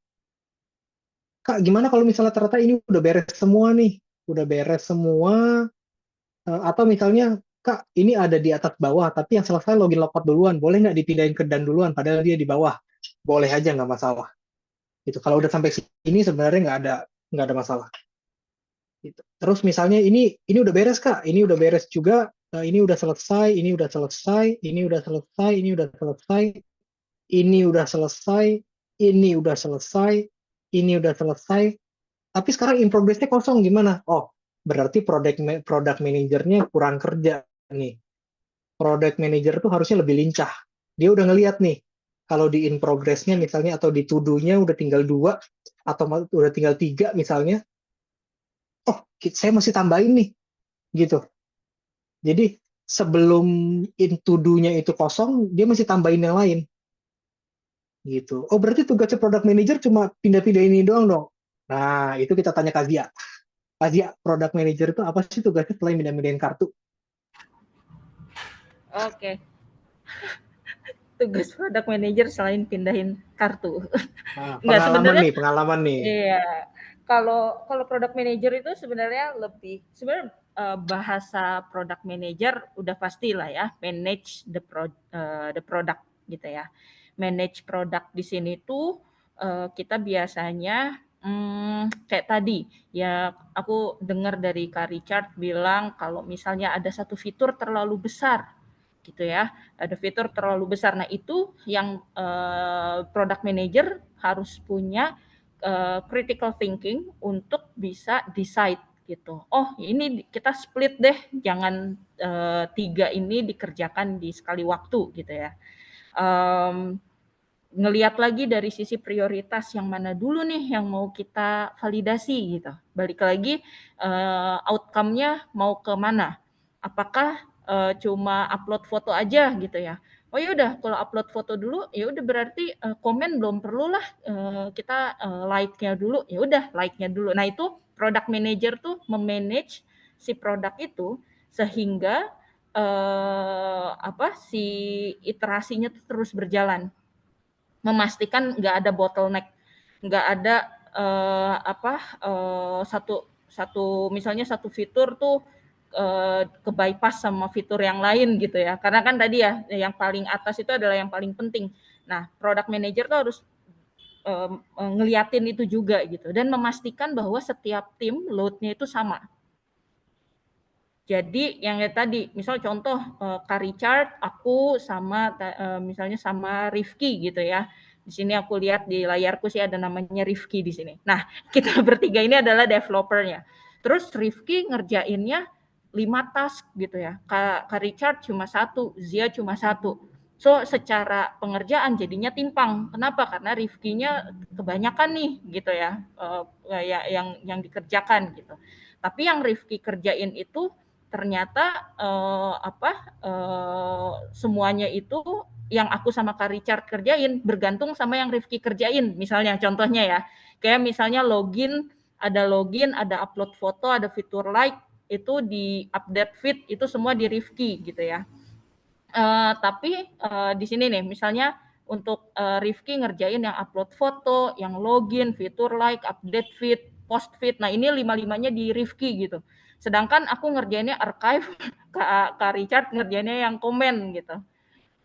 Kak, gimana kalau misalnya ternyata ini udah beres semua nih, udah beres semua, atau misalnya Kak, ini ada di atas bawah, tapi yang selesai login logout duluan, boleh nggak dipindahin ke dan duluan, padahal dia di bawah, boleh aja nggak masalah. Gitu. Kalau udah sampai sini sebenarnya nggak ada masalah. Gitu. Terus misalnya ini udah beres Kak, ini udah beres juga, ini udah selesai, ini udah selesai, ini udah selesai, ini udah selesai, ini udah selesai, ini udah selesai, ini udah selesai. Tapi sekarang in progress-nya kosong gimana? Oh, berarti product manajernya kurang kerja nih. Product manager tuh harusnya lebih lincah. Dia udah ngeliat nih, kalau di in progress-nya misalnya atau di to-do-nya udah tinggal 2 atau udah tinggal 3 misalnya, oh, saya masih tambahin nih, gitu. Jadi sebelum in to-do-nya itu kosong, dia masih tambahin yang lain. Gitu. Oh, berarti tugasnya product manager cuma pindah-pindah ini doang dong. Nah, itu kita tanya Kazia. Kazia, product manager itu apa sih tugasnya selain pindah-pindahin kartu? Oke, tugas product manager selain pindahin kartu. Nah, Enggak, pengalaman sebenarnya nih, pengalaman nih. iya. Kalau product manager itu sebenarnya sebenarnya bahasa product manager udah pastilah ya, manage the product gitu ya. Manage product di sini tuh kita biasanya kayak tadi ya, aku dengar dari Kak Richard bilang kalau misalnya ada satu fitur terlalu besar gitu ya, ada fitur terlalu besar. Nah itu yang product manager harus punya critical thinking untuk bisa decide gitu. Oh ini kita split deh, jangan 3 ini dikerjakan di sekali waktu gitu ya. Um, ngelihat lagi dari sisi prioritas yang mana dulu nih yang mau kita validasi gitu. Balik lagi outcome-nya mau ke mana? Apakah cuma upload foto aja gitu ya? Oh ya udah, kalau upload foto dulu ya udah berarti komen belum perlulah kita like-nya dulu. Ya udah, like-nya dulu. Nah, itu product manager tuh memanage si produk itu sehingga si iterasinya tuh terus berjalan, memastikan nggak ada bottleneck, nggak ada satu satu misalnya satu fitur tuh ke bypass sama fitur yang lain gitu ya, karena kan tadi ya yang paling atas itu adalah yang paling penting. Nah, product manager tuh harus ngeliatin itu juga gitu dan memastikan bahwa setiap tim load-nya itu sama. Jadi yang tadi, misal contoh Kak Richard, aku sama misalnya sama Rifki gitu ya. Di sini aku lihat di layarku sih ada namanya Rifki di sini. Nah, kita bertiga ini adalah developernya. Terus Rifki ngerjainnya 5 task gitu ya. Kak Richard cuma 1, Zia cuma 1. So, secara pengerjaan jadinya timpang. Kenapa? Karena Rifkinya kebanyakan nih gitu ya, yang dikerjakan gitu. Tapi yang Rifki kerjain itu ternyata semuanya itu yang aku sama Kak Richard kerjain bergantung sama yang Rifki kerjain. Misalnya contohnya ya, kayak misalnya login, ada upload foto, ada fitur like, itu di update feed itu semua di Rifki gitu ya. Tapi di sini nih misalnya untuk Rifki ngerjain yang upload foto, yang login, fitur like, update feed, post feed. Nah, ini 5-5-nya di Rifki gitu. Sedangkan aku ngerjainnya archive, Kak Richard ngerjainnya yang komen gitu.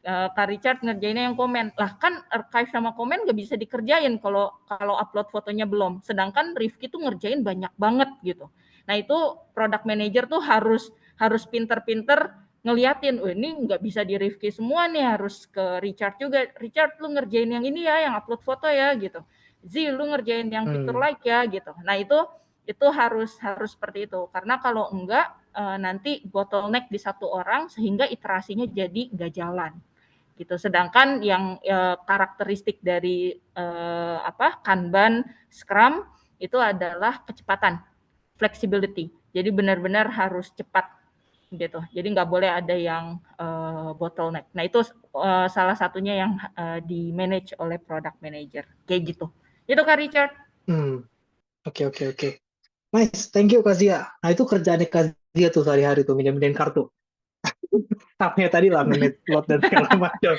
Kak Richard ngerjainnya yang komen. Lah kan archive sama komen gak bisa dikerjain kalau upload fotonya belum. Sedangkan Rifki tuh ngerjain banyak banget gitu. Nah, itu product manager tuh harus pinter-pinter ngeliatin, ini nggak bisa di Rifki semua nih, harus ke Richard juga. Richard, lu ngerjain yang ini ya, yang upload foto ya gitu. Zi, lu ngerjain yang fitur like ya gitu. Nah, itu harus seperti itu. Karena kalau enggak nanti bottleneck di satu orang sehingga iterasinya jadi nggak jalan gitu. Sedangkan yang karakteristik dari Kanban, Scrum itu adalah kecepatan, flexibility. Jadi benar-benar harus cepat gitu. Jadi nggak boleh ada yang bottleneck. Nah, itu salah satunya yang di manage oleh product manager. Kayak gitu. Itu Kak Richard. Oke. Nice, thank you Kak Zia. Nah, itu kerjaannya Kak Zia tuh sehari-hari tuh, minjem kartu. Tapnya tadi lah, manage load dan segala macam.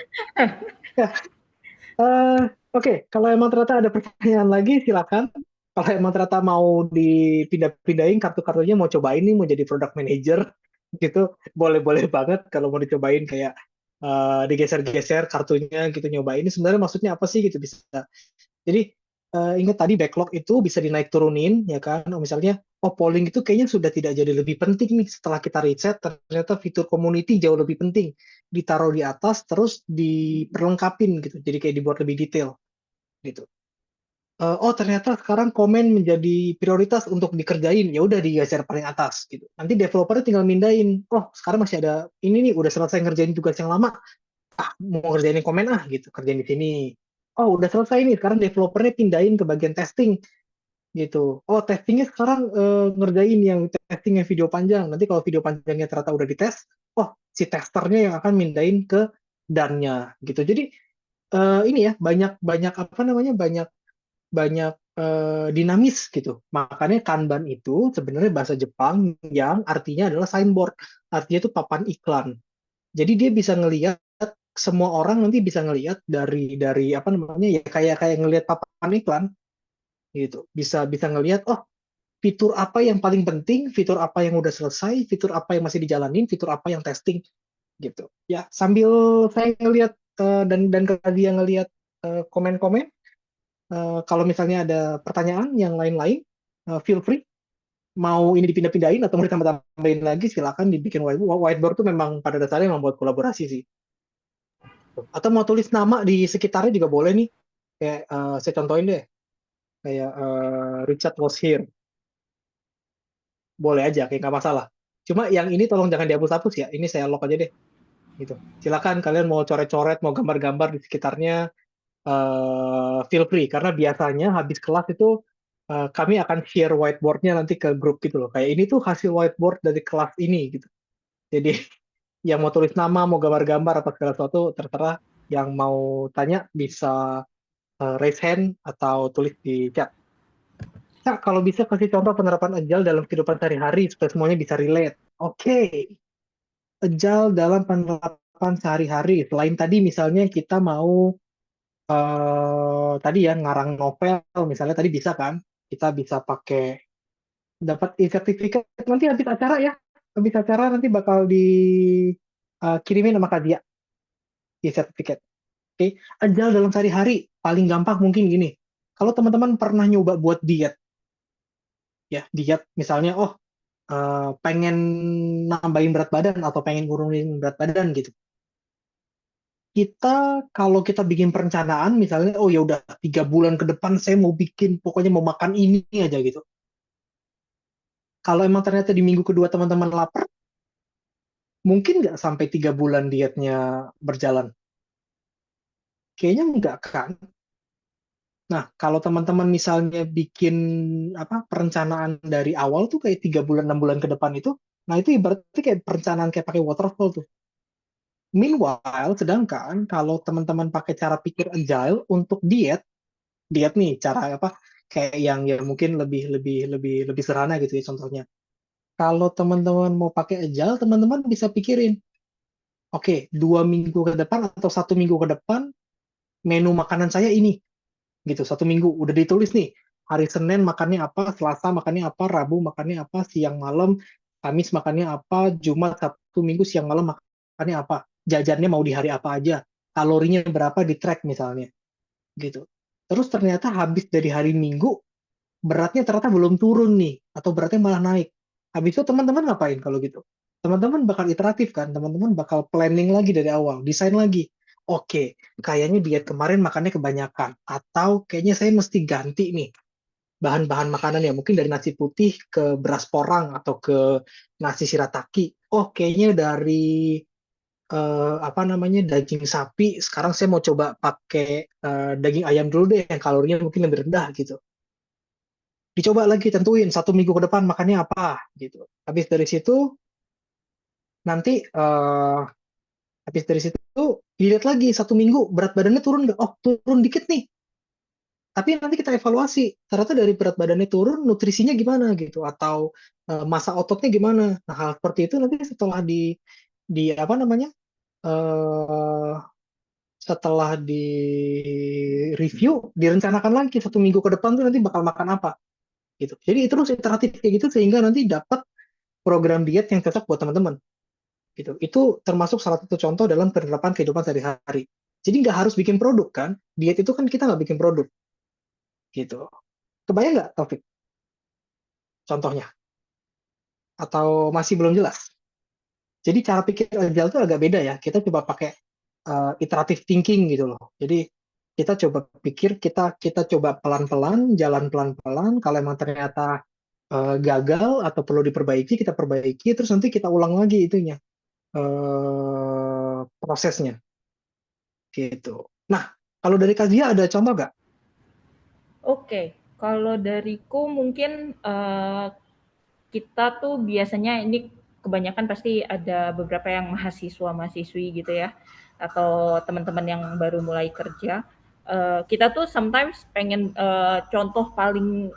Ya, Oke, kalau emang ternyata ada pertanyaan lagi, silakan. Kalau emang ternyata mau dipindah-pindahin kartu-kartunya, mau cobain nih, mau jadi product manager, gitu, boleh-boleh banget kalau mau dicobain kayak digeser-geser kartunya gitu, nyobain. Ini sebenarnya maksudnya apa sih gitu, bisa. Jadi ingat tadi backlog itu bisa dinaik turunin ya kan. Misalnya polling itu kayaknya sudah tidak jadi lebih penting nih setelah kita riset, ternyata fitur community jauh lebih penting. Ditaruh di atas terus diperlengkapin gitu. Jadi kayak dibuat lebih detail gitu. Ternyata sekarang komen menjadi prioritas untuk dikerjain, ya udah digeser paling atas gitu. Nanti developernya tinggal mindahin. Sekarang masih ada ini nih, udah selesai ngerjain tugas yang lama, mau ngerjain komen gitu, kerjain di sini. Udah selesai nih, sekarang developernya pindahin ke bagian testing gitu. Testingnya sekarang ngerjain yang testing yang video panjang. Nanti kalau video panjangnya ternyata udah dites, si testernya yang akan mindahin ke done-nya gitu. Jadi ini ya banyak apa namanya banyak dinamis gitu. Makanya Kanban itu sebenarnya bahasa Jepang yang artinya adalah signboard. Artinya itu papan iklan. Jadi dia bisa ngelihat, semua orang nanti bisa ngelihat dari apa namanya ya, kayak ngelihat papan iklan gitu. Bisa ngelihat fitur apa yang paling penting, fitur apa yang udah selesai, fitur apa yang masih dijalanin, fitur apa yang testing gitu. Ya, sambil saya ngelihat dan kalian ngelihat komen-komen, kalau misalnya ada pertanyaan yang lain-lain, feel free. Mau ini dipindah-pindahin atau mau ditambah-tambahin lagi, silakan dibikin whiteboard. Whiteboard tuh memang pada dasarnya memang buat kolaborasi sih. Atau mau tulis nama di sekitarnya juga boleh nih. Kayak saya contohin deh, kayak Richard was here. Boleh aja, kayak nggak masalah. Cuma yang ini tolong jangan dihapus-hapus ya. Ini saya lock aja deh. gitu. Silakan kalian mau coret-coret, mau gambar-gambar di sekitarnya, feel free. Karena biasanya habis kelas itu kami akan share whiteboardnya nanti ke grup gitu loh. Kayak ini tuh hasil whiteboard dari kelas ini gitu. Jadi yang mau tulis nama, mau gambar-gambar atau segala sesuatu terserah. Yang mau tanya bisa raise hand atau tulis di chat. Kak, kalau bisa kasih contoh penerapan agile dalam kehidupan sehari-hari supaya semuanya bisa relate. Oke, agile dalam penerapan sehari-hari. Selain tadi misalnya kita mau tadi ya ngarang novel, misalnya tadi bisa kan? Kita bisa pakai dapat e-sertifikat nanti habis acara ya. Habis acara nanti bakal dikirimin sama Kak Dia e-sertifikat. Oke, agile dalam sehari-hari paling gampang mungkin gini. Kalau teman-teman pernah nyoba buat diet, ya diet misalnya, oh pengen nambahin berat badan atau pengen nurunin berat badan gitu. Kita kalau kita bikin perencanaan misalnya, oh ya udah 3 bulan ke depan saya mau bikin pokoknya mau makan ini aja gitu. Kalau emang ternyata di minggu kedua teman-teman lapar, mungkin nggak sampai 3 bulan dietnya berjalan? Kayaknya nggak kan. Nah, kalau teman-teman misalnya bikin apa perencanaan dari awal tuh kayak 3 bulan 6 bulan ke depan itu, nah itu ibaratnya kayak perencanaan kayak pakai waterfall tuh. Meanwhile, sedangkan kalau teman-teman pakai cara pikir agile untuk diet, diet nih cara apa? Kayak yang mungkin lebih lebih lebih lebih sederhana gitu ya contohnya. Kalau teman-teman mau pakai agile, teman-teman bisa pikirin, oke, 2 minggu ke depan atau 1 minggu ke depan menu makanan saya ini, gitu. 1 minggu udah ditulis nih. Hari Senin makannya apa, Selasa makannya apa, Rabu makannya apa, siang malam, Kamis makannya apa, Jumat, Sabtu, Minggu siang malam makannya apa, jajannya mau di hari apa aja, kalorinya berapa di track misalnya, gitu. Terus ternyata habis dari hari Minggu beratnya ternyata belum turun nih, atau beratnya malah naik. Habis itu teman-teman ngapain kalau gitu? Teman-teman bakal iteratif kan, teman-teman bakal planning lagi dari awal, desain lagi. Oke, kayaknya diet kemarin makannya kebanyakan, atau kayaknya saya mesti ganti nih bahan-bahan makanan ya, mungkin dari nasi putih ke beras porang atau ke nasi shirataki. Oh, kayaknya dari apa namanya daging sapi, sekarang saya mau coba pakai daging ayam dulu deh, yang kalorinya mungkin lebih rendah gitu. Dicoba lagi tentuin 1 minggu ke depan makannya apa gitu. Habis dari situ nanti habis dari situ dilihat lagi 1 minggu berat badannya turun nggak? Oh turun dikit nih. Tapi nanti kita evaluasi ternyata dari berat badannya turun nutrisinya gimana gitu atau masa ototnya gimana. Nah hal seperti itu nanti setelah di apa namanya eh setelah di review direncanakan lagi 1 minggu ke depan tuh nanti bakal makan apa gitu. Jadi itu terus iteratif kayak gitu sehingga nanti dapat program diet yang cocok buat teman-teman gitu. Itu termasuk salah satu contoh dalam penerapan kehidupan sehari-hari. Jadi nggak harus bikin produk kan? Diet itu kan kita nggak bikin produk gitu. Kebayang nggak Taufik contohnya? Atau masih belum jelas? Jadi cara pikir agile itu agak beda ya. Kita coba pakai iterative thinking gitu loh. Jadi kita coba pikir, kita kita coba pelan-pelan, jalan pelan-pelan. Kalau emang ternyata gagal atau perlu diperbaiki, kita perbaiki. Terus nanti kita ulang lagi itunya prosesnya gitu. Nah, kalau dari Kazia ada contoh nggak? Oke, kalau dariku mungkin kita tuh biasanya ini kebanyakan pasti ada beberapa yang mahasiswa-mahasiswi gitu ya, atau teman-teman yang baru mulai kerja. Kita tuh sometimes pengen contoh paling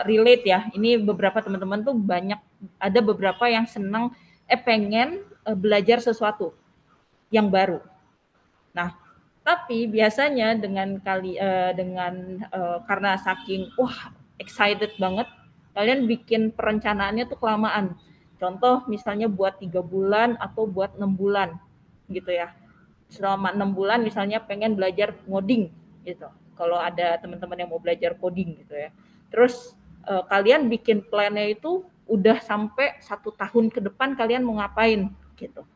relate ya. Ini beberapa teman-teman tuh banyak ada beberapa yang senang pengen belajar sesuatu yang baru. Nah, tapi biasanya karena saking wah excited banget, kalian bikin perencanaannya tuh kelamaan. Contoh misalnya buat 3 bulan atau buat 6 bulan gitu ya. Selama 6 bulan misalnya pengen belajar ngoding gitu. Kalau ada teman-teman yang mau belajar coding gitu ya. Terus kalian bikin plannya itu udah sampai 1 tahun ke depan kalian mau ngapain gitu.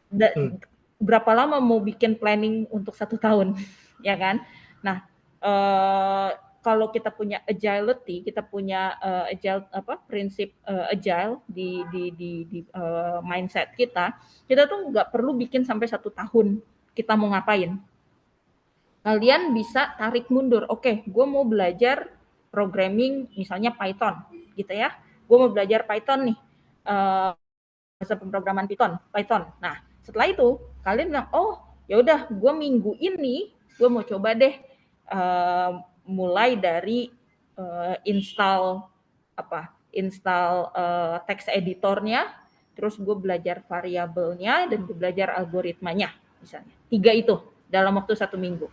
Hmm. Berapa lama mau bikin planning untuk 1 tahun, ya kan? Nah, kalau kita punya agility, kita punya agile prinsip agile di mindset kita, kita tuh nggak perlu bikin sampai 1 tahun kita mau ngapain. Kalian bisa tarik mundur. Oke, gue mau belajar programming misalnya Python, gitu ya. Gue mau belajar Python nih, bahasa pemrograman Python. Nah, setelah itu kalian bilang, oh ya udah, gue minggu ini gue mau coba deh mulai dari install text editornya, terus gue belajar variabelnya dan gue belajar algoritmanya, misalnya 3 itu dalam waktu 1 minggu.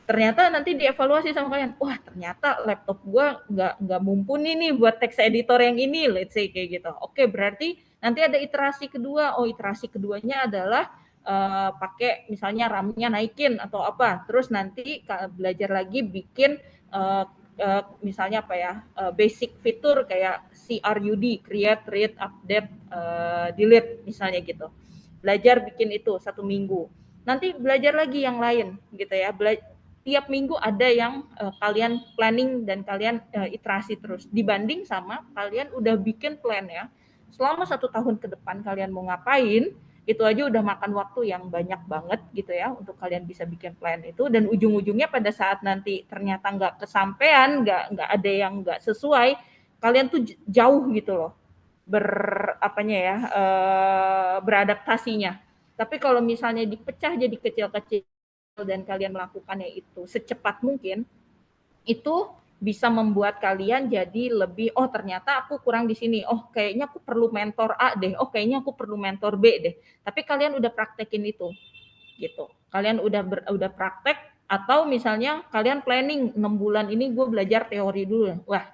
Ternyata nanti dievaluasi sama kalian, wah ternyata laptop gue nggak mumpuni nih buat text editor yang ini, let's say kayak gitu. Oke, berarti nanti ada iterasi kedua. Oh, iterasi keduanya adalah pakai misalnya RAM-nya naikin atau apa. Terus nanti belajar lagi bikin misalnya apa ya, basic fitur kayak CRUD, create, read, update, delete misalnya gitu. Belajar bikin itu 1 minggu. Nanti belajar lagi yang lain gitu ya. Tiap minggu ada yang kalian planning dan kalian iterasi terus, dibanding sama kalian udah bikin plan ya selama 1 tahun ke depan kalian mau ngapain, itu aja udah makan waktu yang banyak banget gitu ya untuk kalian bisa bikin plan itu, dan ujung-ujungnya pada saat nanti ternyata nggak kesampean, nggak ada yang nggak sesuai, kalian tuh jauh gitu loh beradaptasinya. Tapi kalau misalnya dipecah jadi kecil-kecil dan kalian melakukannya itu secepat mungkin, itu bisa membuat kalian jadi lebih, oh ternyata aku kurang di sini, oh kayaknya aku perlu mentor A deh, oh kayaknya aku perlu mentor B deh. Tapi kalian udah praktekin itu, gitu. Kalian udah praktek, atau misalnya kalian planning 6 bulan ini gue belajar teori dulu. Wah,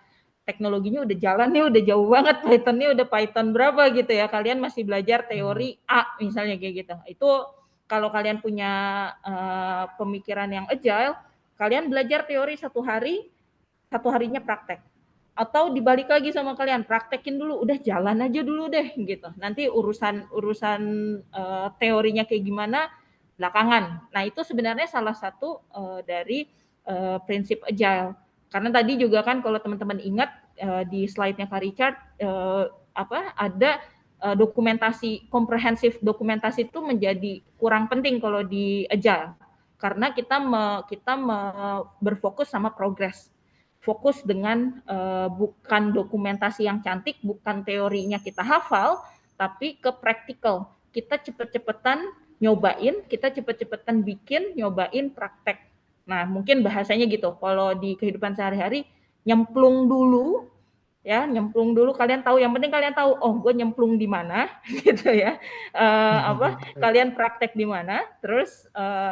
teknologinya udah jalan nih, udah jauh banget, Python-nya udah Python berapa gitu ya, kalian masih belajar teori A misalnya kayak gitu. Itu kalau kalian punya pemikiran yang agile, kalian belajar teori 1 hari, 1 harinya praktek. Atau dibalik lagi sama kalian, praktekin dulu, udah jalan aja dulu deh gitu. Nanti urusan teorinya kayak gimana belakangan. Nah, itu sebenarnya salah satu dari prinsip agile. Karena tadi juga kan kalau teman-teman ingat di slide-nya Kak Richard ada dokumentasi, komprehensif dokumentasi itu menjadi kurang penting kalau di agile. Karena kita berfokus sama progres. Fokus dengan bukan dokumentasi yang cantik, bukan teorinya kita hafal, tapi ke praktikal. Kita cepet-cepetan nyobain, kita cepet-cepetan bikin, nyobain, praktek. Nah, mungkin bahasanya gitu. Kalau di kehidupan sehari-hari, nyemplung dulu, ya, nyemplung dulu. Kalian tahu, yang penting kalian tahu, oh, gue nyemplung di mana, gitu ya. Kalian praktek di mana, terus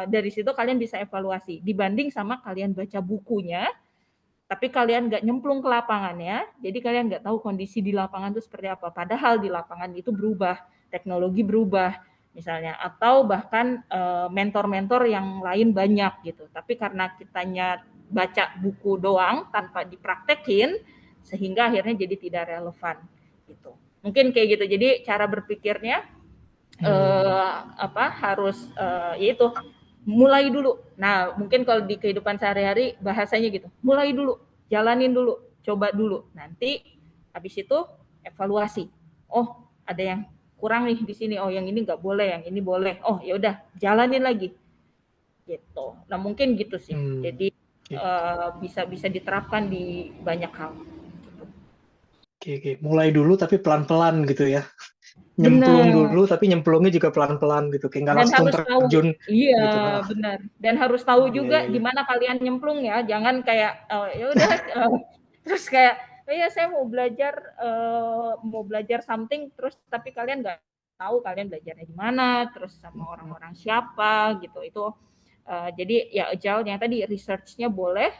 dari situ kalian bisa evaluasi. Dibanding sama kalian baca bukunya, tapi kalian nggak nyemplung ke lapangannya, jadi kalian nggak tahu kondisi di lapangan itu seperti apa. Padahal di lapangan itu berubah, teknologi berubah, misalnya, atau bahkan mentor-mentor yang lain banyak gitu. Tapi karena kitanya baca buku doang tanpa dipraktekin, sehingga akhirnya jadi tidak relevan gitu. Mungkin kayak gitu. Jadi cara berpikirnya harus yaitu mulai dulu. Nah, mungkin kalau di kehidupan sehari-hari bahasanya gitu, mulai dulu, jalanin dulu, coba dulu. Nanti habis itu evaluasi. Oh, ada yang kurang nih di sini. Oh, yang ini nggak boleh, yang ini boleh. Oh, ya udah, jalanin lagi. Gitu. Nah, mungkin gitu sih. Jadi bisa diterapkan di banyak hal. Oke. Mulai dulu tapi pelan-pelan gitu ya. Nyemplung Benar. dulu tapi nyemplungnya juga pelan-pelan gitu, kayak nggak Dan langsung harus tahu, terjun gitu. iya benar. Dan harus tahu juga di Iya. mana kalian nyemplung ya. Jangan kayak ya udah terus kayak ya saya mau belajar something terus tapi kalian nggak tahu kalian belajarnya di mana, terus sama orang-orang siapa gitu. Itu jadi ya agile yang tadi research-nya boleh,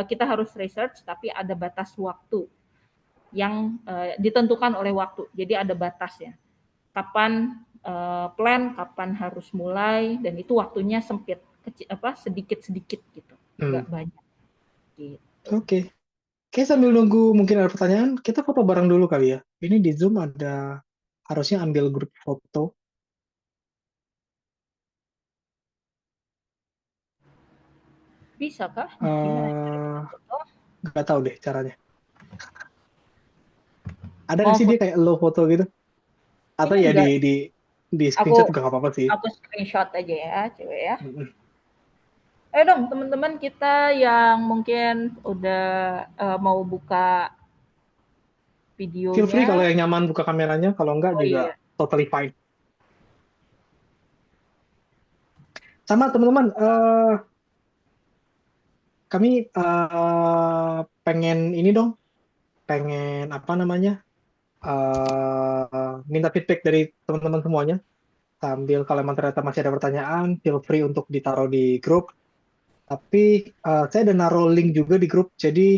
kita harus research tapi ada batas waktu yang ditentukan oleh waktu. Jadi ada batasnya. Kapan plan, kapan harus mulai, dan itu waktunya sempit, sedikit-sedikit gitu, nggak banyak. Gitu. Oke. Oke, sambil nunggu mungkin ada pertanyaan, kita foto bareng dulu kali ya. Ini di Zoom ada, harusnya ambil grup foto. Bisa kah? Gimana cara Eh, foto? nggak tahu deh caranya. Ada nggak Mau sih dia foto kayak lo foto gitu? Atau ini ya enggak? di Aku screenshot juga nggak apa-apa sih. aku screenshot aja ya, coba ya. Mm-mm. Ayo dong teman-teman kita yang mungkin udah mau buka Feel free kalau videonya. yang nyaman buka kameranya, kalau enggak Oh juga iya, totally fine. Sama teman-teman, kami pengen ini dong, pengen apa namanya, minta feedback dari teman-teman semuanya. Sambil kalau emang ternyata masih ada pertanyaan, feel free untuk ditaruh di grup. Tapi saya ada naruh link juga di grup, jadi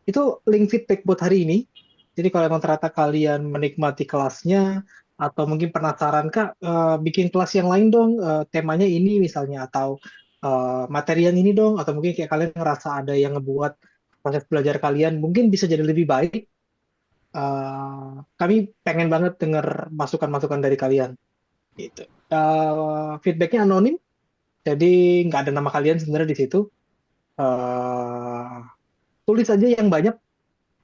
itu link feedback buat hari ini. Jadi kalau emang ternyata kalian menikmati kelasnya, atau mungkin penasaran, Kak, bikin kelas yang lain dong, temanya ini misalnya, atau materi yang ini dong, atau mungkin kayak kalian ngerasa ada yang ngebuat proses belajar kalian mungkin bisa jadi lebih baik. Kami pengen banget dengar masukan-masukan dari kalian. Gitu. Feedbacknya anonim, jadi nggak ada nama kalian sebenarnya di situ. Eh, Tulis aja yang banyak,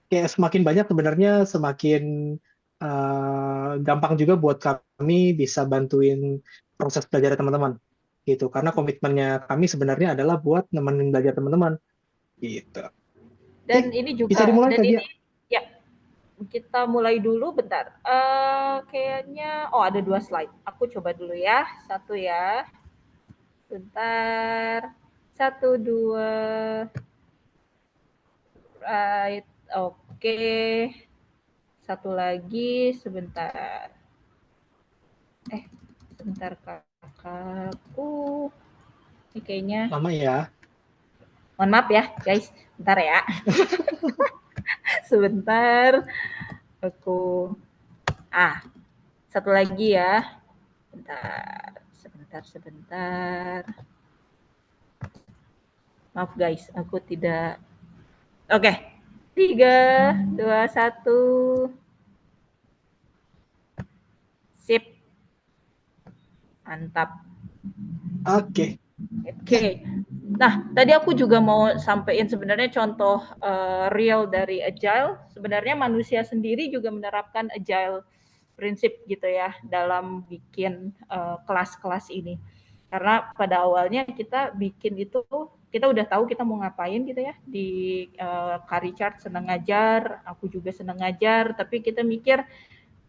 kayak semakin banyak sebenarnya semakin gampang juga buat kami bisa bantuin proses belajar teman-teman gitu, karena komitmennya kami sebenarnya adalah buat nemenin belajar teman-teman gitu. Oke, dan ini bisa juga, dimulai dan Kak Gia. ini ya kita mulai dulu bentar. Kayaknya, oh ada 2 slide. Aku coba dulu ya, satu ya, bentar. Satu, dua, right, oke. Satu lagi, sebentar. Sebentar kakakku. Ini kayaknya, Lama ya. mohon maaf ya guys, bentar ya. Sebentar, aku, satu lagi ya. Sebentar. Maaf guys, aku tidak. Oke, 3, 2, 1. Sip, mantap. Oke. Oke. Nah, tadi aku juga mau sampaikan sebenarnya contoh real dari Agile. Sebenarnya manusia sendiri juga menerapkan Agile prinsip gitu ya dalam bikin kelas-kelas ini. Karena pada awalnya kita bikin itu, kita udah tahu kita mau ngapain gitu ya. Di Richard senang ngajar, aku juga senang ngajar, tapi kita mikir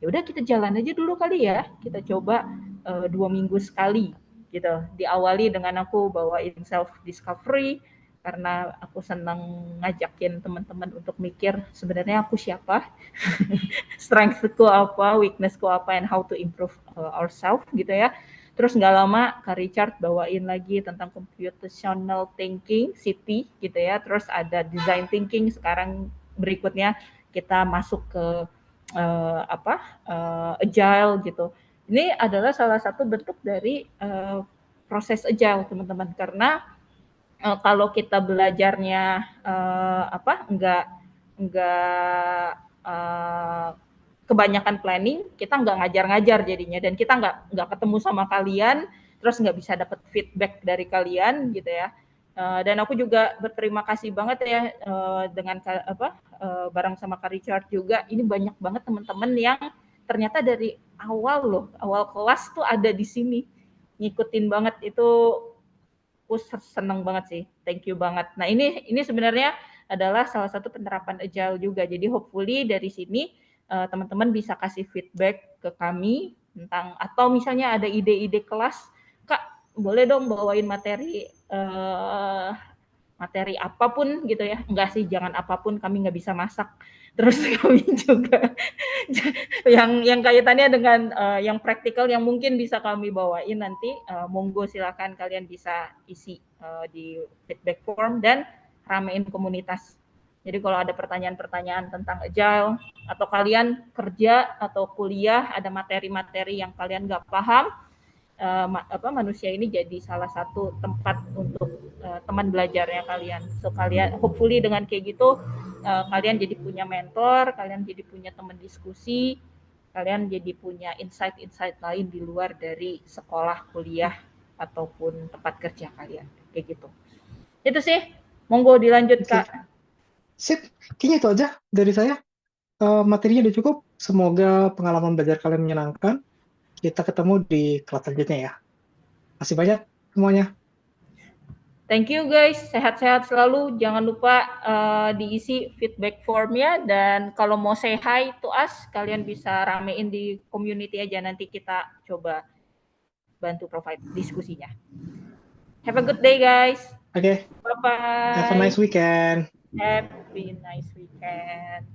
ya udah kita jalan aja dulu kali ya, kita coba 2 minggu sekali gitu. Diawali dengan aku bawain self discovery karena aku senang ngajakin teman-teman untuk mikir sebenarnya aku siapa, strengthku apa, weaknessku apa, and how to improve ourselves gitu ya. Terus nggak lama Kak Richard bawain lagi tentang computational thinking, CT gitu ya. Terus ada design thinking. Sekarang berikutnya kita masuk ke agile gitu. Ini adalah salah satu bentuk dari proses agile teman-teman, karena kalau kita belajarnya enggak kebanyakan planning, kita nggak ngajar-ngajar jadinya, dan kita nggak ketemu sama kalian, terus nggak bisa dapat feedback dari kalian gitu ya. Dan aku juga berterima kasih banget ya dengan bareng sama Kak Richard juga. Ini banyak banget teman-teman yang ternyata dari awal loh, awal kelas tuh ada di sini, ngikutin banget itu. Aku seneng banget sih, thank you banget. Nah ini sebenarnya adalah salah satu penerapan agile juga. Jadi hopefully dari sini teman-teman bisa kasih feedback ke kami tentang, atau misalnya ada ide-ide kelas, Kak boleh dong bawain materi apapun gitu ya. Enggak sih, jangan apapun, kami nggak bisa masak. Terus kami juga yang kaitannya dengan yang praktikal yang mungkin bisa kami bawain nanti, monggo silakan kalian bisa isi di feedback form dan ramein komunitas. Jadi kalau ada pertanyaan-pertanyaan tentang agile, atau kalian kerja atau kuliah ada materi-materi yang kalian nggak paham, manusia ini jadi salah satu tempat untuk teman belajarnya kalian. So kalian hopefully dengan kayak gitu kalian jadi punya mentor, kalian jadi punya teman diskusi, kalian jadi punya insight-insight lain di luar dari sekolah, kuliah ataupun tempat kerja kalian. Kayak gitu. Itu sih. Monggo dilanjut Oke. Kak. Sip, kayaknya itu aja dari saya. Materinya udah cukup. Semoga pengalaman belajar kalian menyenangkan. Kita ketemu di kelas selanjutnya ya. Masih banyak semuanya. Thank you guys, sehat-sehat selalu. Jangan lupa diisi feedback formnya, dan kalau mau say hi to us, kalian bisa ramein di community aja. Nanti kita coba bantu provide diskusinya. Have a good day guys. Oke, have a Bye-bye. nice weekend. Happy nice weekend.